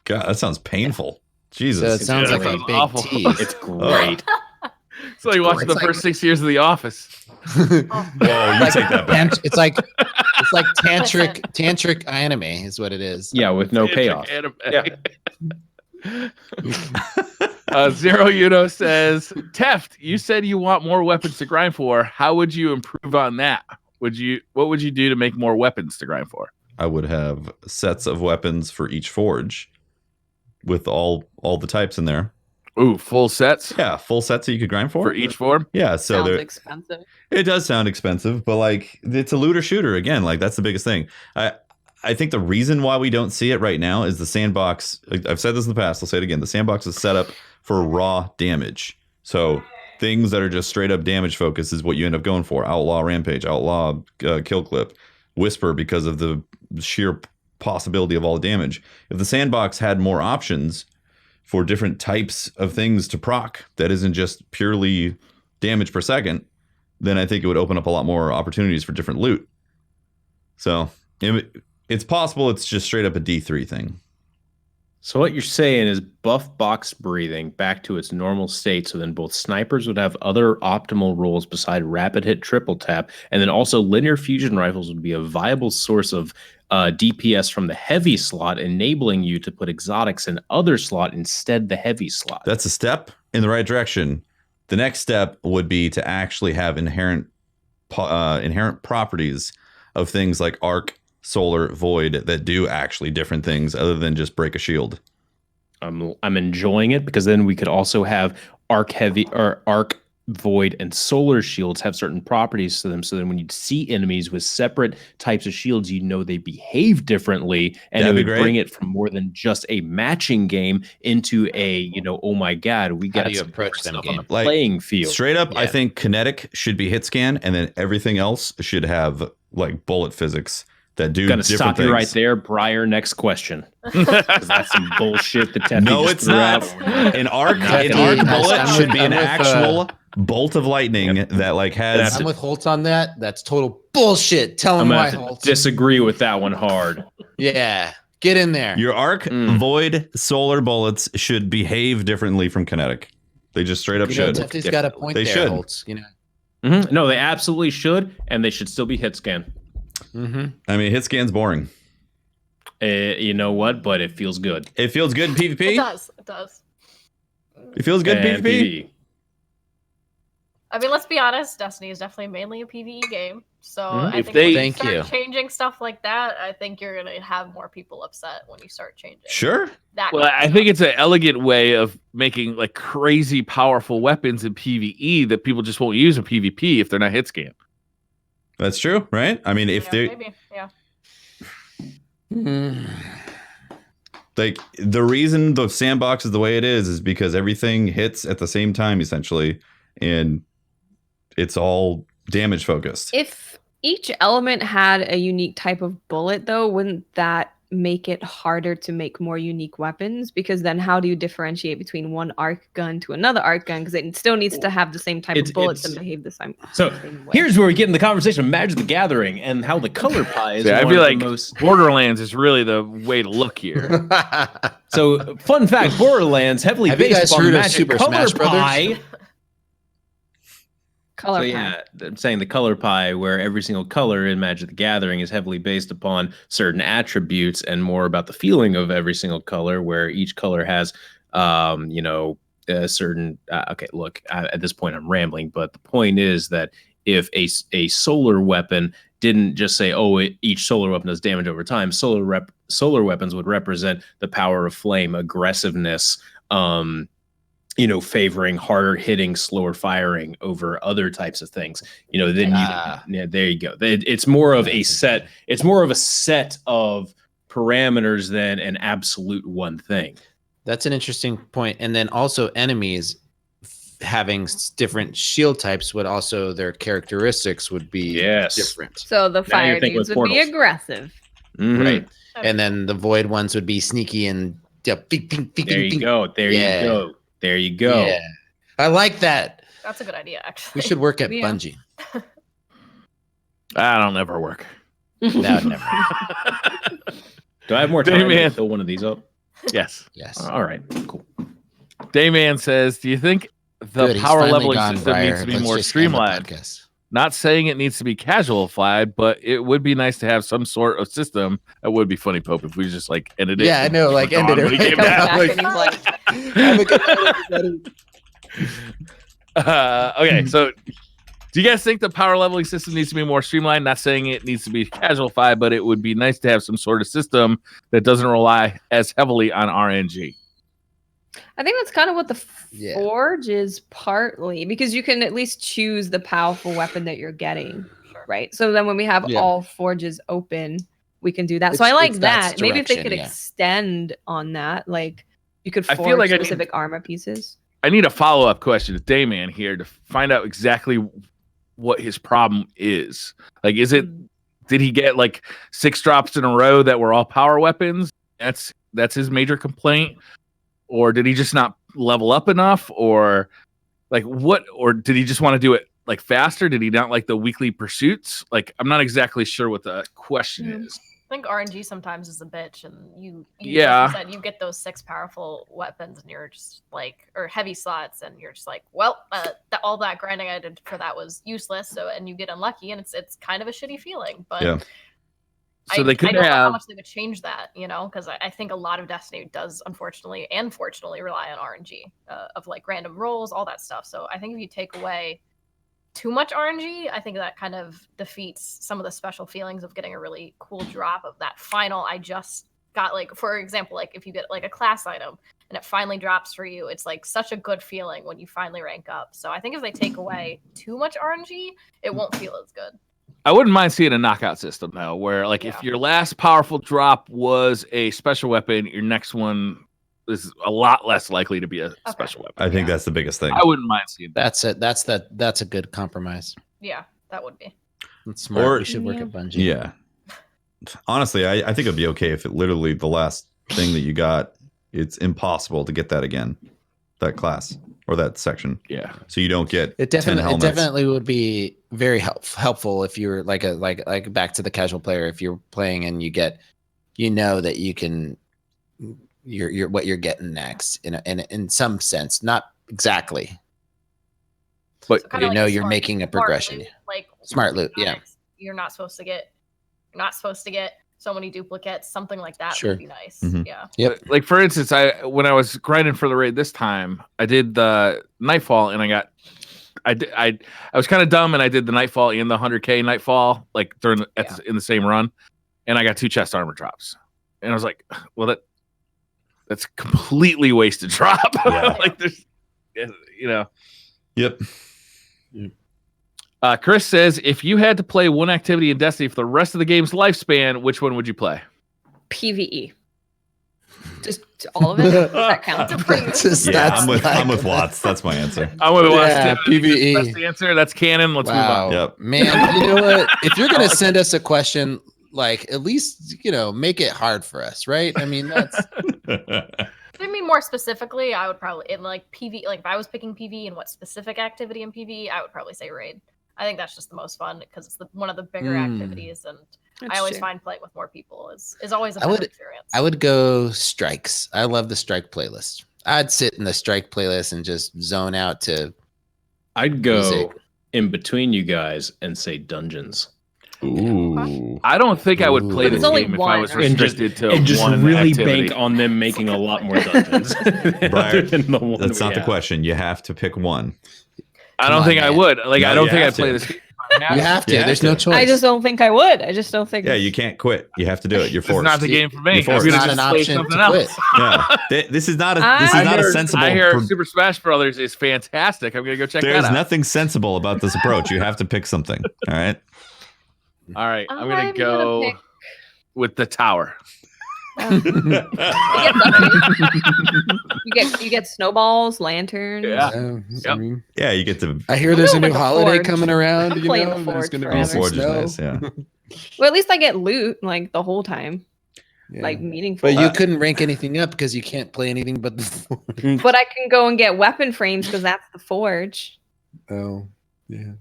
God, that sounds painful. Jesus. So it sounds like a big awful. tease. It's great. So you watched the first 6 years of The Office. Whoa, you take that back. It's like tantric anime is what it is. Yeah, with no payoff. Anime. Yeah. Zero Uno says, Teft, you said you want more weapons to grind for. How would you improve on that? What would you do to make more weapons to grind for? I would have sets of weapons for each forge with all the types in there. Ooh, full sets? Yeah, full sets that you could grind For each form? Yeah, so Sounds there. expensive. It does sound expensive, but like it's a looter shooter again. Like that's the biggest thing. I think the reason why we don't see it right now is the sandbox. I've said this in the past. I'll say it again. The sandbox is set up for raw damage. So things that are just straight up damage focus is what you end up going for. Outlaw Rampage, Outlaw Kill Clip, Whisper because of the sheer possibility of all the damage. If the sandbox had more options for different types of things to proc that isn't just purely damage per second, then I think it would open up a lot more opportunities for different loot. So it's possible it's just straight up a D3 thing. So what you're saying is buff box breathing back to its normal state, so then both snipers would have other optimal roles beside rapid hit triple tap, and then also linear fusion rifles would be a viable source of DPS from the heavy slot, enabling you to put exotics in other slot instead the heavy slot. That's a step in the right direction. The next step would be to actually have inherent properties of things like arc, solar, void that do actually different things other than just break a shield. I'm enjoying it because then we could also have arc heavy or arc, void, and solar shields have certain properties to them. So then when you see enemies with separate types of shields, you know they behave differently, and That'd it be would great. bring it from more than just a matching game into a, oh my god, we got do you some approach them stuff on the game? Like, playing field. Straight up, I Yeah. think kinetic should be hit scan, and then everything else should have like bullet physics that do Gonna different stop things. you right there, Briar. Next question. 'Cause that's some bullshit that Teffy No, just it's threw not. out. An arc Teffy, bullet I'm should with- be an I'm with, actual bolt of lightning that like has. I'm with Holtz on that. That's total bullshit. Tell I'm him gonna why, have to Holtz. disagree with that one hard. Yeah, get in there. Your arc, Mm. void, solar bullets should behave differently from kinetic. They just straight up You know, should. Teffy's got a point They there, should. Holtz. No, they absolutely should, and they should still be hit scan. Mm-hmm. I mean, hit scan's boring. You know what? But it feels good. It feels good in PvP. It does. It does. It feels good in And PvP. PvE. I mean, let's be honest. Destiny is definitely mainly a PvE game. So Mhm. I If think they- when you Thank start you. changing stuff like that, I think you're gonna have more people upset when you start changing. Sure. That Well, I think it's an elegant way of making like crazy powerful weapons in PvE that people just won't use in PvP if they're not hit scan. That's true, right? I mean, if they maybe, yeah. like the reason the sandbox is the way it is because everything hits at the same time essentially, and it's all damage focused. If each element had a unique type of bullet, though, wouldn't that make it harder to make more unique weapons, because then how do you differentiate between one arc gun to another arc gun, because it still needs to have the same type of bullets and behave the same way. Here's where we get in the conversation of Magic the Gathering and how the color pie is I one feel of like the most... Borderlands is really the way to look here. So fun fact, Borderlands heavily based on Magic Super color Smash Brothers? pie. Color pie. Yeah, I'm saying the color pie, where every single color in Magic the Gathering is heavily based upon certain attributes and more about the feeling of every single color, where each color has, a certain. Okay, look, at this point I'm rambling, but the point is that if a solar weapon didn't just say, each solar weapon does damage over time, solar weapons would represent the power of flame, aggressiveness, favoring harder hitting, slower firing over other types of things. Then there you go. It's more of a set. It's more of a set of parameters than an absolute one thing. That's an interesting point. And then also enemies having different shield types would also, their characteristics would be different. So the fire dudes would be aggressive. Mm-hmm. Right. And then the void ones would be sneaky and there you go. There you go. Yeah. I like that. That's a good idea, actually. We should work at Bungie. That'll never work. That would never. Do I have more time to fill one of these up? Yes. All right. Cool. Dayman says, do you think the power leveling system needs to be more streamlined? Not saying it needs to be casualified, but it would be nice to have some sort of system. That would be funny, Pope, if we just ended it. Yeah, I know, ended it. Okay, so do you guys think the power leveling system needs to be more streamlined? Not saying it needs to be casualified, but it would be nice to have some sort of system that doesn't rely as heavily on RNG. I think that's kind of what the Forge is partly, because you can at least choose the powerful weapon that you're getting, right? So then when we have all forges open, we can do that. So I like that. Maybe if they could extend on that, like you could forge specific armor pieces. I need a follow-up question to Dayman here to find out exactly what his problem is. Like, did he get 6 drops in a row that were all power weapons? That's his major complaint. Or did he just not level up enough, or what? Or did he just want to do it faster? Did he not like the weekly pursuits? I'm not exactly sure what the question is. I think RNG sometimes is a bitch, and you said you get those 6 powerful weapons, and you're just or heavy slots, and you're just all that grinding I did for that was useless. So, and you get unlucky, and it's kind of a shitty feeling. But yeah. So they could I don't know how much they would change that, because I think a lot of Destiny does, unfortunately and fortunately, rely on RNG of random rolls, all that stuff. So I think if you take away too much RNG, I think that kind of defeats some of the special feelings of getting a really cool drop of that final. I just got for example, if you get a class item and it finally drops for you, it's such a good feeling when you finally rank up. So I think if they take away too much RNG, it won't feel as good. I wouldn't mind seeing a knockout system though, where if your last powerful drop was a special weapon, your next one is a lot less likely to be a special weapon. I think that's the biggest thing. I wouldn't mind seeing that. That's a good compromise. Yeah, that would be. That's smart. We should work at Bungie. Yeah. Honestly, I think it'd be okay if it literally the last thing that you got, it's impossible to get that again, that class or that section. Yeah. So you don't get it. Definitely would be very helpful if you're like back to the casual player. If you're playing and you get, that you can, you're what you're getting next in some sense, not exactly, but so you're making a progression. Smart loot, yeah. You're not supposed to get so many duplicates, something like that would be nice. Mm-hmm. Yeah. Yep. For instance, when I was grinding for the raid this time, I did the Nightfall, and I was kind of dumb, and I did the Nightfall and the 100K Nightfall in the same run, and I got 2 chest armor drops, and I was like, well, that's completely wasted drop. Yeah. Yep. Chris says, if you had to play one activity in Destiny for the rest of the game's lifespan, which one would you play? PvE. Just all of it. Does that count? I'm with Watts. That's my answer. I'm with Watts. Yeah, PvE. That's the answer. That's canon. Let's move on. Yep. Man, you know what? If you're gonna send us a question, like at least make it hard for us, right? I mean, that's. I mean, more specifically, I would probably in like PV. Like if I was picking PV and what specific activity in PV, I would probably say raid. I think that's just the most fun because it's one of the bigger activities, and I always find playing with more people is always a better experience. I would go strikes. I love the strike playlist. I'd sit in the strike playlist and just zone out to. I'd go in between you guys and say dungeons. Ooh. I don't think I would play this game if I was restricted to and just one really activity. bank on them making a lot more dungeons. Briar, that's not the question. You have to pick one. I don't think I would. Like, I don't think I'd play this game. You have to. There's no choice. I just don't think I would. I just don't think. Yeah, you can't quit. You have to do it. You're forced. It's not the game for me. It's not an option to quit. Yeah. This is not a sensible. I hear Super Smash Brothers is fantastic. I'm gonna go check that out. There's nothing sensible about this approach. You have to pick something. All right. All right. I'm gonna go with the tower. You get snowballs, lanterns. Yeah. Yeah, you get to. I hear there's a new holiday coming around. I'm playing the Forge forever. Forge is nice, yeah. Well, at least I get loot like the whole time, like meaningful. But you couldn't rank anything up because you can't play anything but the Forge. But I can go and get weapon frames because that's the Forge. Oh, yeah.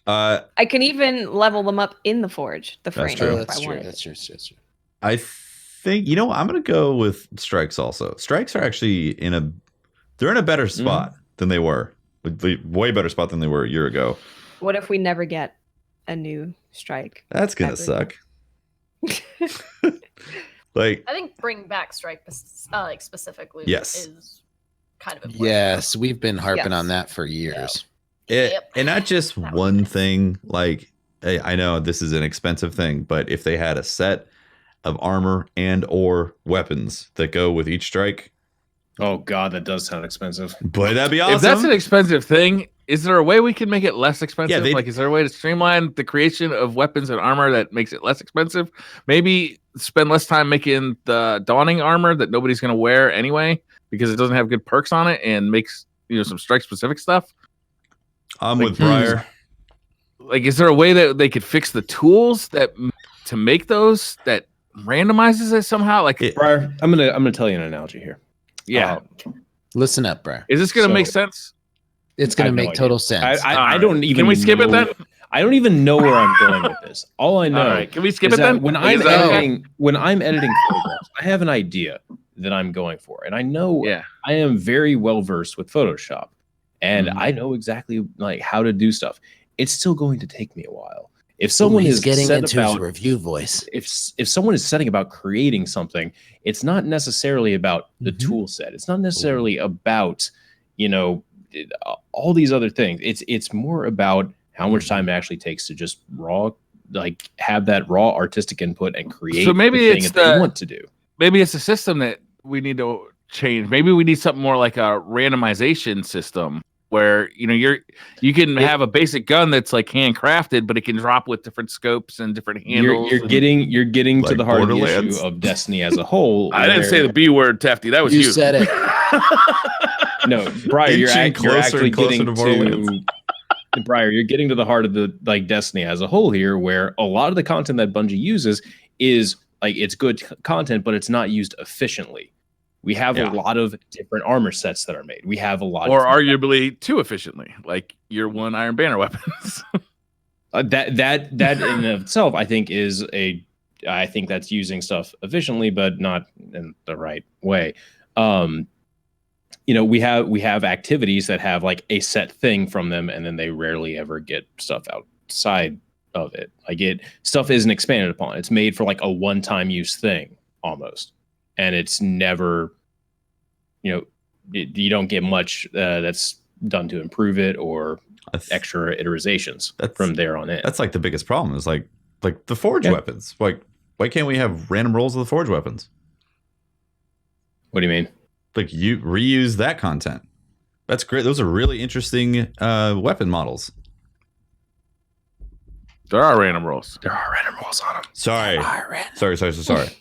I can even level them up in the Forge. The frame. That's true. That's true. I think I'm gonna go with strikes also. Strikes are actually they're in a better spot than they were. Way better spot than they were a year ago. What if we never get a new strike? That's gonna suck. Like, I think bring back strike like specifically is kind of important. Yes, we've been harping on that for years. And not just one thing. Like, I know this is an expensive thing, but if they had a set of armor and or weapons that go with each strike. Oh God, that does sound expensive. Boy, that'd be awesome. If that's an expensive thing, is there a way we can make it less expensive? Yeah, like, is there a way to streamline the creation of weapons and armor that makes it less expensive? Maybe spend less time making the dawning armor that nobody's going to wear anyway because it doesn't have good perks on it and makes some strike specific stuff. I'm with Briar. Like, is there a way that they could fix the tools to make those that randomizes it somehow? Like, Briar, I'm gonna tell you an analogy here. Yeah, listen up, Briar. Is this gonna make sense? It's gonna make total sense. I don't even. Can we skip it then? I don't even know where I'm going with this. All I know. All right, can we skip it then? When I'm editing photographs, I have an idea that I'm going for, and I know I am very well versed with Photoshop, and I know exactly like how to do stuff. It's still going to take me a while. If someone is getting into his review voice, if someone is setting about creating something, it's not necessarily about the tool set. It's not necessarily about all these other things. It's more about how much time it actually takes to just have that raw artistic input and create. So maybe the thing that they want to do. Maybe it's a system that we need to change. Maybe we need something more like a randomization system. Where you can have a basic gun that's like handcrafted, but it can drop with different scopes and different handles. You're getting to the heart of the issue of Destiny as a whole. I didn't say the B word, Tefty. That was you. You said it. No, Briar, you're actually getting to Briar. You're getting to the heart of the Destiny as a whole here, where a lot of the content that Bungie uses is it's good content, but it's not used efficiently. We have a lot of different armor sets that are made. We have a lot, or arguably too efficiently, like your one Iron Banner weapons. that in itself, I think I think that's using stuff efficiently, but not in the right way. We have activities that have like a set thing from them, and then they rarely ever get stuff outside of it. Stuff isn't expanded upon. It's made for like a one-time use thing almost. And it's never, you don't get much that's done to improve it or extra iterations from there on in. That's like the biggest problem is like the Forge weapons. Like, why can't we have random rolls of the Forge weapons? What do you mean? Like, you reuse that content. That's great. Those are really interesting weapon models. There are random rolls. There are random rolls on them. Sorry.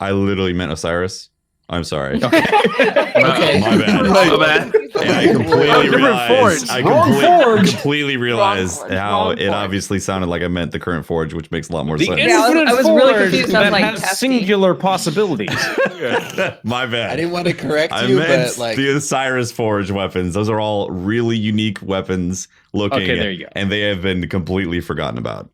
I literally meant Osiris. I'm sorry. Okay. My bad. My bad. I completely realized how it obviously sounded like I meant the current forge, which makes a lot more sense. I was really forge confused. that Like, has singular possibilities. My bad. I didn't want to correct I you, meant but like the Osiris Forge weapons. Those are all really unique weapons looking. Okay, there you go. And they have been completely forgotten about.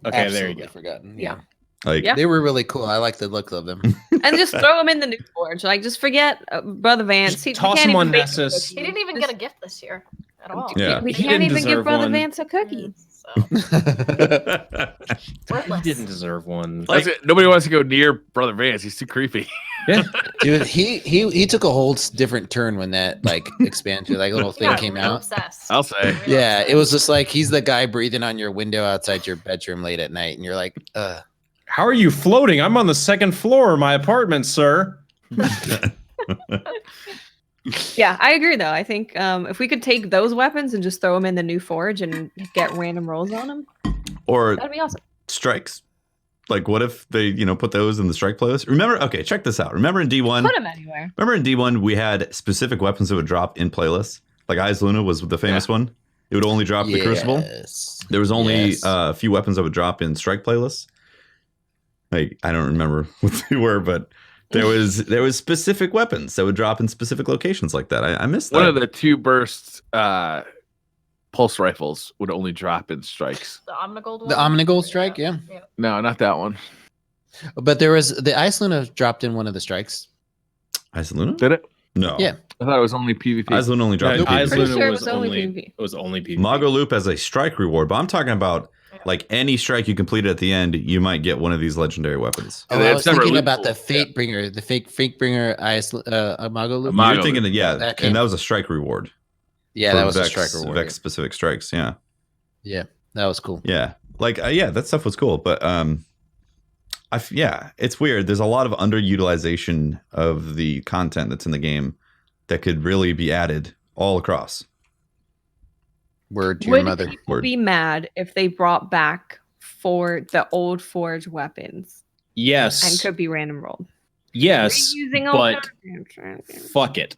Okay, there you go. Forgotten. Yeah. Like Yeah. They were really cool. I like the look of them. And just throw him in the new forge. Like, just forget Brother Vance. He toss can't him even on bake Nessus. He didn't even get a gift this year at all. Yeah. We He can't didn't even give deserve Brother one. Vance a cookie. So He worthless. didn't deserve one. Nobody wants to go near Brother Vance. He's too creepy. Yeah. Dude, he took a whole different turn when that like expansion, like little thing Yeah, came real out. Obsessed. I'll say. Real Yeah, it obsessed. was just like he's the guy breathing on your window outside your bedroom late at night, and you're like, How are you floating? I'm on the second floor of my apartment, sir. Yeah, I agree though. I think if we could take those weapons and just throw them in the new forge and get random rolls on them, or that'd be awesome. strikes. Like, what if they, put those in the strike playlist? Remember, okay, check this out. Remember in D1? Put them anywhere. Remember in D1, we had specific weapons that would drop in playlists? Like Eyes Luna was the famous one. It would only drop the Crucible. There was only a few weapons that would drop in strike playlists. Like, I don't remember what they were, but there was specific weapons that would drop in specific locations like that. I missed that. One of the 2 bursts pulse rifles would only drop in strikes. The Omnigold one? the Omnigold strike, yeah. No, not that one. But there was the Ice Luna dropped in one of the strikes. Eyes Luna? Did it? No. Yeah. I thought it was only PvP. Eyes Luna only dropped in Eyes PvP. Luna sure it was was only only PvP. it was only PvP. Mago Loop has a strike reward, but I'm talking about like any strike you completed at the end, you might get one of these legendary weapons. And Oh, they I have was separate thinking about the loopholes, Fate Bringer, the fake bringer Ice Mago Loop. Mago You're thinking Loop. that, That and that was a strike reward. Yeah, for that was Vex, a strike reward. Vex specific strikes, yeah. Yeah, that was cool. Yeah. Like, yeah, that stuff was cool. But, it's weird. There's a lot of underutilization of the content that's in the game that could really be added all across. Word to your Would mother. people Word. be mad if they brought back for the old forge weapons and Yes. could be random rolled? Yes. Reusing old But weapons. fuck it.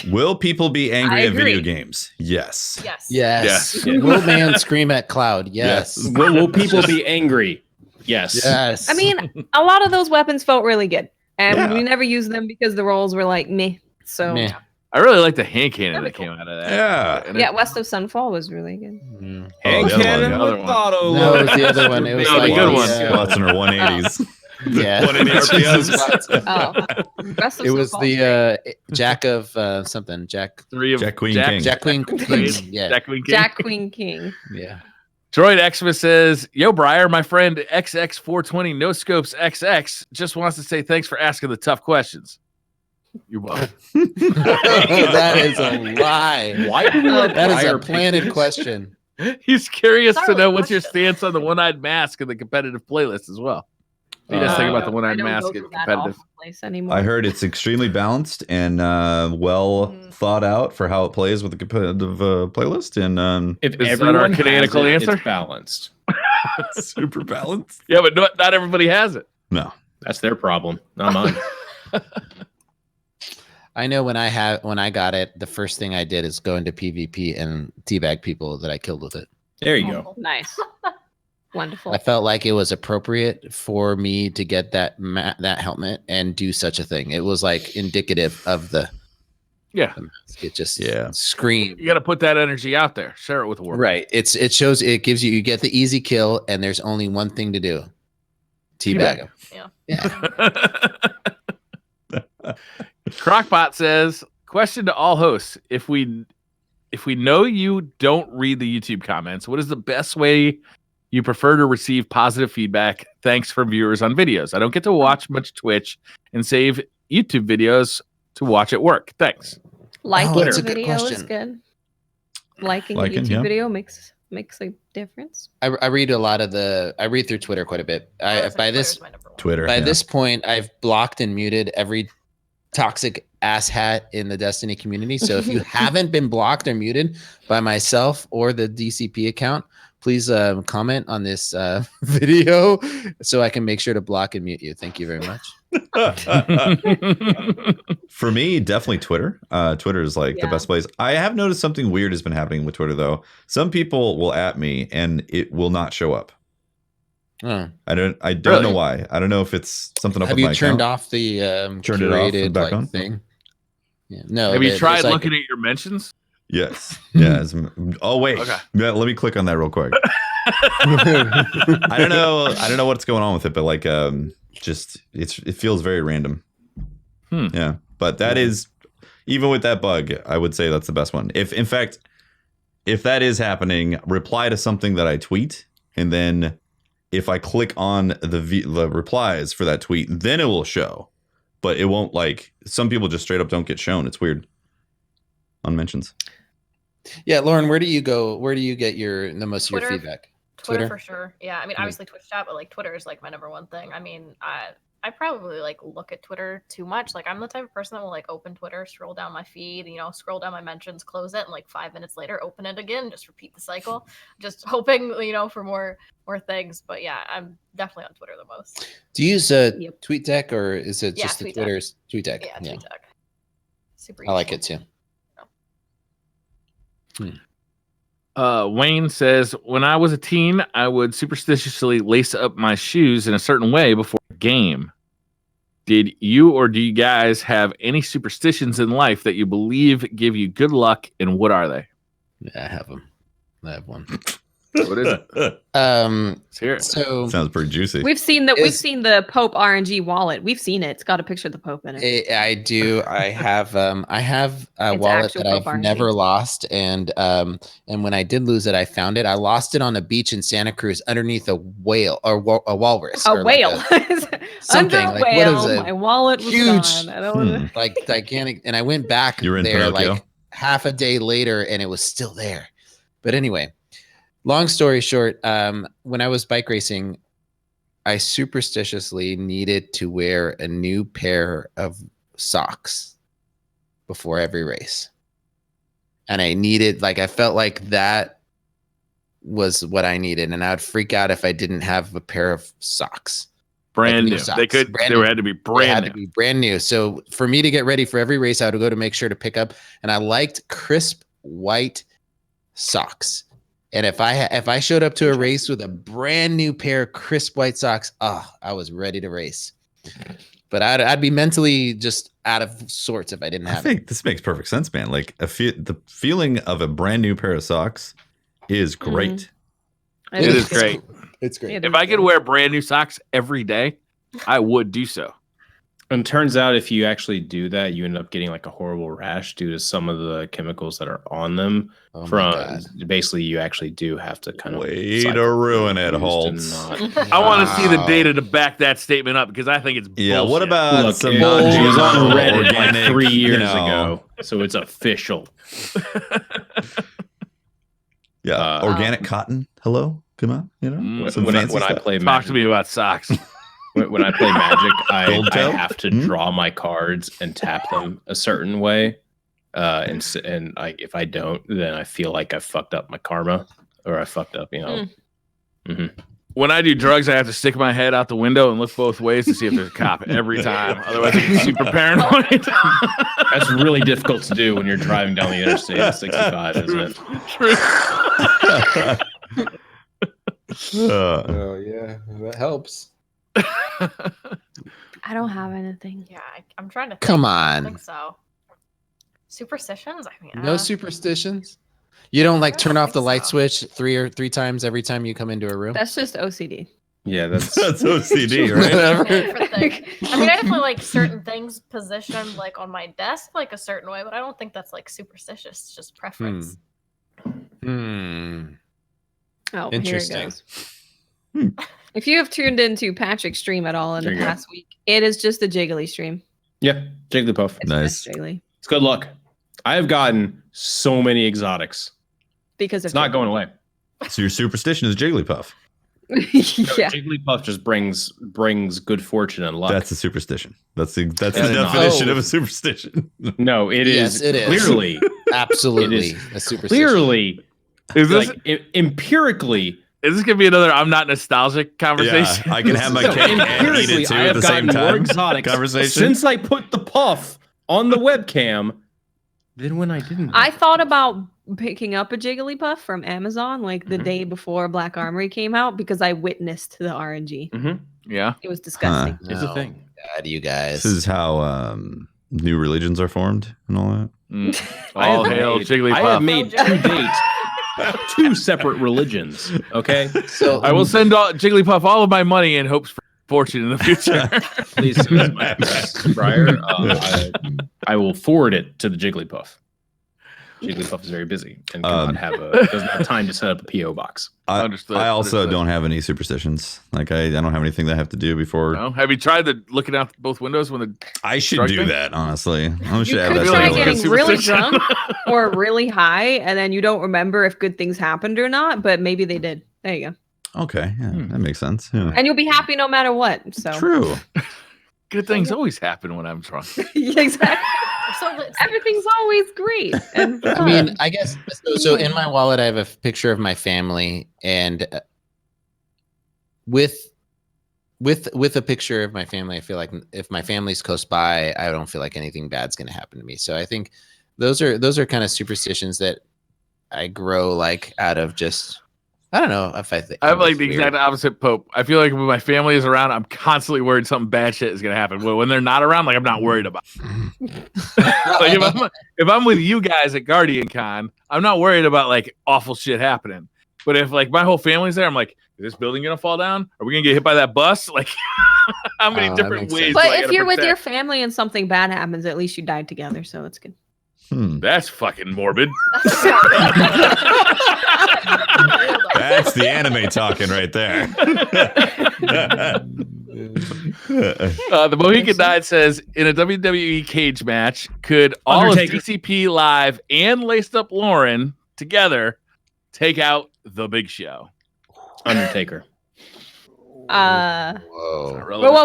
Will people be angry I at video agree. games? Yes. Yes. Yes. Yes. Will man scream at cloud? Yes. Will people be angry? Yes. Yes. I mean, a lot of those weapons felt really good, and Yeah. we never used them because the rolls were like meh. So Meh. I really like the hand cannon That'd that be came out of that. Yeah. And yeah, West of Sunfall was really good. Mm. Hand Oh, the other cannon one, the other with one. auto. No, it was the other one. It was No, the like good one. Lots in her 180s. Yeah. 180 RPMs. Oh, West of It was Sunfall. the Jack of something. Jack 3 of Jack Queen King. Jack Queen. Yeah. Jack Queen King. Jack Queen King. Yeah. Droid Xmas says, "Yo, Briar, my friend XX420 No Scopes XX just wants to say thanks for asking the tough questions." You're welcome. That is a lie. Why do we let That is a Briar planted pick- question. He's curious Sorry, to know what's your question. stance on the one-eyed mask in the competitive playlist as well. What do you guys think about the I one-eyed don't mask go in to that competitive? awful place anymore. I heard it's extremely balanced and well thought out for how it plays with the competitive playlist, and If Is that everyone our has canonical it, answer? it's balanced. super balanced. Yeah, but not everybody has it. No, That's their problem, not mine. I know when I got it, the first thing I did is go into PvP and teabag people that I killed with it. There you go. Nice. Wonderful. I felt like it was appropriate for me to get that helmet and do such a thing. It was like indicative of the Yeah, mask. It just Yeah. screamed. you got to put that energy out there. Share it with the world. Right. It shows you get the easy kill and there's only one thing to do. Teabag him. Crockpot says, "Question to all hosts: If we know you don't read the YouTube comments, what is the best way you prefer to receive positive feedback? Thanks from viewers on videos. I don't get to watch much Twitch and save YouTube videos to watch at work. Thanks." Liking that's a a good video is question. good. Liking a Liking, YouTube yeah. video makes a difference. I read a lot of I read through Twitter quite a bit. By Twitter. By yeah. this point, I've blocked and muted every toxic asshat in the Destiny community. So if you haven't been blocked or muted by myself or the DCP account, please comment on this video so I can make sure to block and mute you. Thank you very much. For me, definitely Twitter. Twitter is like the best place. I have noticed something weird has been happening with Twitter, though. Some people will at me and it will not show up. I don't know why. I don't know if it's something up with my account. Have you turned off the curated back on thing? Yeah. No. Have you tried looking at your mentions? Yes. Yeah. Oh wait. Okay. Yeah, let me click on that real quick. I don't know what's going on with it, but like just it feels very random. Yeah. But that is, even with that bug, I would say that's the best one. If in fact, if that is happening, reply to something that I tweet, and then if I click on the replies for that tweet, then it will show. But it won't, like, some people just straight up don't get shown. It's weird. On mentions. Yeah, Lauren, where do you go? Where do you get the most of your feedback? Twitter for sure. Yeah, I mean, obviously Twitch chat, but like Twitter is like my number one thing. I mean, I probably like look at Twitter too much. Like I'm the type of person that will like open Twitter, scroll down my feed, scroll down my mentions, close it, and like 5 minutes later open it again, just repeat the cycle, just hoping for more things. But yeah, I'm definitely on Twitter the most. Do you use TweetDeck, or is it just the Twitter's TweetDeck? Yeah, TweetDeck. Super. I like it too. Wayne says, when I was a teen, I would superstitiously lace up my shoes in a certain way before a game. Did you or do you guys have any superstitions in life that you believe give you good luck, and what are they? Yeah, I have them. I have one. What is it? Let's hear it. So sounds pretty juicy. We've seen the Pope RNG wallet. We've seen it. It's got a picture of the Pope in it. I do. I have a wallet that I've never lost, and when I did lose it, I found it. I lost it on a beach in Santa Cruz underneath a whale or a walrus. A whale. Something under like whale. What is it? My wallet was huge, gone. I don't like gigantic. And I went back You're in there Pinocchio? like half a day later, and it was still there. But anyway. Long story short, when I was bike racing, I superstitiously needed to wear a new pair of socks before every race. And I felt like that was what I needed. And I would freak out if I didn't have a pair of socks. Brand new. Socks. They had to be brand new. So for me to get ready for every race, I would go to make sure to pick up. And I liked crisp white socks. And if I showed up to a race with a brand new pair of crisp white socks, I was ready to race. But I'd be mentally just out of sorts if I didn't have it. I think this makes perfect sense, man. Like the feeling of a brand new pair of socks is great. It is great. It's great. If I could wear brand new socks every day, I would do so. And it turns out if you actually do that, you end up getting like a horrible rash due to some of the chemicals that are on them. Basically, you actually do have to kind of way to ruin it, Holtz. I want to see the data to back that statement up because I think it's bullshit. Yeah. What about some? It was on Reddit like 3 years ago, so it's official. Yeah, organic cotton. Hello, come on. When I play Magic, talk to me about socks. When I play Magic, I have to draw my cards and tap them a certain way, and if I don't, then I feel like I fucked up my karma, or I fucked up, Mm-hmm. When I do drugs, I have to stick my head out the window and look both ways to see if there's a cop every time. Otherwise, I'm super paranoid. That's really difficult to do when you're driving down the interstate at 65, isn't it? True. Oh yeah, that helps. I don't have anything. Yeah, I'm trying to think. Come I on. think so. Superstitions? I mean, No superstitions. You don't like turn off the light so. switch three times every time you come into a room. That's just OCD. Yeah, that's OCD, right? I mean, I definitely like certain things positioned like on my desk like a certain way, but I don't think that's like superstitious. It's just preference. Oh, interesting. Here it goes. If you have tuned into Patrick's stream at all in the past week, it is just a Jiggly stream. Yeah, Jigglypuff. It's nice. Jiggly. It's good luck. I have gotten so many exotics. Because it's not going away. So your superstition is Jigglypuff. Yeah. Jigglypuff just brings good fortune and luck. That's a superstition. That's the definition of a superstition. No, it is clearly absolutely it is a superstition. clearly is like empirically Is this gonna be another I'm not nostalgic conversation? Yeah, I can have my cake and eat it too at the same time. Exotic conversation since I put the puff on the webcam. Then when I didn't, I thought about picking up a Jigglypuff from Amazon like the day before Black Armory came out because I witnessed the RNG. Yeah, it was disgusting. It's a thing. God, you guys. This is how new religions are formed and all that. All hail Jigglypuff. I have made to date 2 separate religions. Okay, so I will send Jigglypuff all of my money in hopes for fortune in the future. Please send my address, Briar. I will forward it to the Jigglypuff. Jigglypuff is very busy and doesn't have time to set up a PO box. I also don't have any superstitions. Like I don't have anything that I have to do before. No? Have you tried looking out both windows when the? I should do that, honestly. I should have You that. could try getting really drunk or really high, and then you don't remember if good things happened or not. But maybe they did. There you go. Okay, yeah, that makes sense. Yeah. And you'll be happy no matter what. So true. Good things always happen when I'm drunk. Exactly. Everything's always great. And I mean, I guess so. In my wallet, I have a picture of my family, and with a picture of my family, I feel like if my family's close by, I don't feel like anything bad's going to happen to me. So I think those are kind of superstitions that I grow like out of just. I don't know if I think I have like the exact opposite Pope. I feel like when my family is around, I'm constantly worried something bad shit is gonna happen. But when they're not around, like I'm not worried about it. Like if I'm with you guys at Guardian Con, I'm not worried about like awful shit happening. But if like my whole family's there, I'm like, is this building gonna fall down? Are we gonna get hit by that bus? Like how many different ways? But if you're with your family and something bad happens, at least you died together, so it's good. That's fucking morbid. That's the anime talking right there. The Mohican Knight says, in a WWE cage match, could all of DCP Live and Laced Up Lauren together take out the Big Show? Undertaker. Well,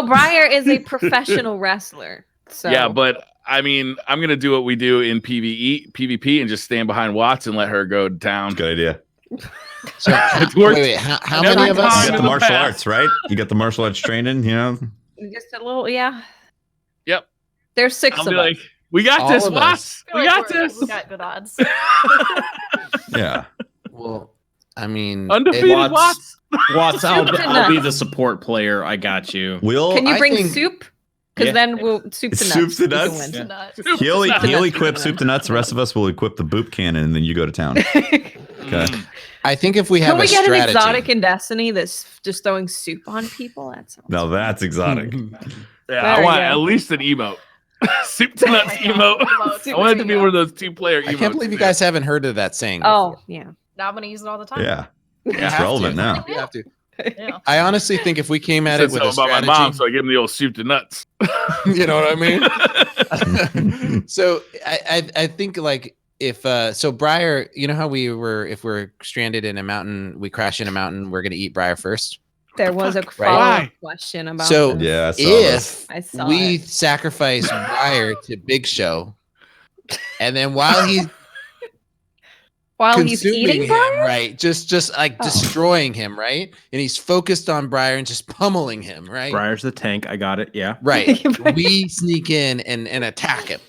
Briar is a professional wrestler. So yeah, but I mean, I'm gonna do what we do in PvP, and just stand behind Watts and let her go down. Good idea. So wait, how many of us? You got the martial arts, right? You got the martial arts training, you know? Just a little, yeah. Yep. There's 6 of us. Like, we got this, Watts. We got this. We got good odds. Yeah. Well, I mean, undefeated Watts. Watts, I'll be the support player. I got you. Can you bring soup? Because then we'll soup to nuts. Soup to nuts. Yeah. He'll equip soup to nuts. The rest of us will equip the boop cannon, and then you go to town. Okay. I think if we have Can we get strategy, an exotic in Destiny that's just throwing soup on people? That's exotic. Yeah, I want at least an emote. Soup to nuts emote. I want it to be one of those 2-player emotes. I can't believe you guys haven't heard of that saying. Oh, before. yeah. Now I'm gonna use it all the time. Yeah. It's relevant now. You have to. Yeah. I honestly think if we came at it with a strategy, about my mom, so I give him the old soup to nuts. You know what I mean? So I think like if so Briar, you know how if we're stranded in a mountain, we crash in a mountain, we're gonna eat Briar first. There was a follow-up question about this. If we sacrifice Briar to Big Show, and then while he's eating him, Briar? right? Just like destroying him, right? And he's focused on Briar and just pummeling him, right? Briar's the tank. I got it. Yeah. Right. We sneak in and attack him.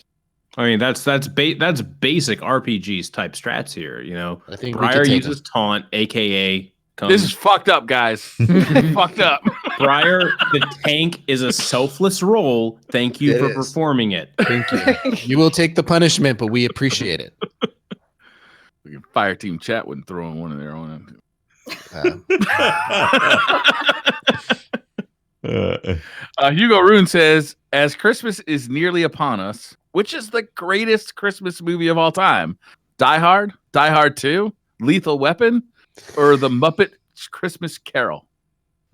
I mean, that's basic RPGs type strats here. You know, I think Briar uses taunt, aka. This is fucked up, guys. Fucked up. Briar, the tank is a selfless role. Thank you for performing it. Thank you. You will take the punishment, but we appreciate it. Fire team chat wouldn't throw in one of their own. Hugo Rune says, as Christmas is nearly upon us, which is the greatest Christmas movie of all time? Die Hard, Die Hard 2, Lethal Weapon, or The Muppet Christmas Carol?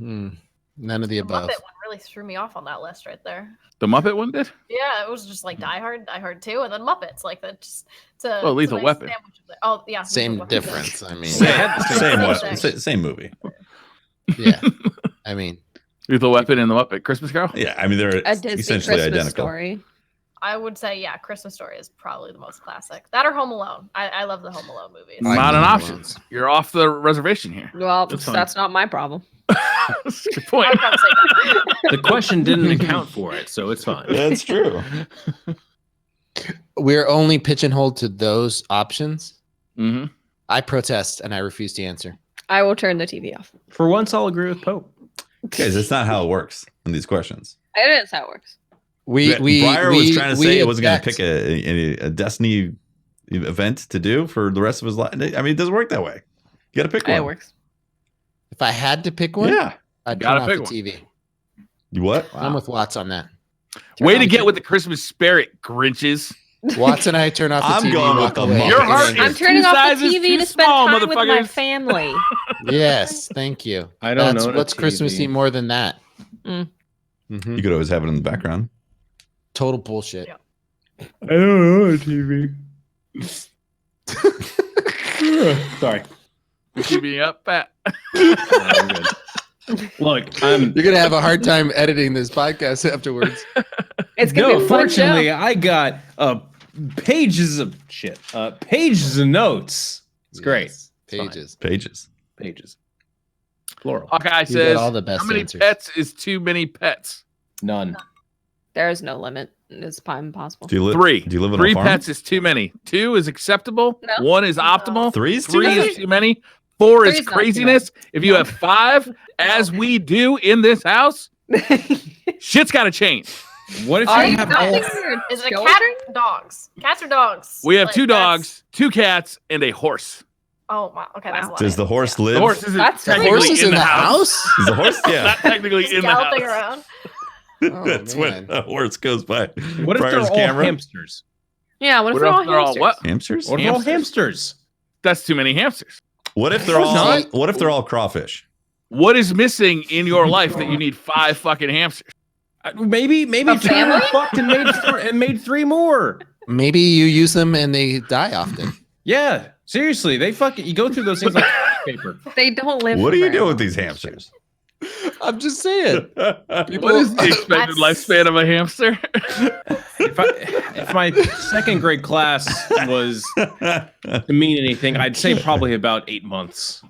None of the above. Muppet one really threw me off on that list right there. The Muppet one did? Yeah, it was just like Die Hard 2, and then Muppets. Like that just Lethal Weapon. Oh yeah. Same difference. I mean same movie. Yeah. I mean Lethal Weapon and The Muppet Christmas Carol? Yeah, I mean they're essentially Christmas identical. Story. I would say, yeah, Christmas Story is probably the most classic. That or Home Alone. I love the Home Alone movies. Not an option. You're off the reservation here. Well, that's not my problem. That's a good point. The question didn't account for it, so it's fine. That's true. We're only pitch and hold to those options. Mm-hmm. I protest and I refuse to answer. I will turn the TV off. For once, I'll agree with Pope. Guys, that's not how it works in these questions. It is how it works. Briar was trying to say it wasn't going to pick a Destiny event to do for the rest of his life. I mean, it doesn't work that way. You got to pick one. It works. If I had to pick one, I'd turn off the TV. What? Wow. I'm with Watts on that. Way to get with the Christmas spirit, Grinches. Watts and I turn off the TV. I'm going with the Your heart I'm is turning two off the sizes TV too to spend small, time with my motherfuckers. family. Yes, thank you. I don't That's know. what's Christmassy more than that. You could always have it in the background. Total bullshit. Yeah. I don't know a TV. Sorry. You keeping up, Pat? I'm good. Look, You're gonna have a hard time editing this podcast afterwards. It's gonna be a fun fortunately, show. I got pages of shit, pages of notes. It's great. Pages. Pages. Plural. Hawkeye You says, got all the best how many answers. pets is too many pets? None. There is no limit. It's impossible. Do you live? Three. Do you live on Three a farm? pets is too many. 2 is acceptable. No. 1 is optimal. 3 is too Three many? is too many. 4 is Three is not too craziness. If you have 5, as we do in this house, shit's got to change. What if Are you you have not all? thinking you're Is it a children? cat or dogs? Cats or dogs? We have Like, 2 that's- dogs, 2 cats, and a horse. Oh, wow. Okay, that's a lot. Does the horse live? The horse isn't That's technically Horse is in the house. Is the horse? Yeah. Not technically Just in the galloping house. around. Oh, That's man. when a horse goes by. What if they're Briar's all camera. hamsters? Yeah, what if What they're if all they're all hamsters? what? Hamsters? What if they're all Hamsters. hamsters? That's too many hamsters. What if they're Of all? course not. What if they're all crawfish? What is missing in your life that you need 5 fucking hamsters? Maybe A 2 family? fucked and made 3 more. Maybe you use them and they die often. Yeah, seriously, they fucking. You go through those things like paper. They don't live. What for do you very do long. with these hamsters? I'm just saying. What is the expected lifespan of a hamster? If my second grade class was to mean anything, I'd say probably about 8 months.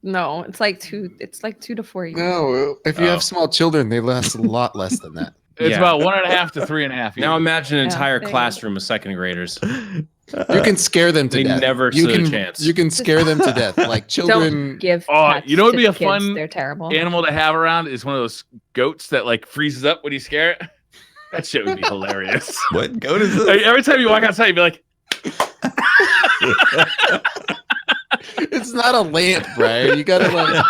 No, it's like 2. It's like 2 to 4 years. No, if you have small children, they last a lot less than that. It's Yeah. about 1.5 to 3.5 years. Now imagine an Yeah, entire there you go. classroom of second graders. You can scare them to They death. never you stood a can, chance. You can scare them to death. Like children. Don't give. Oh, pets you know what'd to be a kids. fun They're terrible. animal to have around is one of those goats that like freezes up when you scare it. That shit would be hilarious. What goat is this? Like, every time you walk outside, you'd be like, It's not a lamp, Brian. You gotta like.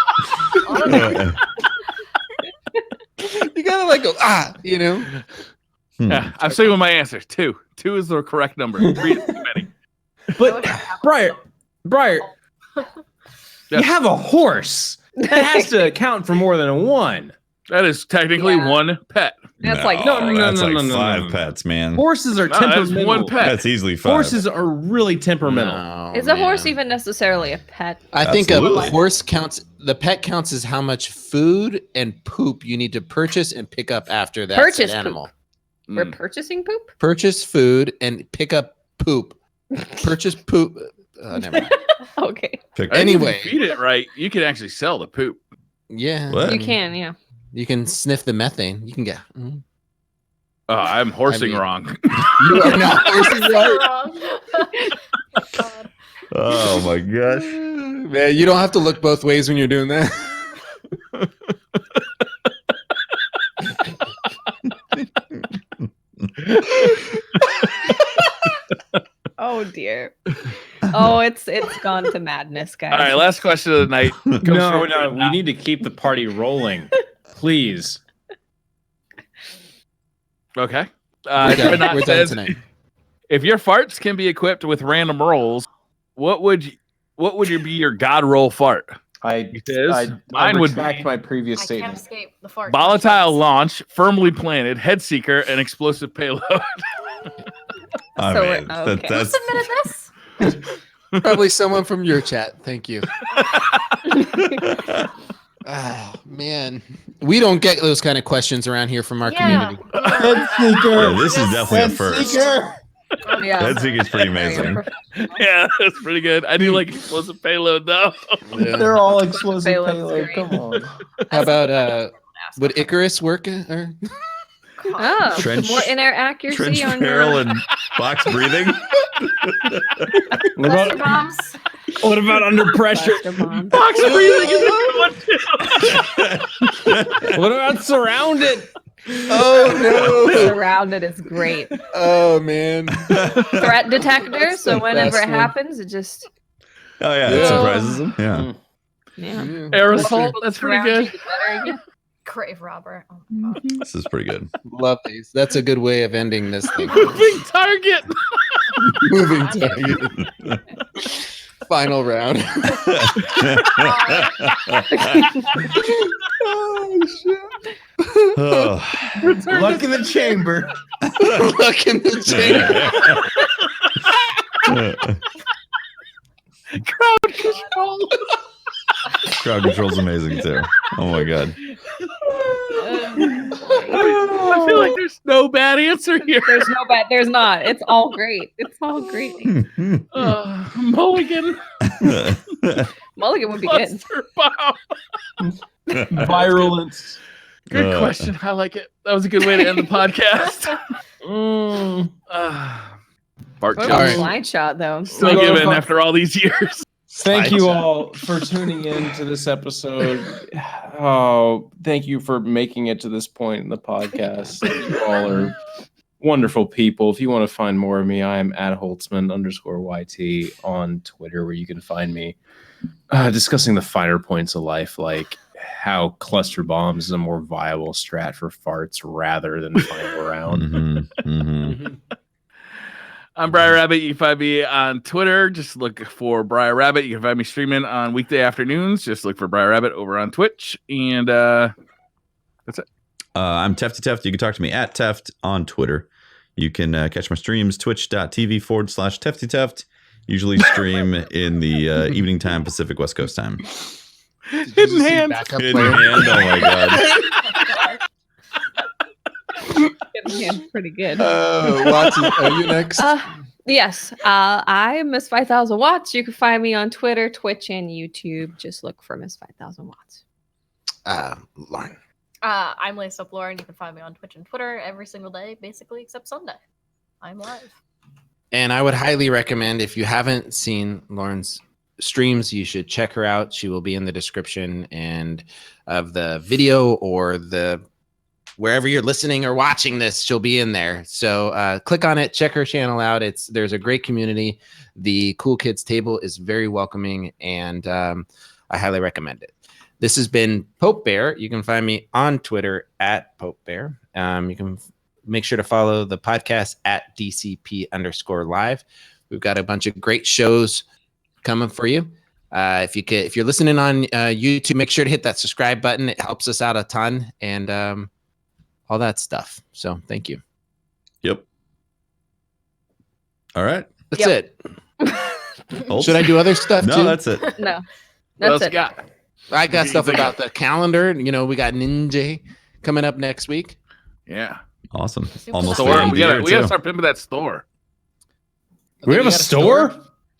You gotta like go you know. yeah, I'm saying with my answer. 2. 2 is the correct number. 3 is too many. But Briar, you have a horse. That has to account for more than a 1. That is technically Yeah. 1 pet. That's like no, that's like no, 5 pets, man. Horses are No, that's temperamental. 1 pet. That's easily 5. Horses are really temperamental. No, Is a man. horse even necessarily a pet? I think Absolutely. a horse counts. The pet counts as how much food and poop you need to purchase and pick up after that Purchase said animal. We're Mm. purchasing poop. Purchase food and pick up poop. Purchase poop. Never mind. Okay, Pick- I think if Anyway. you feed it right, you can actually sell the poop. Yeah, What? you can. Yeah. You can sniff the methane. You can get. Oh, I'm horsing mean- wrong. You are not horsing right. God. Oh my gosh. Man, you don't have to look both ways when you're doing that. Oh dear. Oh, it's gone to madness, guys. All right, last question of the night. No, we need to keep the party rolling, please. Okay. We're done, Trinot we're done says, tonight. if your farts can be equipped with random rolls, what would be your god roll fart? He says, mine would be my previous I can't escape the fart. volatile launch, firmly planted, head seeker, and explosive payload. I So mean, we're- okay. Who that's submitted this? Probably someone from your chat. Thank you. Ah, man. We don't get those kind of questions around here from our community. Head Seeker. Yeah, this is definitely a first. Seeker. Yeah. Head Seeker is pretty amazing. Yeah, that's pretty good. I do like explosive payload though. Yeah. They're all explosive Payload's payload. great. Come on. How about would Icarus work? Or? Oh, Trench- more in-air accuracy Trench on barrel your... and box breathing. What Cluster about, bombs. what about under pressure? cluster bomb. Box breathing is a good one too. What about surrounded? Oh no! Surrounded is great. Oh man! Threat detector, so the whenever best it one. happens, it just... Oh yeah, it Yeah. surprises them. Yeah. Yeah. Aerosol, that's pretty good. Grave robber. Oh my god. This is pretty good. Love these. That's a good way of ending this thing. Moving target. Moving target. Final round. Oh shit! Oh. Luck in the chamber. Look in the chamber. Crowd control. Crowd control's amazing too. Oh my god. I feel like there's no bad answer here. There's no bad. There's not. It's all great. It's all great. Mulligan. Mulligan would be good. Cluster bomb. Virulence. Good question. I like it. That was a good way to end the podcast. Bart What Jones. about right. blind shot though? Still giving after all these years. Thank you all for tuning in to this episode. Oh, thank you for making it to this point in the podcast. You all are wonderful people. If you want to find more of me, I am at Holtzman_YT on Twitter, where you can find me discussing the finer points of life, like how cluster bombs is a more viable strat for farts rather than flying around. Mm-hmm. Mm-hmm. I'm Briar Rabbit. You can find me on Twitter. Just look for Briar Rabbit. You can find me streaming on weekday afternoons. Just look for Briar Rabbit over on Twitch. And that's it. I'm Tefty Teft. You can talk to me at Teft on Twitter. You can catch my streams, twitch.tv/Tefty Teft. Usually stream in the evening time, Pacific West Coast time. Hidden hand. Backup Hidden player. hand. Oh my god. Yeah, pretty good. Watson, are you next? Yes. I am Miss 5000 Watts. You can find me on Twitter, Twitch, and YouTube. Just look for Miss 5000 Watts. Lauren. I'm Laced Up Lauren. You can find me on Twitch and Twitter every single day, basically, except Sunday. I'm live. And I would highly recommend, if you haven't seen Lauren's streams, you should check her out. She will be in the description and of the video, or the wherever you're listening or watching this, she'll be in there. So click on it, check her channel out. There's a great community. The Cool Kids table is very welcoming, and I highly recommend it. This has been Pope Bear. You can find me on Twitter at Pope Bear. You can make sure to follow the podcast at DCP_live. We've got a bunch of great shows coming for you. If you're listening on YouTube, make sure to hit that subscribe button. It helps us out a ton, and all that stuff. So thank you. Yep. All right. That's it. Holtz? Should I do other stuff No, too? that's it. No. What else That's you it. got? I got stuff about the calendar. You know, we got Ninja coming up next week. Yeah. Awesome. Super Almost Store. the Store. end of We the gotta year, too. start pimping that store. We have a store?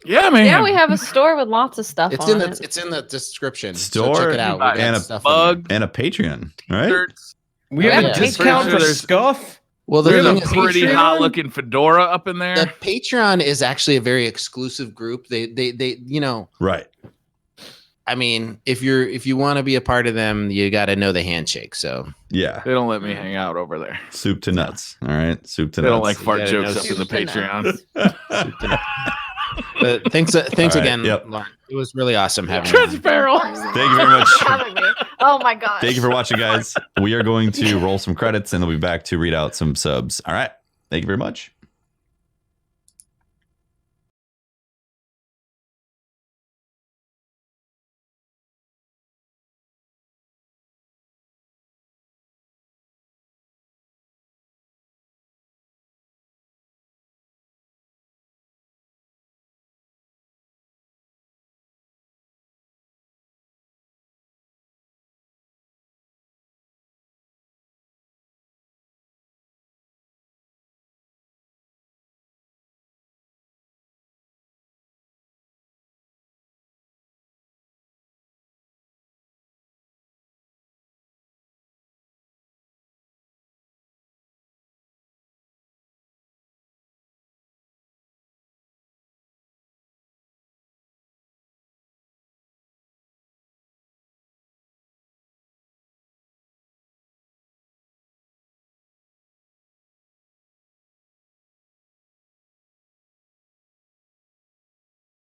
Yeah, man. Yeah, we have a store with lots of stuff It's on in it. it's in the description. Store So check it out. We got and a stuff in there. Bug. And a Patreon, right? Shirts. We have Yeah. a discount Pretty for sure there's- scuff? Well, There's the a thing is, pretty Patreon- hot looking fedora up in there. The Patreon is actually a very exclusive group. They you know, Right. I mean, if you want to be a part of them, you got to know the handshake. So Yeah. They don't let me hang out over there. Soup to nuts. All right. Soup to They don't nuts. like fart Yeah, jokes no up in the soup to Patreon. but thanks All right, again. yep. Lauren. It was really awesome having you. Trench barrel. Thank you very much. Having me. Oh my gosh. Thank you for watching, guys. We are going to roll some credits and then we'll be back to read out some subs. All right. Thank you very much.